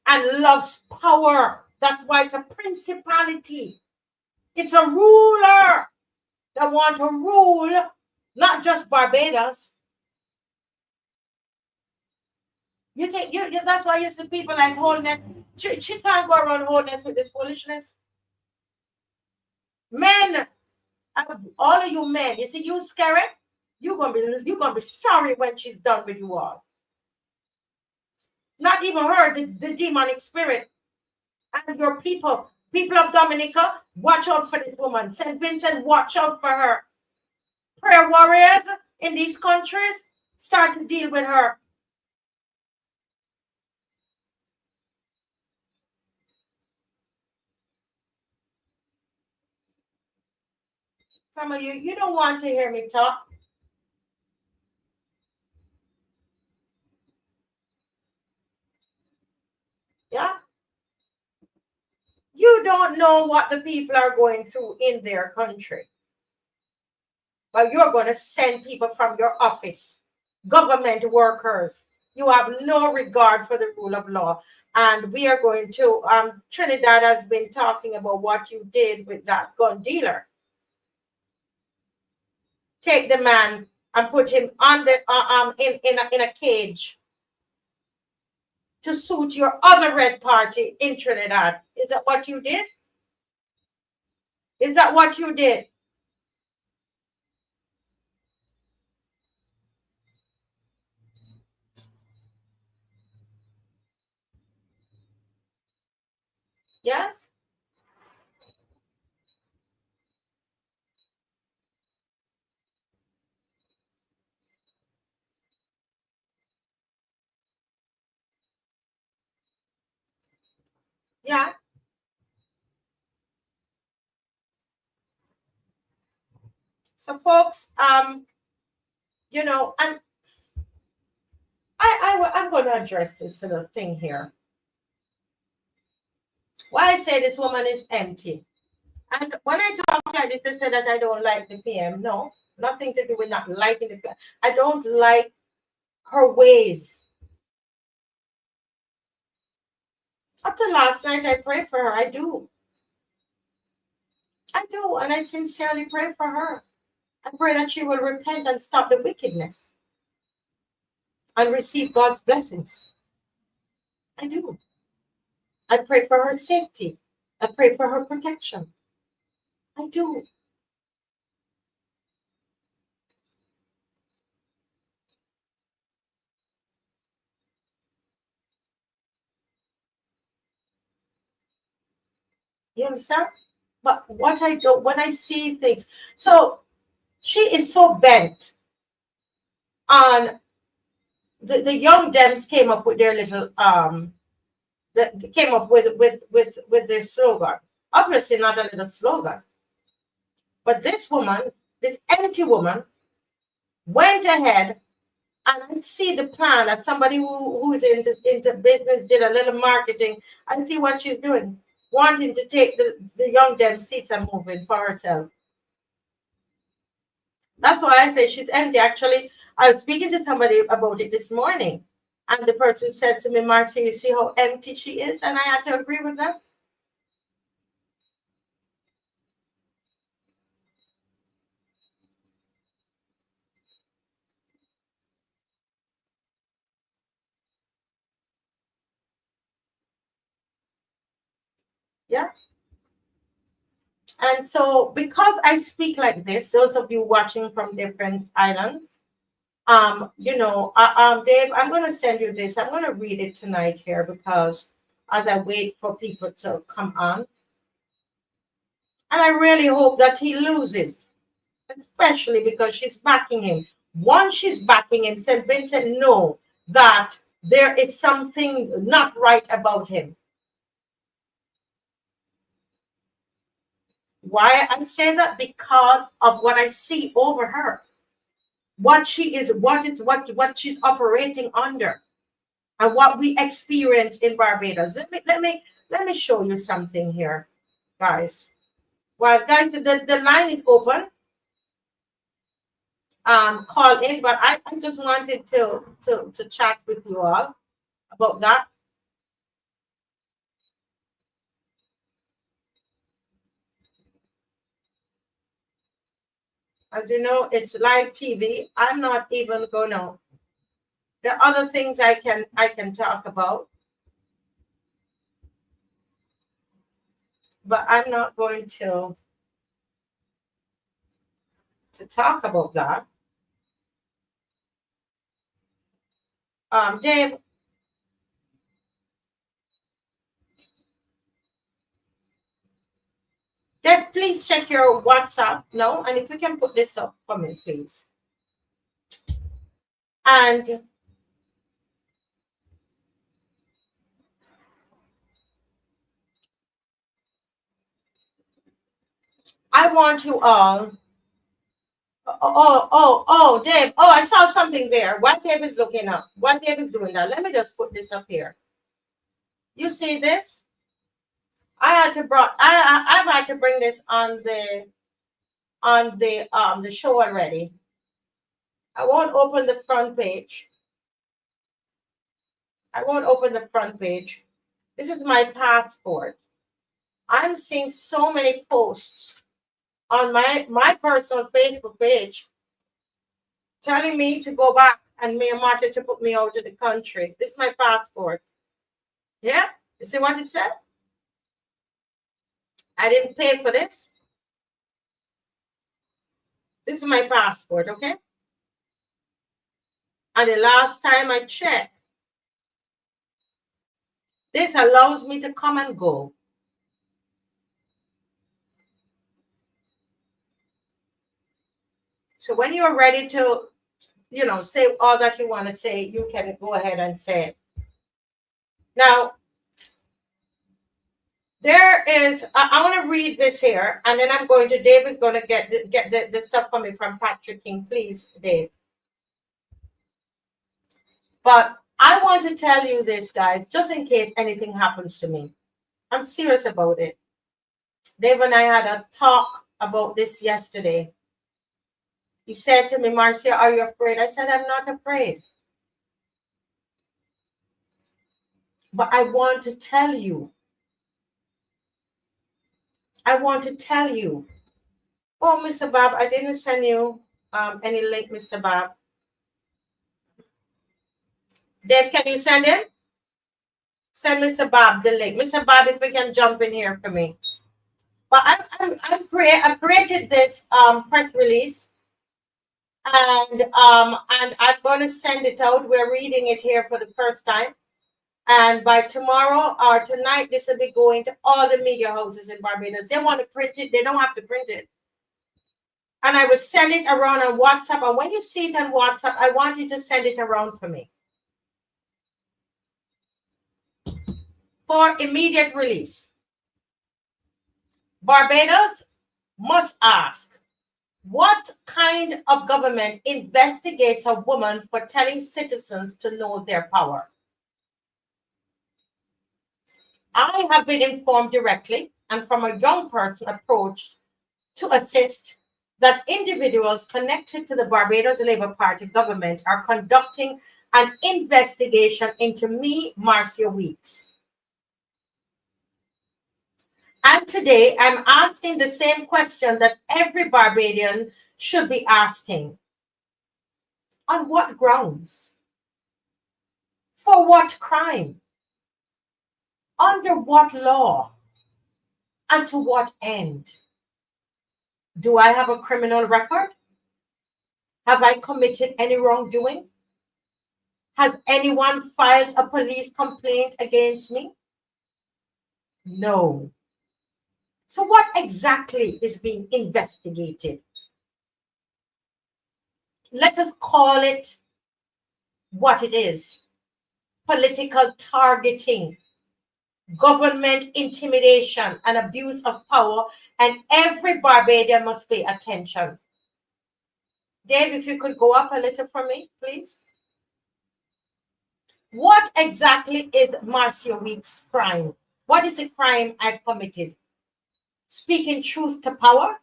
and loves power. That's why it's a principality. It's a ruler that wants to rule not just Barbados. You think that's why you see people like Holness. She can't go around Holness with this foolishness. Men, all of you men, you see, you scary. You're gonna be sorry when she's done with you all. Not even her, the demonic spirit. And your people of Dominica, watch out for this woman. St. Vincent, watch out for her. Prayer warriors in these countries, start to deal with her. Some of you don't want to hear me talk. You don't know what the people are going through in their country. But you're going to send people from your office, government workers. You have no regard for the rule of law. And we are going to, Trinidad has been talking about what you did with that gun dealer. Take the man and put him on the, in a cage to suit your other red party in Trinidad. Is that what you did? Is that what you did? Yes? Yeah. So folks, you know, and I'm going to address this little thing here. Why I say this woman is empty. And when I talk like this, they say that I don't like the PM. No, nothing to do with not liking the PM. I don't like her ways. Up to last night, I prayed for her. I do. I do. And I sincerely pray for her. I pray that she will repent and stop the wickedness and receive God's blessings. I do. I pray for her safety. I pray for her protection. I do. You understand? But what I do when I see things, so she is so bent on the young Dems came up with their little came up with their slogan. Obviously not a little slogan. But this woman, this empty woman, went ahead, and I see the plan as somebody who's into business, did a little marketing. I see what she's doing, wanting to take the young Dem seats and moving for herself. That's why I say she's empty. Actually, I was speaking to somebody about it this morning, and the person said to me, Marcia, you see how empty she is? And I had to agree with them. Yeah. And so because I speak like this, those of you watching from different islands, you know, Dave, I'm going to send you this. I'm going to read it tonight here because as I wait for people to come on, and I really hope that he loses, especially because she's backing him. Once she's backing him, St. Vincent know that there is something not right about him. Why I say that? Because of what I see over her. What she is, what she's operating under, and what we experience in Barbados. Let me show you something here, guys. Well, guys, the line is open. Call in, but I just wanted to chat with you all about that. As you know, it's live TV. I'm not even gonna. There are other things I can talk about, but I'm not going to talk about that. Dave, please check your WhatsApp. No, and if you can put this up for me, please. And I want you all. Oh, Dave. Oh, I saw something there. What Dave is looking up. What Dave is doing that. Let me just put this up here. You see this? I've had to bring this on the show already. I won't open the front page. I won't open the front page. This is my passport. I'm seeing so many posts on my personal Facebook page telling me to go back and Mia Mottley to put me out of the country. This is my passport. Yeah, you see what it said? I didn't pay for this. This is my passport, okay? And the last time I checked, this allows me to come and go. So when you're ready to, say all that you want to say, you can go ahead and say it. Now, there is, I want to read this here, and then Dave is going to get the stuff for me from Patrick King. Please, Dave. But I want to tell you this, guys, just in case anything happens to me. I'm serious about it. Dave and I had a talk about this yesterday. He said to me, Marcia, are you afraid? I said, I'm not afraid. But I want to tell you. Oh, Mr. Bob, I didn't send you any link, Mr. Bob. Dave, can you send him? Send Mr. Bob the link. Mr. Bob, if we can jump in here for me. But I've created this press release. And I'm going to send it out. We're reading it here for the first time. And by tomorrow or tonight, this will be going to all the media houses in Barbados. They want to print it. They don't have to print it. And I will send it around on WhatsApp. And when you see it on WhatsApp, I want you to send it around for me. For immediate release. Barbados must ask, what kind of government investigates a woman for telling citizens to know their power? I have been informed directly and from a young person approached to assist that individuals connected to the Barbados Labour Party government are conducting an investigation into me, Marcia Weeks. And today I'm asking the same question that every Barbadian should be asking. On what grounds? For what crime? Under what law? And to what end? Do I have a criminal record? Have I committed any wrongdoing? Has anyone filed a police complaint against me? No. So what exactly is being investigated? Let us call it what it is. Political targeting, government intimidation, and abuse of power, and every Barbadian must pay attention. Dave, if you could go up a little for me, please. What exactly is Marcia Weeks' crime? What is the crime I've committed? Speaking truth to power?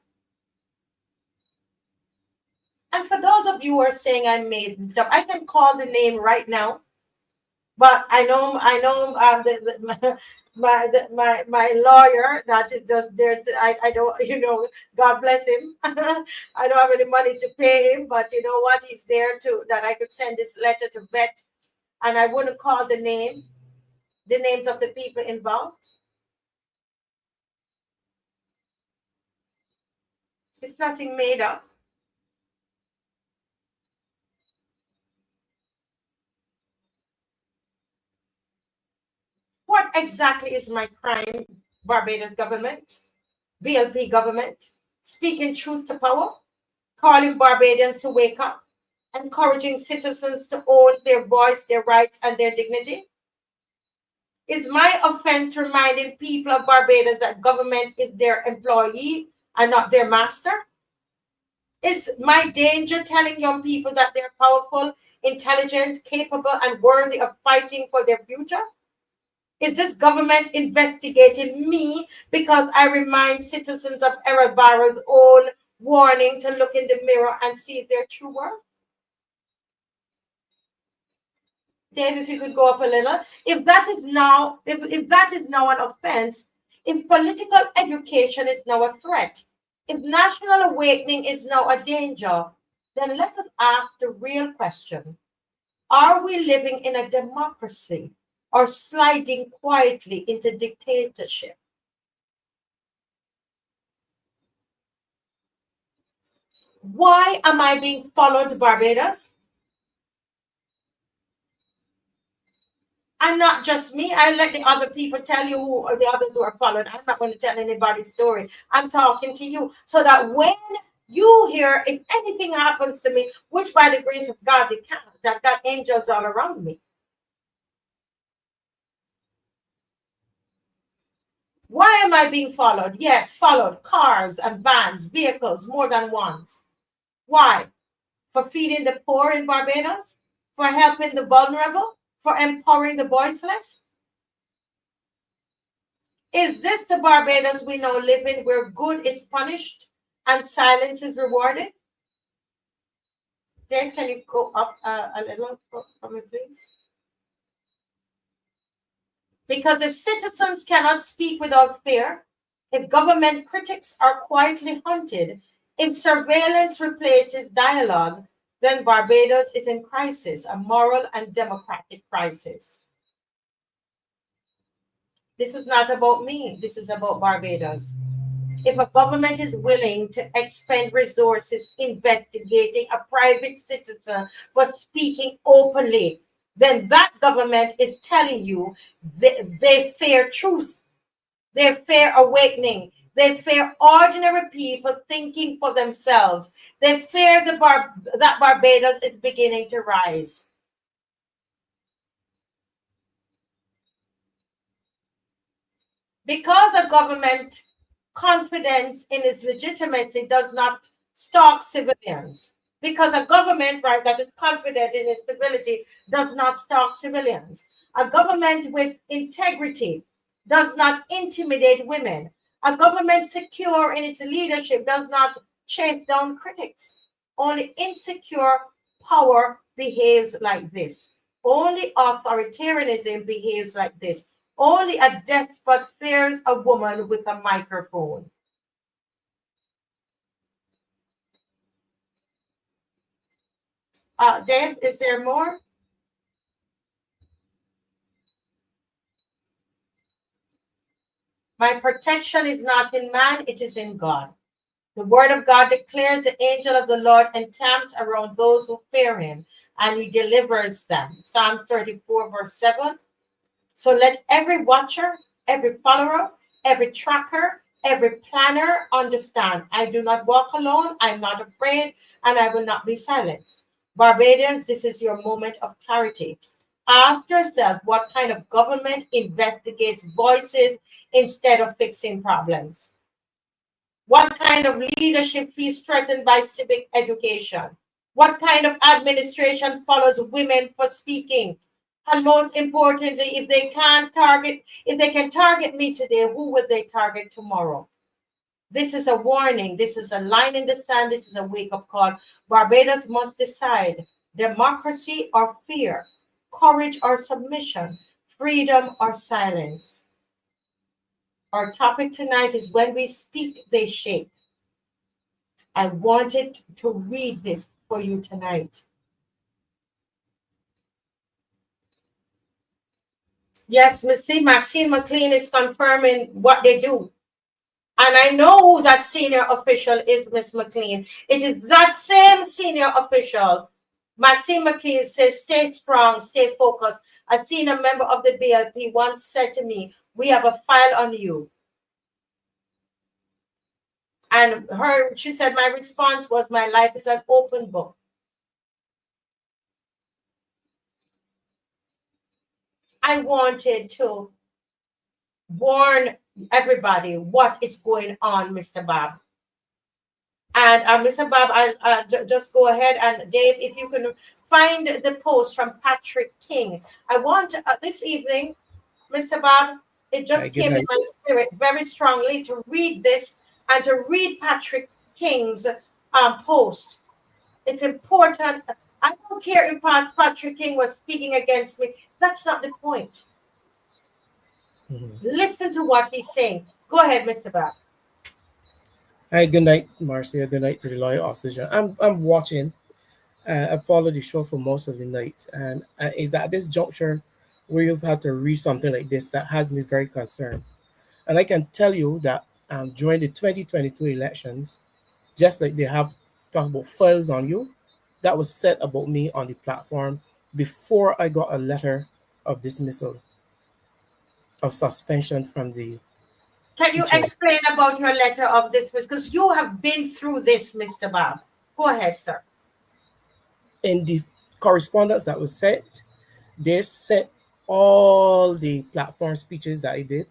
And for those of you who are saying I made it up, I can call the name right now. But I know my lawyer that is just there. I don't, God bless him. I don't have any money to pay him, but you know what? He's there to that I could send this letter to vet, and I wouldn't call the names of the people involved. It's nothing made up. What exactly is my crime, Barbados government, BLP government? Speaking truth to power, calling Barbadians to wake up, encouraging citizens to own their voice, their rights, and their dignity? Is my offense reminding people of Barbados that government is their employee and not their master? Is my danger telling young people that they're powerful, intelligent, capable, and worthy of fighting for their future? Is this government investigating me because I remind citizens of Errol Barrow's own warning to look in the mirror and see their true worth? Dave, if you could go up a little. If that is now, if that is now an offense, if political education is now a threat, if national awakening is now a danger, then let us ask the real question. Are we living in a democracy or sliding quietly into dictatorship? Why am I being followed, Barbados? And not just me. I let the other people tell you who are the others who are followed. I'm not going to tell anybody's story. I'm talking to you so that when you hear, if anything happens to me, which by the grace of God, it can't, I've got angels all around me. Why am I being followed? Yes, followed. Cars and vans, vehicles, more than once. Why? For feeding the poor in Barbados? For helping the vulnerable? For empowering the voiceless? Is this the Barbados we now live in, where good is punished and silence is rewarded? Dave, can you go up a little for me, please? Because if citizens cannot speak without fear, if government critics are quietly hunted, if surveillance replaces dialogue, then Barbados is in crisis, a moral and democratic crisis. This is not about me. This is about Barbados. If a government is willing to expend resources investigating a private citizen for speaking openly, then that government is telling you they fear truth, they fear awakening, they fear ordinary people thinking for themselves, they fear that Barbados is beginning to rise. Because a government confidence in its legitimacy does not stalk civilians. Because a government, right, that is confident in its stability does not stalk civilians. A government with integrity does not intimidate women. A government secure in its leadership does not chase down critics. Only insecure power behaves like this. Only authoritarianism behaves like this. Only a despot fears a woman with a microphone. Dave, is there more? My protection is not in man, it is in God. The word of God declares the angel of the Lord encamps around those who fear him, and he delivers them. Psalm 34, verse 7. So let every watcher, every follower, every tracker, every planner understand. I do not walk alone, I'm not afraid, and I will not be silenced. Barbadians, this is your moment of clarity. Ask yourself what kind of government investigates voices instead of fixing problems. What kind of leadership feels threatened by civic education? What kind of administration follows women for speaking? And most importantly, if they can target me today, who will they target tomorrow? This is a warning. This is a line in the sand. This is a wake-up call. Barbados must decide: democracy or fear, courage or submission, freedom or silence. Our topic tonight is when we speak, they shake. I wanted to read this for you tonight. Yes, Maxine McLean is confirming what they do. And I know who that senior official is, Miss McLean. It is that same senior official. Maxine McLean says, stay strong, stay focused. A senior member of the BLP once said to me, we have a file on you. And she said, my response was, my life is an open book. I wanted to warn everybody what is going on, Mr. Bob. And Mr. Bob, I'll just go ahead, and Dave, if you can find the post from Patrick King. I want this evening, Mr. Bob, it just Good came in night. my spirit very strongly to read this and to read Patrick King's post. It's important. I don't care if Patrick King was speaking against me. That's not the point. Listen to what he's saying. Go ahead, Mr. Bob. Hi, good night, Marcia. Good night to the lawyer officer. I'm watching. I followed the show for most of the night, and it's at this juncture where you've had to read something like this that has me very concerned. And I can tell you that during the 2022 elections, just like they have talked about files on you, that was said about me on the platform before I got a letter of dismissal, of suspension from the Can you teachers. explain about your letter of dismissal? Because you have been through this, Mr. Bob. Go ahead, sir. In the correspondence that was sent, they sent all the platform speeches that I did.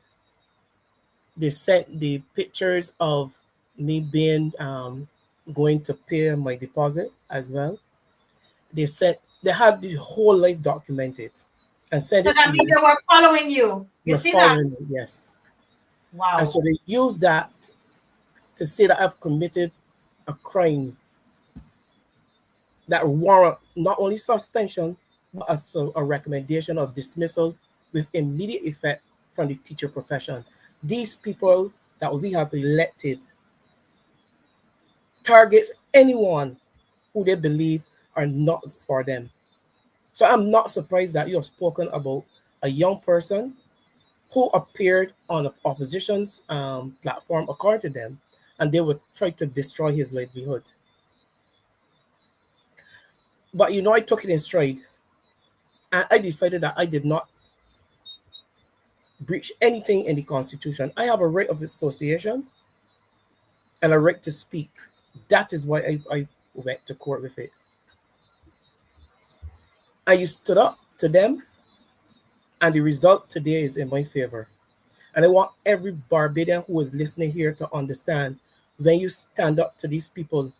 They sent the pictures of me being going to pay my deposit as well. They had the whole life documented and sent So it that to means you. they were following you. You You're see that? following me, yes. Wow. And so they use that to say that I've committed a crime that warrant not only suspension, but also a recommendation of dismissal with immediate effect from the teacher profession. These people that we have elected targets anyone who they believe are not for them. So I'm not surprised that you have spoken about a young person who appeared on the opposition's platform, according to them, and they would try to destroy his livelihood. But I took it in stride. And I decided that I did not breach anything in the Constitution. I have a right of association and a right to speak. That is why I went to court with it. And you stood up to them, and the result today is in my favor. And I want every Barbadian who is listening here to understand, when you stand up to these people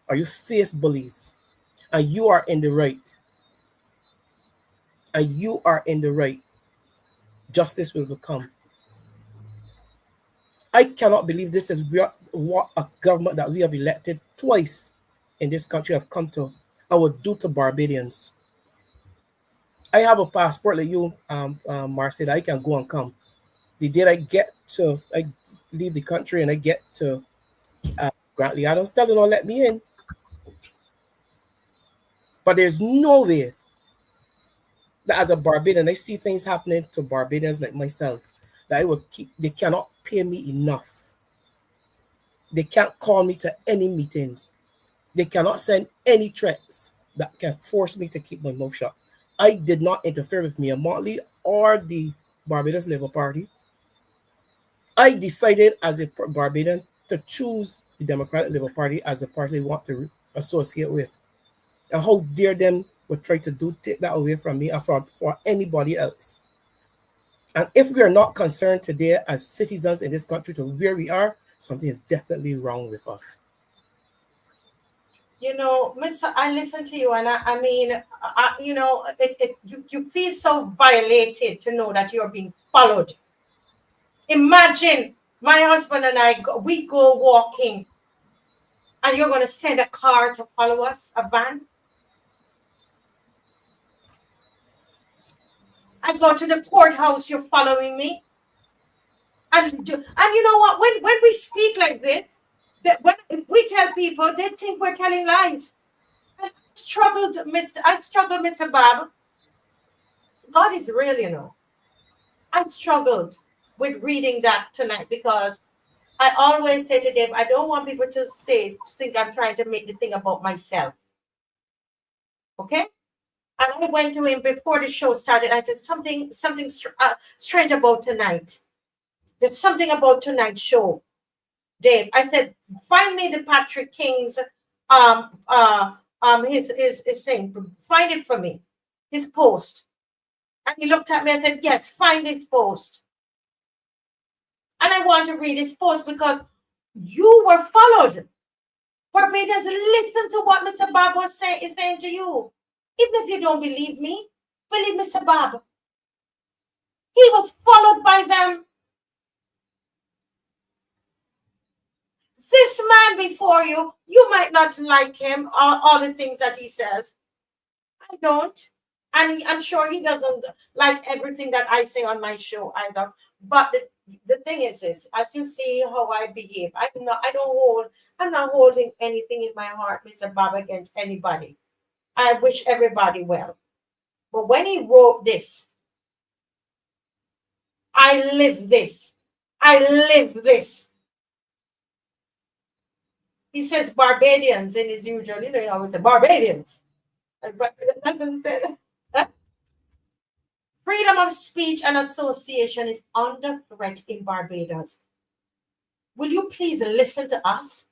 or you face bullies, and you are in the right, justice will come. I cannot believe this is what a government that we have elected twice in this country have come to and would do to Barbadians. I have a passport like you, Marcia, that I can go and come. The day I leave the country and I get to Grantley Adams, tell them not let me in. But there's no way that as a Barbadian, I see things happening to Barbadians like myself, that they cannot pay me enough. They can't call me to any meetings. They cannot send any threats that can force me to keep my mouth shut. I did not interfere with Mia Mottley or the Barbados Labour Party. I decided as a Barbadian to choose the Democratic Labour Party as the party they want to associate with. And how dare them would try to take that away from me or for anybody else. And if we are not concerned today as citizens in this country to where we are, something is definitely wrong with us. Mr. I listen to you, and I mean, you feel so violated to know that you're being followed. Imagine my husband and we go walking, and you're going to send a car to follow us, a van. I go to the courthouse, you're following me. And you know what? When we speak like this, when we tell people, they think we're telling lies. I struggled, Mr. Bob. God is real, I struggled with reading that tonight because I always say to them, I don't want people to think I'm trying to make the thing about myself. Okay? And I went to him before the show started. I said, something strange about tonight. There's something about tonight's show, Dave. I said, find me the Patrick King's his thing. Find it for me, his post. And he looked at me and said, yes, find his post. And I want to read his post because you were followed. Barbadians, listen to what Mr. Bob is saying to you. Even if you don't believe me, believe Mr. Bob. He was be for you. You might not like him, all the things that he says. I don't. And I'm sure he doesn't like everything that I say on my show either. But the thing is this, as you see how I behave, I'm not holding anything in my heart, Mr. Bob, against anybody. I wish everybody well. But when he wrote this, I live this. I live this. He says Barbadians in his usual, he always say Barbadians. But that's what he said. Freedom of speech and association is under threat in Barbados. Will you please listen to us?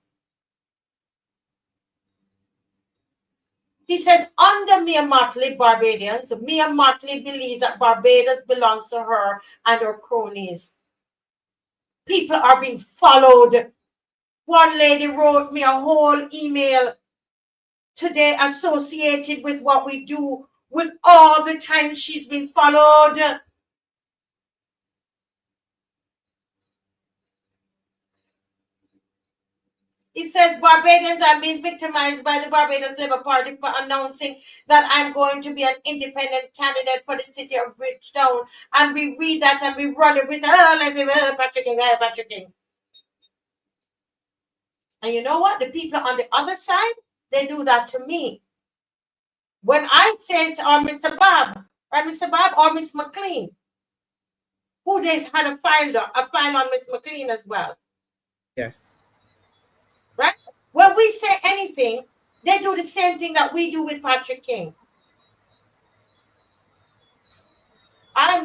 He says, under Mia Mottley, Barbadians, Mia Mottley believes that Barbados belongs to her and her cronies. People are being followed. One lady wrote me a whole email today associated with what we do, with all the time she's been followed. He says, Barbadians are being victimized by the Barbados Labour Party for announcing that I'm going to be an independent candidate for the city of Bridgetown. And we read that and we run it. We say, Patrick King. And you know what? The people on the other side, they do that to me. When I say to Mr. Bob, or Miss McLean, who they had a file on Miss McLean as well. Yes. Right? When we say anything, they do the same thing that we do with Patrick King.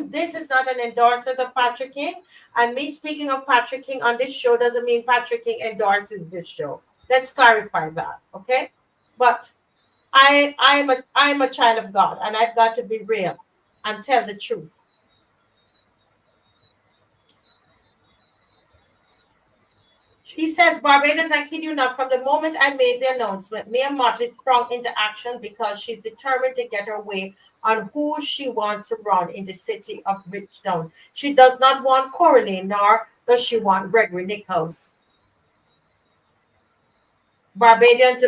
This is not an endorsement of Patrick King, and me speaking of Patrick King on this show doesn't mean Patrick King endorses this show. Let's clarify that, okay? But I'm a child of God, and I've got to be real and tell the truth. He says, Barbadians, I kid you not, from the moment I made the announcement, Mia Mottley sprung into action because she's determined to get her way on who she wants to run in the city of Bridgetown. She does not want Coralie, nor does she want Gregory Nichols. Barbadians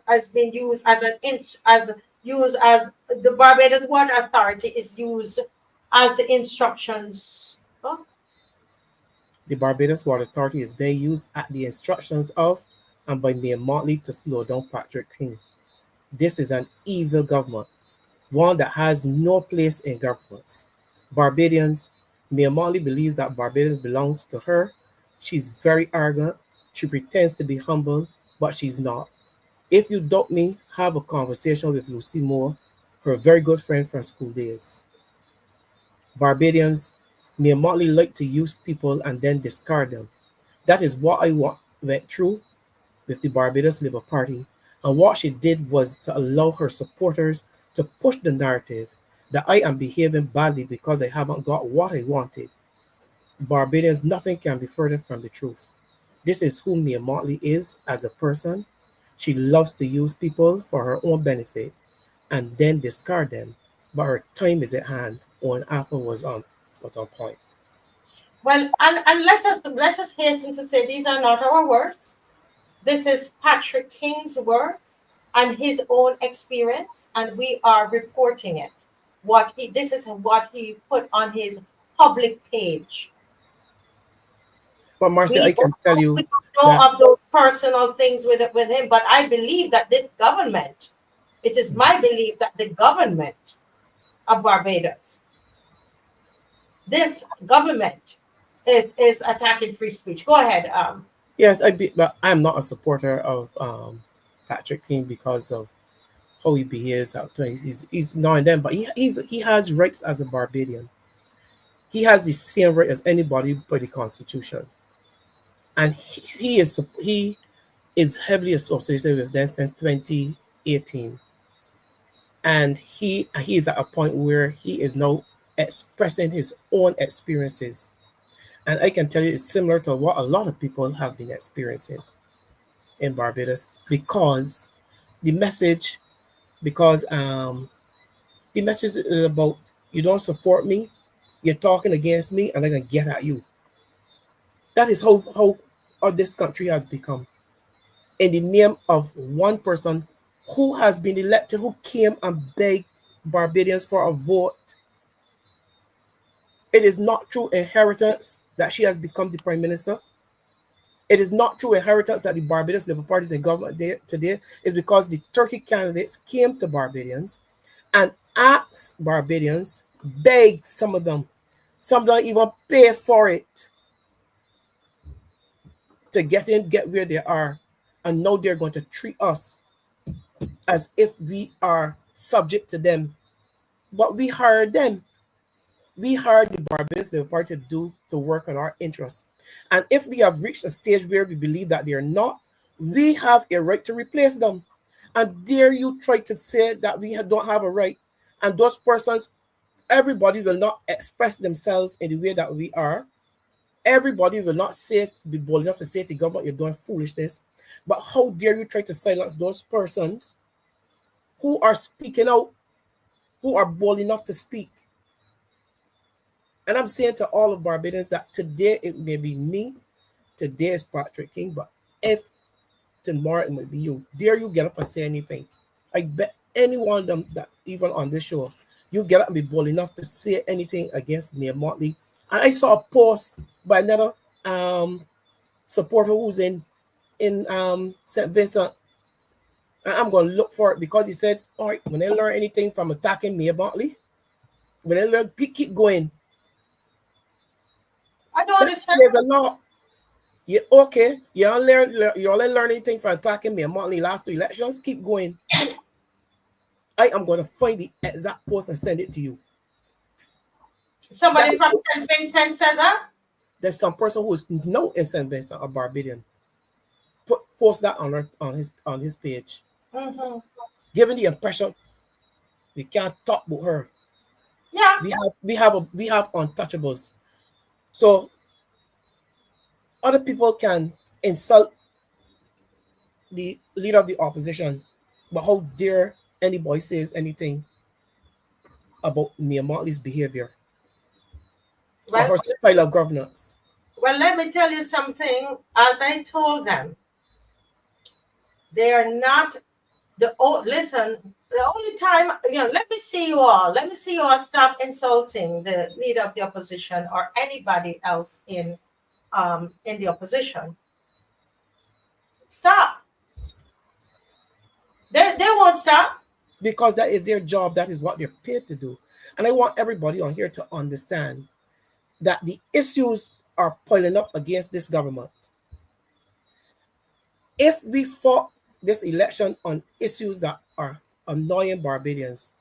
has been used as the Barbados Water Authority is used as instructions. Huh? The Barbados Water Authority is being used at the instructions of and by Mia Mottley to slow down Patrick King. This is an evil government, one that has no place in governments. Barbadians, Mia Mottley believes that Barbados belongs to her. She's very arrogant. She pretends to be humble, but she's not. If you doubt me, have a conversation with Lucy Moore, her very good friend from school days. Barbadians, Mia Mottley like to use people and then discard them. That is what I went through with the Barbados Labour Party, and what she did was to allow her supporters to push the narrative that I am behaving badly because I haven't got what I wanted. Barbadians, nothing can be further from the truth. This is who Mia Mottley is as a person. She loves to use people for her own benefit and then discard them, but her time is at hand. When Alpha was on point. Well, and let us hasten to say these are not our words. This is Patrick King's words and his own experience, and we are reporting it. This is what he put on his public page. But Marcia, I can tell you, we don't know of those personal things with him, but I believe that this government, it is my belief that the government of Barbados, this government is attacking free speech. Go ahead. Yes, but I'm not a supporter of Patrick King because of how he behaves. He's now and then, but he has rights as a Barbadian. He has the same right as anybody by the Constitution, and he is heavily associated with them since 2018, and he is at a point where he is now expressing his own experiences. And I can tell you it's similar to what a lot of people have been experiencing in Barbados because the message is about you don't support me, you're talking against me, and I'm going to get at you. That is how this country has become. in the name of one person who has been elected, who came and begged Barbadians for a vote. It is not through inheritance that she has become the Prime Minister. It is not through inheritance that the Barbados Labour Party is in government today. It's because the Turkey candidates came to Barbadians and asked Barbadians, begged some of them don't even pay for it to get where they are. And now they're going to treat us as if we are subject to them. But we hired them. We hired the Barbados Labour Party to work on our interests. And if we have reached a stage where we believe that they are not, we have a right to replace them. And dare you try to say that we don't have a right. And those persons, everybody will not express themselves in the way that we are. Everybody will not be bold enough to say to the government, you're doing foolishness. But how dare you try to silence those persons who are speaking out, who are bold enough to speak? And I'm saying to all of Barbadians that today it may be me, today is Patrick King, but if tomorrow it might be you, dare you get up and say anything? I bet any one of them that even on this show, you get up and be bold enough to say anything against Mia Mottley. And I saw a post by another supporter who's in St. Vincent. And I'm going to look for it because he said, all right, when they learn anything from attacking Mia Mottley, when they learn, keep going. I don't understand. There's a law. Yeah, okay. You only learn anything from attacking Mia Mottley last 2 elections. Keep going. I am going to find the exact post and send it to you. Somebody from St. Vincent said that? There's some person who is now in St. Vincent, a Barbadian. Post that on his page. Mm-hmm. Giving the impression we can't talk about her. Yeah. We have untouchables. So other people can insult the leader of the opposition, but how dare anybody says anything about Mia Mottley's behavior or her style of governance? Well, let me tell you something. As I told them, they are not listen, the only time, let me see you all stop insulting the leader of the opposition or anybody else in the opposition. Stop. They won't stop. Because that is their job. That is what they're paid to do. And I want everybody on here to understand that the issues are piling up against this government. If we fought this election on issues that are annoying Barbadians,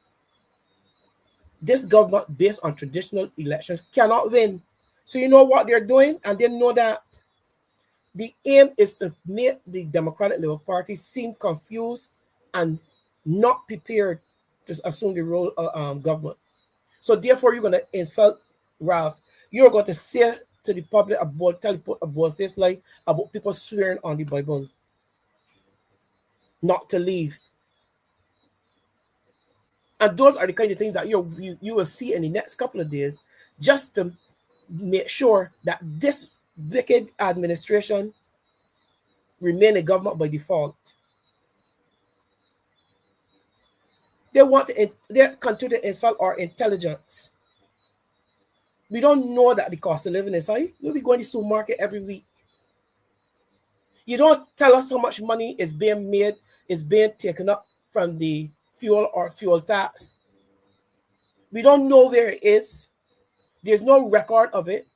this government, based on traditional elections, cannot win. So you know what they're doing, and they know that. The aim is to make the Democratic Labour Party seem confused and not prepared to assume the role of government. So therefore, you're going to insult Ralph. You're going to say to the public tell a bold face lie about people swearing on the Bible not to leave. And those are the kind of things that you will see in the next couple of days, just to make sure that this wicked administration remain a government by default. They continue to insult our intelligence. We don't know that the cost of living is high. We'll be going to the supermarket every week. You don't tell us how much money is being made, is being taken up from the fuel or fuel tax. We don't know where it is. There's no record of it.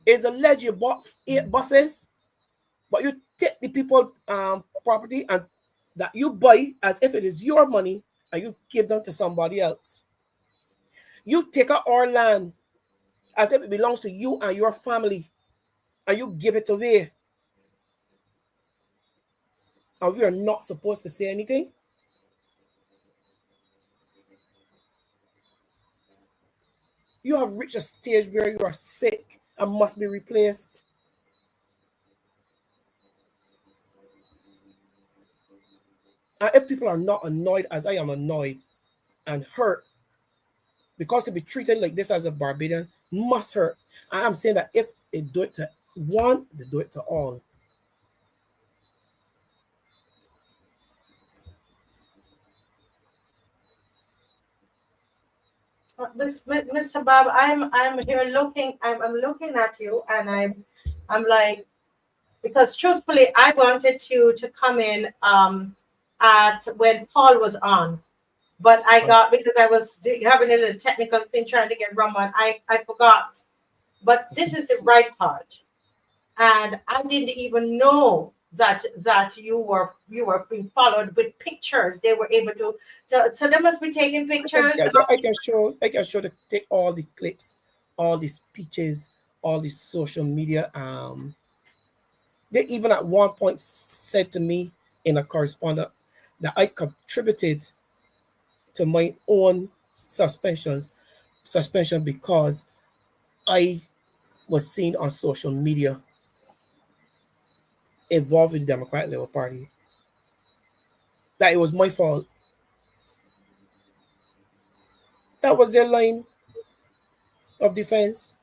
It's alleged you bought 8 buses, but you take the people property and that you buy as if it is your money and you give them to somebody else. You take out our land as if it belongs to you and your family and you give it away. And we are not supposed to say anything. You have reached a stage where you are sick and must be replaced. And if people are not annoyed as I am annoyed and hurt, because to be treated like this as a Barbadian must hurt. And I'm saying that if they do it to one, they do it to all. Mr. Bob, I'm here looking. I'm looking at you, and I'm like, because truthfully, I wanted you to come in at when Paul was on, but I got, because I was having a little technical thing trying to get Ramon. I forgot, but this is the right part, and I didn't even know that you were being followed with pictures. They were able to so they must be taking pictures. I can show take all the clips, all the speeches, all the social media. They even at one point said to me in a correspondence that I contributed to my own suspension because I was seen on social media involved with the Democratic Labour Party. That it was my fault. That was their line of defense.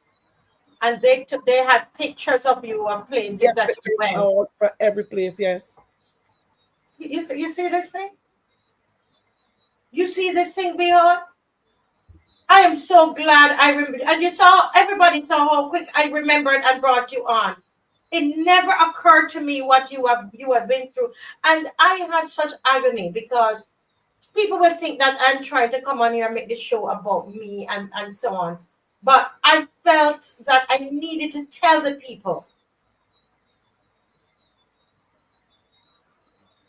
And they had pictures of you on places that you went. For every place, yes. You see this thing? You see this thing, Beyond? I am so glad I remember. And everybody saw how quick I remembered and brought you on. It never occurred to me what you have been through. And I had such agony because people will think that I'm trying to come on here and make this show about me and so on. But I felt that I needed to tell the people.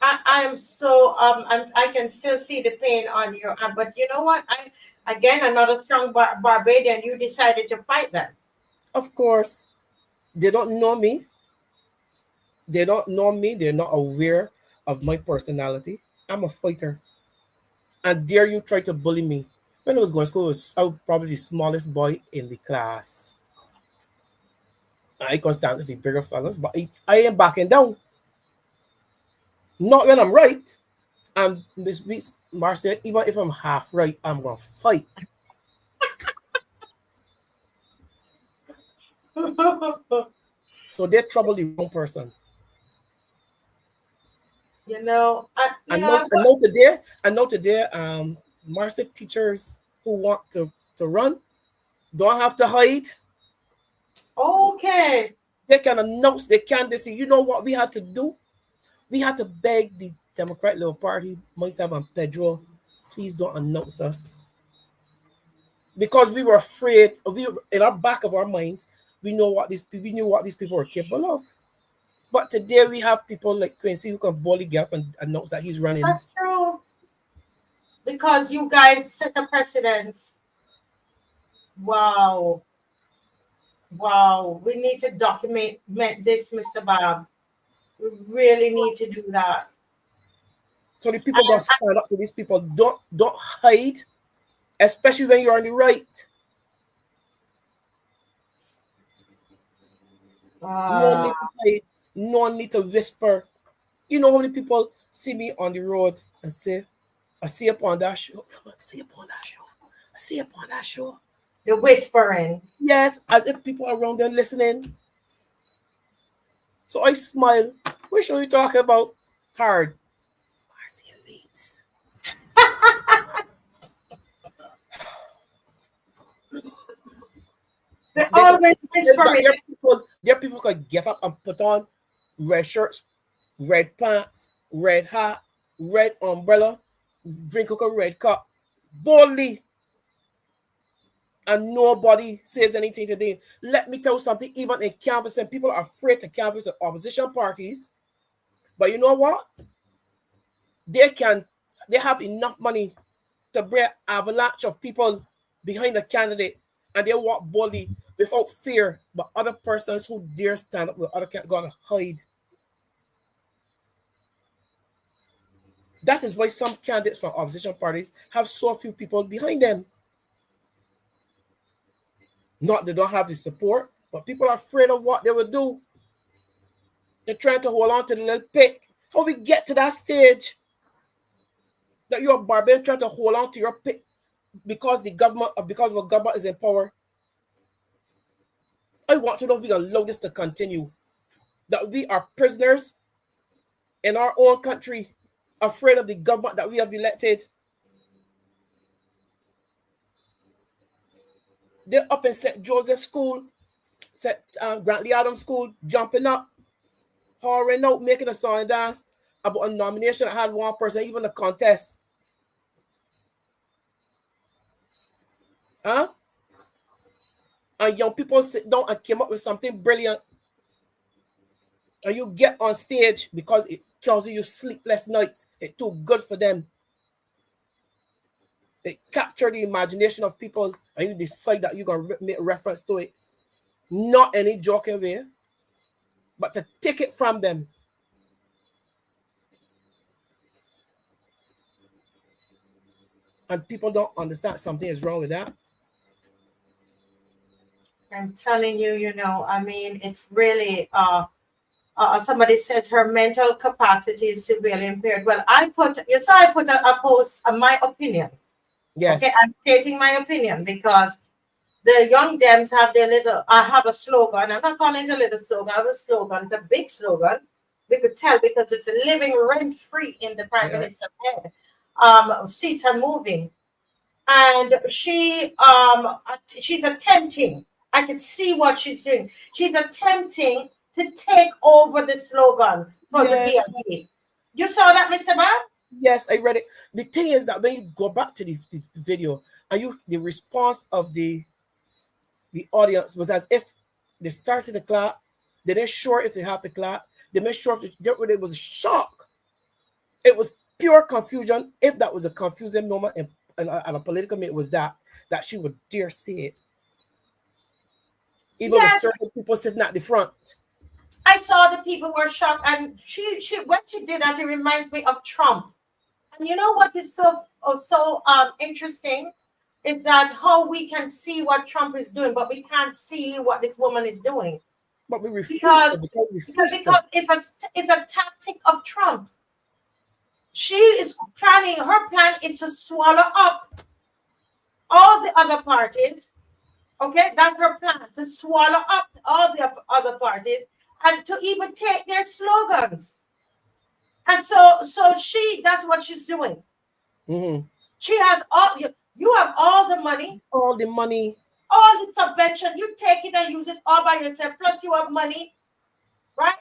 I am so I can still see the pain on your arm, but you know what? Another strong Barbadian. You decided to fight them. Of course, they don't know me. They don't know me. They're not aware of my personality. I'm a fighter. And dare you try to bully me? When I was going to school, I was probably the smallest boy in the class. I can stand with the bigger fellas, but I am backing down. Not when I'm right. And Miss Marcia, even if I'm half right, I'm going to fight. So they trouble the wrong person. You know, I know today, Marcia teachers who want to run don't have to hide. Okay. They can announce, they say, you know what we had to do? We had to beg the Democratic Labour Party, myself and Pedro, please don't announce us. Because we were afraid, in our back of our minds, we knew what these people were capable of. But today we have people like Quincy who can boldly get up and announce that he's running. That's true. Because you guys set a precedence. Wow. Wow. We need to document this, Mr. Bob. We really need to do that. So the people that stand up to these people, don't hide, especially when you're on the right. No need to hide, no need to whisper. You know how many people see me on the road and say, I see up on that show. I see up on that show. I see up on that show. The whispering. Yes, as if people around them listening. So I smile. What show you talking about? Hard. They're always whispering. There are people who can get up and put on red shirts, red pants, red hat, red umbrella, drink a red cup, boldly. And nobody says anything today. Let me tell you something, even in canvassing, people are afraid to canvass the opposition parties. But you know what? They have enough money to bring an avalanche of people behind a candidate, and they walk boldly without fear. But other persons who dare stand up with other candidates gonna hide. That is why some candidates from opposition parties have so few people behind them. Not they don't have the support, but people are afraid of what they will do. They're trying to hold on to the little pick. How we get to that stage that you're a Barbadian trying to hold on to your pick because the government is in power? I want to know if we can allow this to continue. That we are prisoners in our own country, afraid of the government that we have elected. They're up in St. Joseph School, Grantley Adams School, jumping up, hollering out, making a song and dance about a nomination that had one person, even a contest. Huh? And young people sit down and came up with something brilliant. And you get on stage because it causes you sleepless nights. It's too good for them. It captures the imagination of people and you decide that you're going to make reference to it. Not any joking way, but to take it from them. And people don't understand something is wrong with that. I'm telling you, I mean, it's really, somebody says her mental capacity is severely impaired. Well, I put a post, my opinion. Yes. Okay, I'm stating my opinion because the young Dems have I have a slogan. I'm not calling it a little slogan. I have a slogan. It's a big slogan. We could tell because it's living rent-free in the Prime Minister's head. Seats are moving. And she's attempting. I can see what she's doing. She's attempting to take over the slogan for the BLP. You saw that, Mr. Bob? Yes, I read it. The thing is that when you go back to the video and the response of the audience was as if they started the clap, they didn't sure if they had the clap, they made sure if it was a shock. It was pure confusion. If that was a confusing moment and a political meeting, was that she would dare say it. Even with certain people sitting at the front. I saw the people were shocked, and she when she did that, it reminds me of Trump. And you know what is so interesting is that how we can see what Trump is doing, but we can't see what this woman is doing. But we refuse because it's a tactic of Trump. She is planning, her plan is to swallow up all the other parties. Okay, that's her plan, to swallow up all the other parties and to even take their slogans. And so that's what she's doing. Mm-hmm. She has you have all the money. All the money. All the subvention. You take it and use it all by yourself. Plus you have money, right?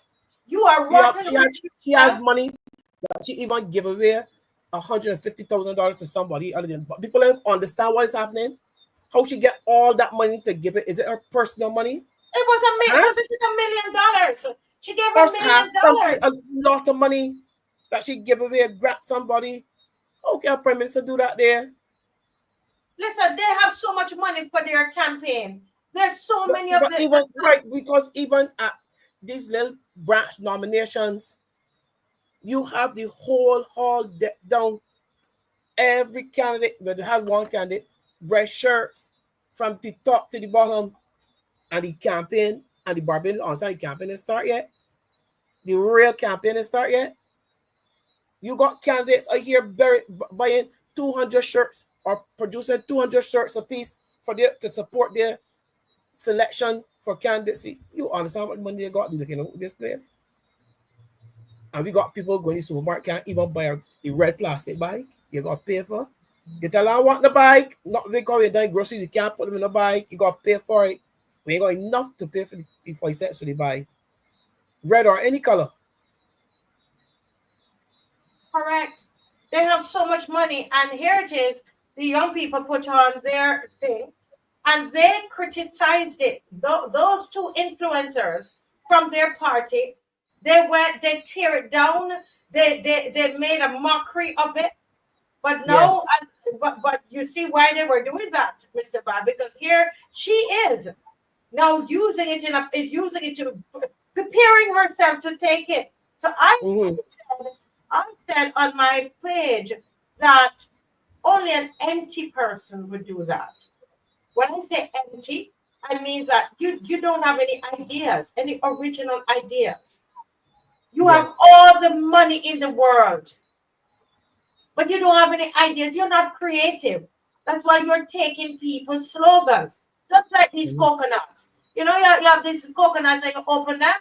You are working. She has money. She even give away $150,000 to somebody other than. But people don't understand what is happening. How she get all that money to give it? Is it her personal money? It was $1 million. She gave $1 million. A lot of money that she give away, grab somebody. How can a Prime Minister do that there? Listen, they have so much money for their campaign. There's so many of them. Because even at these little branch nominations, you have the whole hall down. Every candidate, but they have one candidate, red shirts from the top to the bottom, and the campaign and the Barbadians on side. The campaign is start yet. The real campaign is start yet. You got candidates out here buying 200 shirts or producing 200 shirts a piece to support their selection for candidacy. You understand how much money they got looking at this place? And we got people going to the supermarket, can't even buy a red plastic bike. You got to pay for. You tell them I want the bike, not because you're done groceries, you can't put them in the bike. You got to pay for it. We ain't got enough to pay for the 5 cents for the bike. Red or any color. Correct. They have so much money, and here it is. The young people put on their thing, and they criticized it. Those two influencers from their party, they tear it down. They made a mockery of it. But now, but you see why they were doing that, Mr. Bob, because here she is now using it to preparing herself to take it. So I said on my page that only an empty person would do that. When I say empty, I mean that you don't have any ideas, any original ideas. You have all the money in the world, but you don't have any ideas. You're not creative. That's why you're taking people's slogans, just like these coconuts. You know, you have these coconuts and you open them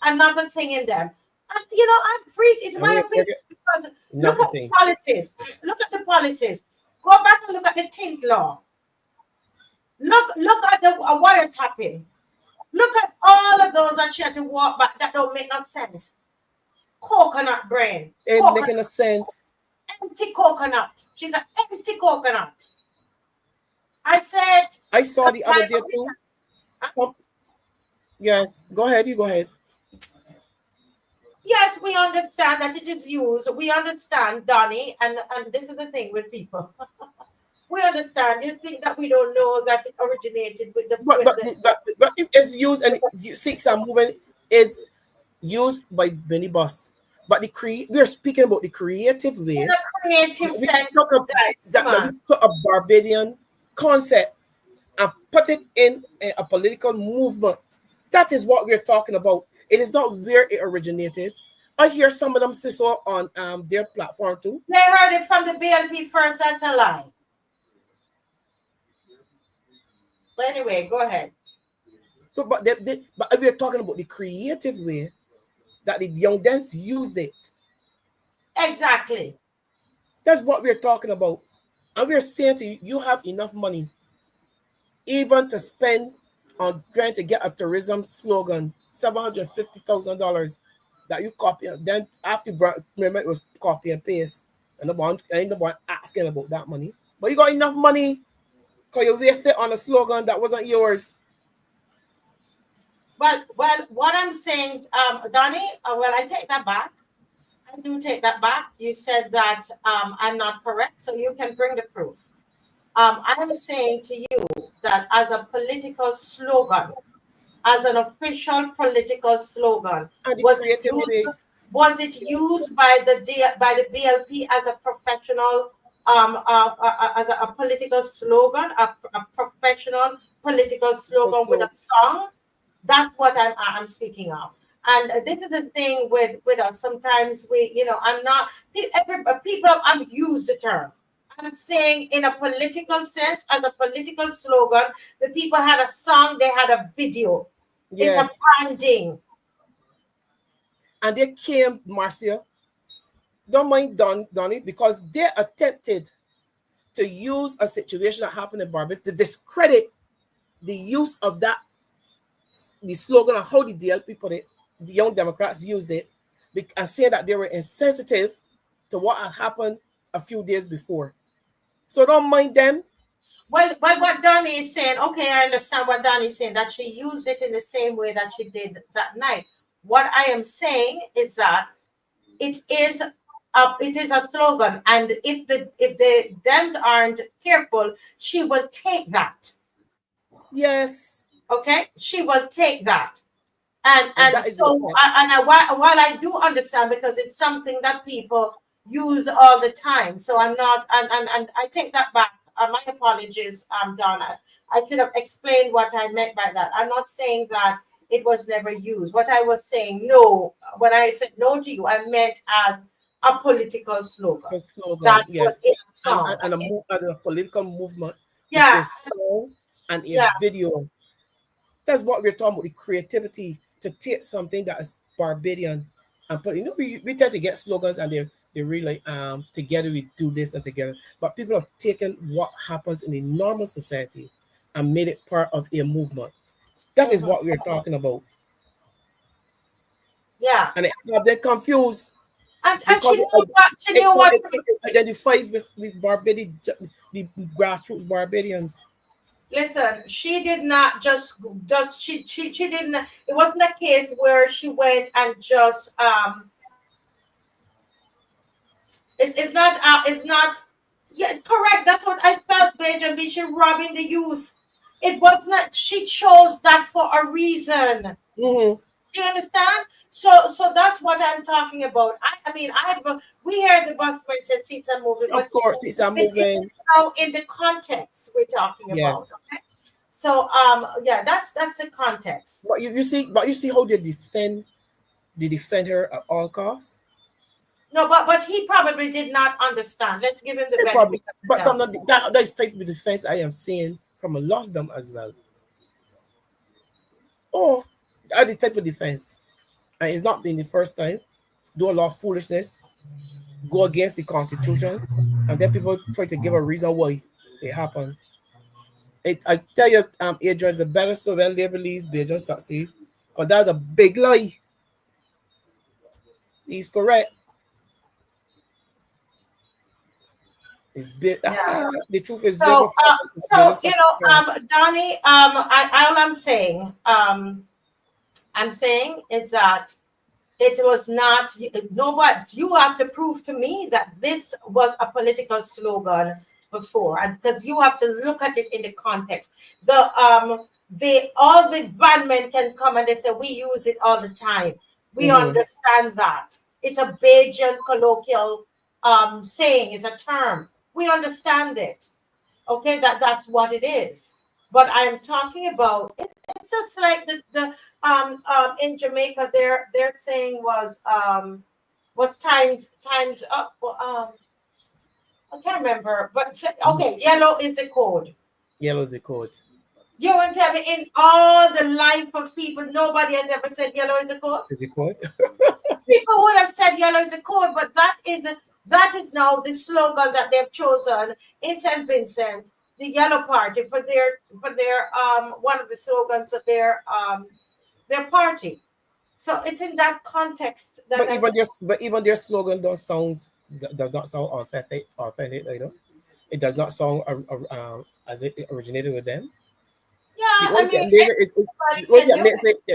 and not a thing in them. And you know, I'm free. It's my opinion because look at the policies. Look at the policies. Go back and look at the tint law. Look at the wiretapping. Look at all of those that she had to walk back. That don't make no sense. Coconut brain. Ain't making no sense. Empty coconut. She's an empty coconut. I said. I saw the other day too. Yes, go ahead. You go ahead. Yes, we understand that it is used. We understand, Donnie, and this is the thing with people. We understand. You think that we don't know that it originated with the. But it's used, and you see, some movement is used by many boss. But we're speaking about the creative way. In a creative sense, we took a Barbadian concept and put it in a political movement. That is what we're talking about. It is not where it originated. I hear some of them say so on their platform too. They heard it from the BLP first. That's a lie. But anyway, go ahead. So, but we're talking about the creative way that the young dance used it. Exactly. That's what we're talking about. And we're saying to you, you have enough money even to spend on trying to get a tourism slogan, $750,000 that you copy. Then after remember it was copy and paste. And ain't no one asking about that money. But you got enough money because you wasted on a slogan that wasn't yours. Well, what I'm saying, Donnie, I take that back. I do take that back. You said that I'm not correct, so you can bring the proof. I am saying to you that as a political slogan, as an official political slogan, was it used by the BLP as a professional, as a political slogan, a professional political slogan with a song? That's what I'm speaking of. And this is the thing with us. Sometimes I'm not, people use the term. I'm saying in a political sense, as a political slogan, the people had a song, they had a video. Yes. It's a branding. And they came, Marcia, don't mind Donnie, because they attempted to use a situation that happened in Barbados to discredit the use of the slogan and how the DLP put it, the Young Democrats used it, and say that they were insensitive to what had happened a few days before. So don't mind them. Well, what Donnie is saying, okay, I understand what Donnie is saying, that she used it in the same way that she did that night. What I am saying is that it is a slogan, and if the Dems aren't careful, she will take that. Yes. Okay, she will take that. And so while I do understand, because it's something that people use all the time, so I'm not, and I take that back. My apologies, Donna. I should have explained what I meant by that. I'm not saying that it was never used. What I was saying, no, when I said no to you, I meant as a political slogan. A slogan, that yes. was a song. And a political movement. Yeah. A song and a video. That's what we're talking about, the creativity to take something that is Barbadian and put, we tend to get slogans and they really together we do this and together. But people have taken what happens in a normal society and made it part of a movement. That is what we're talking about. Yeah. And they're confused. And she knew what it identifies with Barbadian, the grassroots Barbadians. Listen, she did not she didn't, it wasn't a case where she went and just it's not yeah, correct. That's what I felt, Benjamin. She robbing the youth. It was not, she chose that for a reason. Mm-hmm. Do you understand? So that's what I'm talking about. We hear the busman said seats are moving. Of course, seats are moving. Now in the context we're talking about. Okay? So that's the context. But you see how they defend her at all costs. No, but he probably did not understand. Let's give him the benefit. But some of that is type of defense I am seeing from a lot of them as well. Oh, that the type of defense. And it's not been the first time. Do a lot of foolishness, go against the Constitution, and then people try to give a reason why it happened. I tell you, Adrian, it's a better story when Labour leaves, Bajans succeed. Because that's a big lie. He's correct. The truth is, So, Labour Donnie, all I'm saying is that it was not nobody. You have to prove to me that this was a political slogan before, and because you have to look at it in the context. All the bandmen can come and they say we use it all the time. We understand that it's a Bajan colloquial saying, is a term. We understand it. Okay, that's what it is. But I'm talking about it's just like the in Jamaica their saying was times up. I can't remember, but okay, yellow is the code. Yellow is the code. You want to tell me in all the life of people, nobody has ever said yellow is a code? Is it code? People would have said yellow is a code, but that is now the slogan that they've chosen in St. Vincent, the Yellow Party, for their one of the slogans of their party. So it's in that context that. But even their slogan does not sound authentic. You know, it does not sound as it originated with them. Yeah, it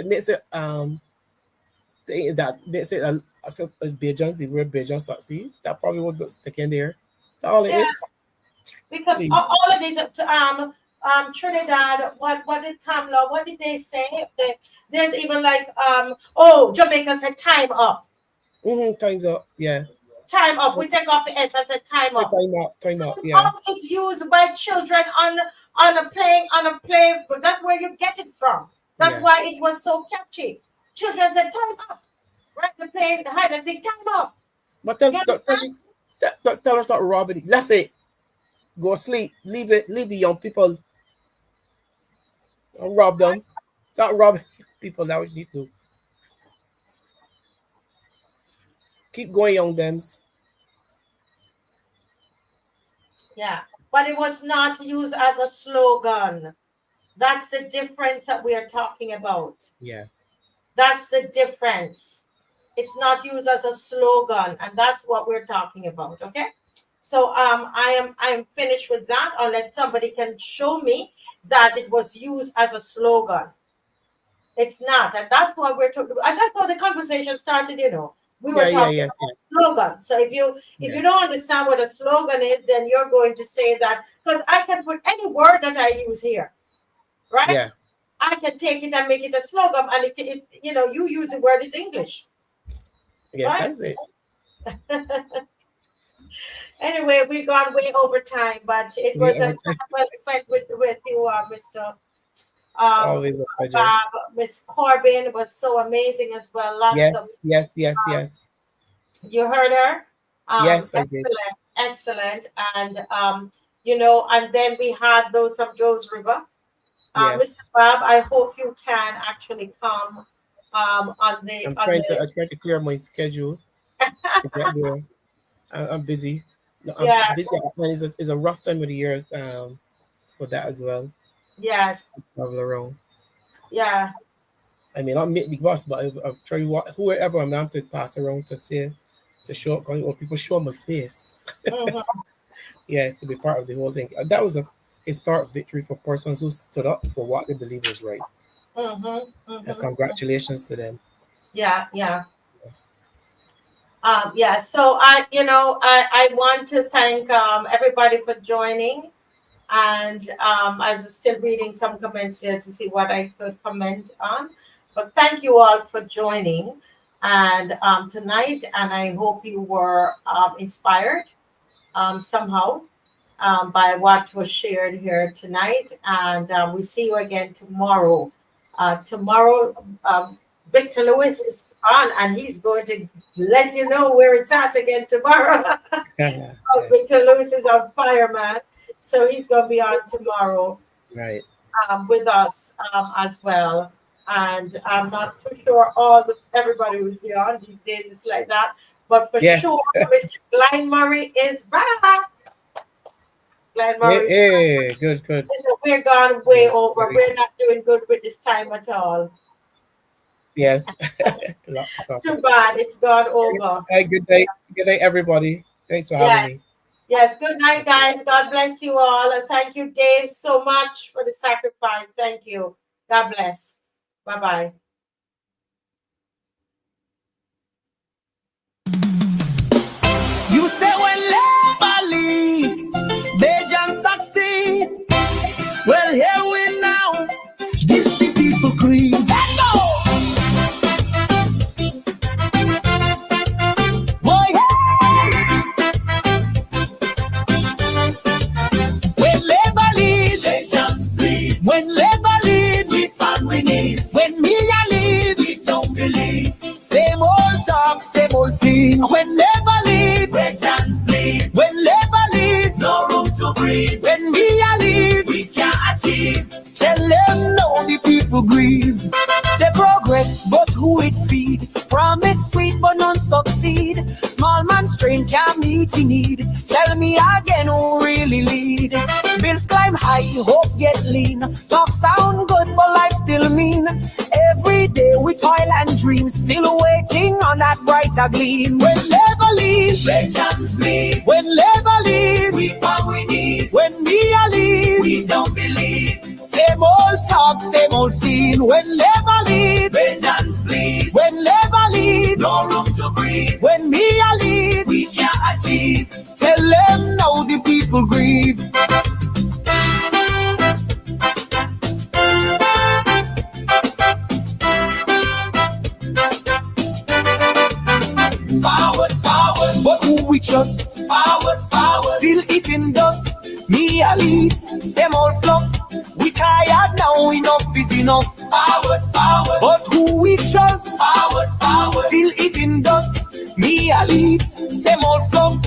makes it that makes it as Bajans, the word Bajan succeed. That probably would stick in there. That's all it is. Because all of these Trinidad, what did Kamla, what did they say? There's even like Jamaica said time up. Time's up, yeah. Time up. We take off the S and said time up. Time up, yeah. Up is used by children on a play, but that's where you get it from. That's why it was so catchy. Children said time up. Right? They're playing the hide and seek, time up. But tell us not robbing it. Left it. Go sleep. Leave the young people. Don't rob them. Not rob people that we need to. Keep going, young dems. Yeah, but it was not used as a slogan. That's the difference that we are talking about. Yeah. That's the difference. It's not used as a slogan, and that's what we're talking about. Okay. So I am finished with that, unless somebody can show me that it was used as a slogan. It's not, and that's what we're talking about, and that's how the conversation started. You know, we were talking about slogan. So if you don't understand what a slogan is, then you're going to say that, because I can put any word that I use here, right? Yeah. I can take it and make it a slogan, and it you use the word is English. Yeah, right? that's it. Anyway, we gone way over time, but it was a well spent with you, Mr. Always a pleasure. Miss Corbin was so amazing as well. Lots yes. You heard her? Yes, I excellent, did. excellent. And and then we had those from Joe's River. Mr. Bob, I hope you can actually come on the. I'm trying to clear my schedule to get there. I'm busy. I'm busy. It's a rough time of the year for that as well. Yes. Travel around. Yeah. I mean, I'll meet the boss, but I'll try whoever I'm going to pass around to show up, or people show my face. Mm-hmm. To be part of the whole thing. That was a historic victory for persons who stood up for what they believe was right. Mm-hmm. Mm-hmm. Congratulations to them. Yeah. So I want to thank everybody for joining, and I was still reading some comments here to see what I could comment on. But thank you all for joining and tonight, and I hope you were inspired somehow by what was shared here tonight. And we see you again tomorrow. Victor Lewis is on, and he's going to let you know where it's at again tomorrow. Victor Lewis is on fire, man. So he's going to be on tomorrow, right? With us as well. And I'm not for sure everybody will be on these days. It's like that, but for sure, Mr. Glenn Murray is back. Glenn Hey, Murray. hey, good. Listen, we're gone way Yes, over. very We're not doing good with this time at all. Yes. Lots to talk Too about. bad. It's gone over. Hey, good day. Good day, everybody. Thanks for having me. Yes. Yes. Good night, guys. God bless you all. And thank you, Dave, so much for the sacrifice. Thank you. God bless. Bye-bye. You say when labor leads, Belgium succeed. Well, here we now. This the people creed. Let go. Boy, yeah. When labor leads, Belgians bleed. When labor leads, we find we knees. When Mia leads, we don't believe. Same old talk, same old scene. When labor leads, Belgians bleed. When labor leads, no room to breathe. When Mia leads, we can't achieve. Tell them no, the people grieve. Say progress, but who it feed? Promise sweet, but none succeed. Small man strain can't meet he need. Tell me again who really lead. Bills climb high, hope get lean. Talk sound good, but life still mean. Every day we toil and dream, still waiting on that brighter gleam. When labor leaves, Belgians bleed. When labor leaves, we find we need. When Mia leaves, we don't believe. Same old talk, same old scene. When labor leaves, Belgians bleed. When labor leaves, no room to breathe. When Mia leaves, we can't achieve. Tell them now the people grieve. Forward, forward, but who we trust? Forward, forward, still eating dust. Mia leads, same old fluff. We tired now, enough is enough. Forward, forward, but who we trust? Forward, forward, still eating dust. Mia leads, same old fluff.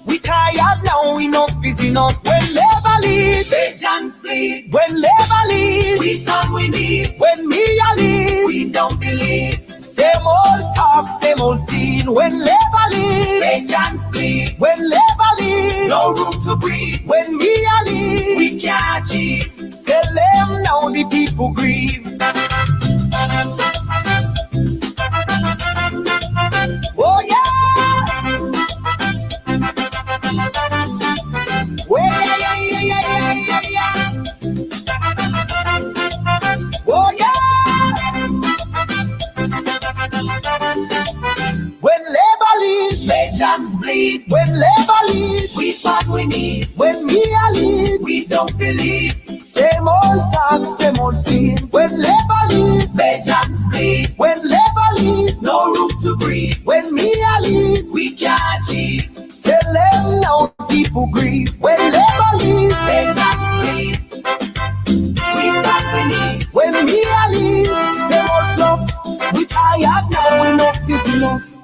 We tired now, enough is enough. When labor leads, Belgians bleed. When labor leads, we turn we need. When Mia leads, we don't believe. Same old talk, same old scene. When labor leaves, Belgians bleed. When labor leaves, no room to breathe. When Mia leaves, we can't achieve. Tell them now the people grieve. Oh yeah. Oh yeah. Oh yeah. When labor leads, Belgians bleed. When labor leads, we find we need. When Mia leads, we don't believe. Same old talk, same old scene. When labor leads, Belgians bleed. When labor leads, no room to breathe. When Mia leads, we can't achieve. Tell them now people grieve. When labor leads, Belgians bleed. We find we need. When Mia leads, same old fluff. We tired now, enough is enough.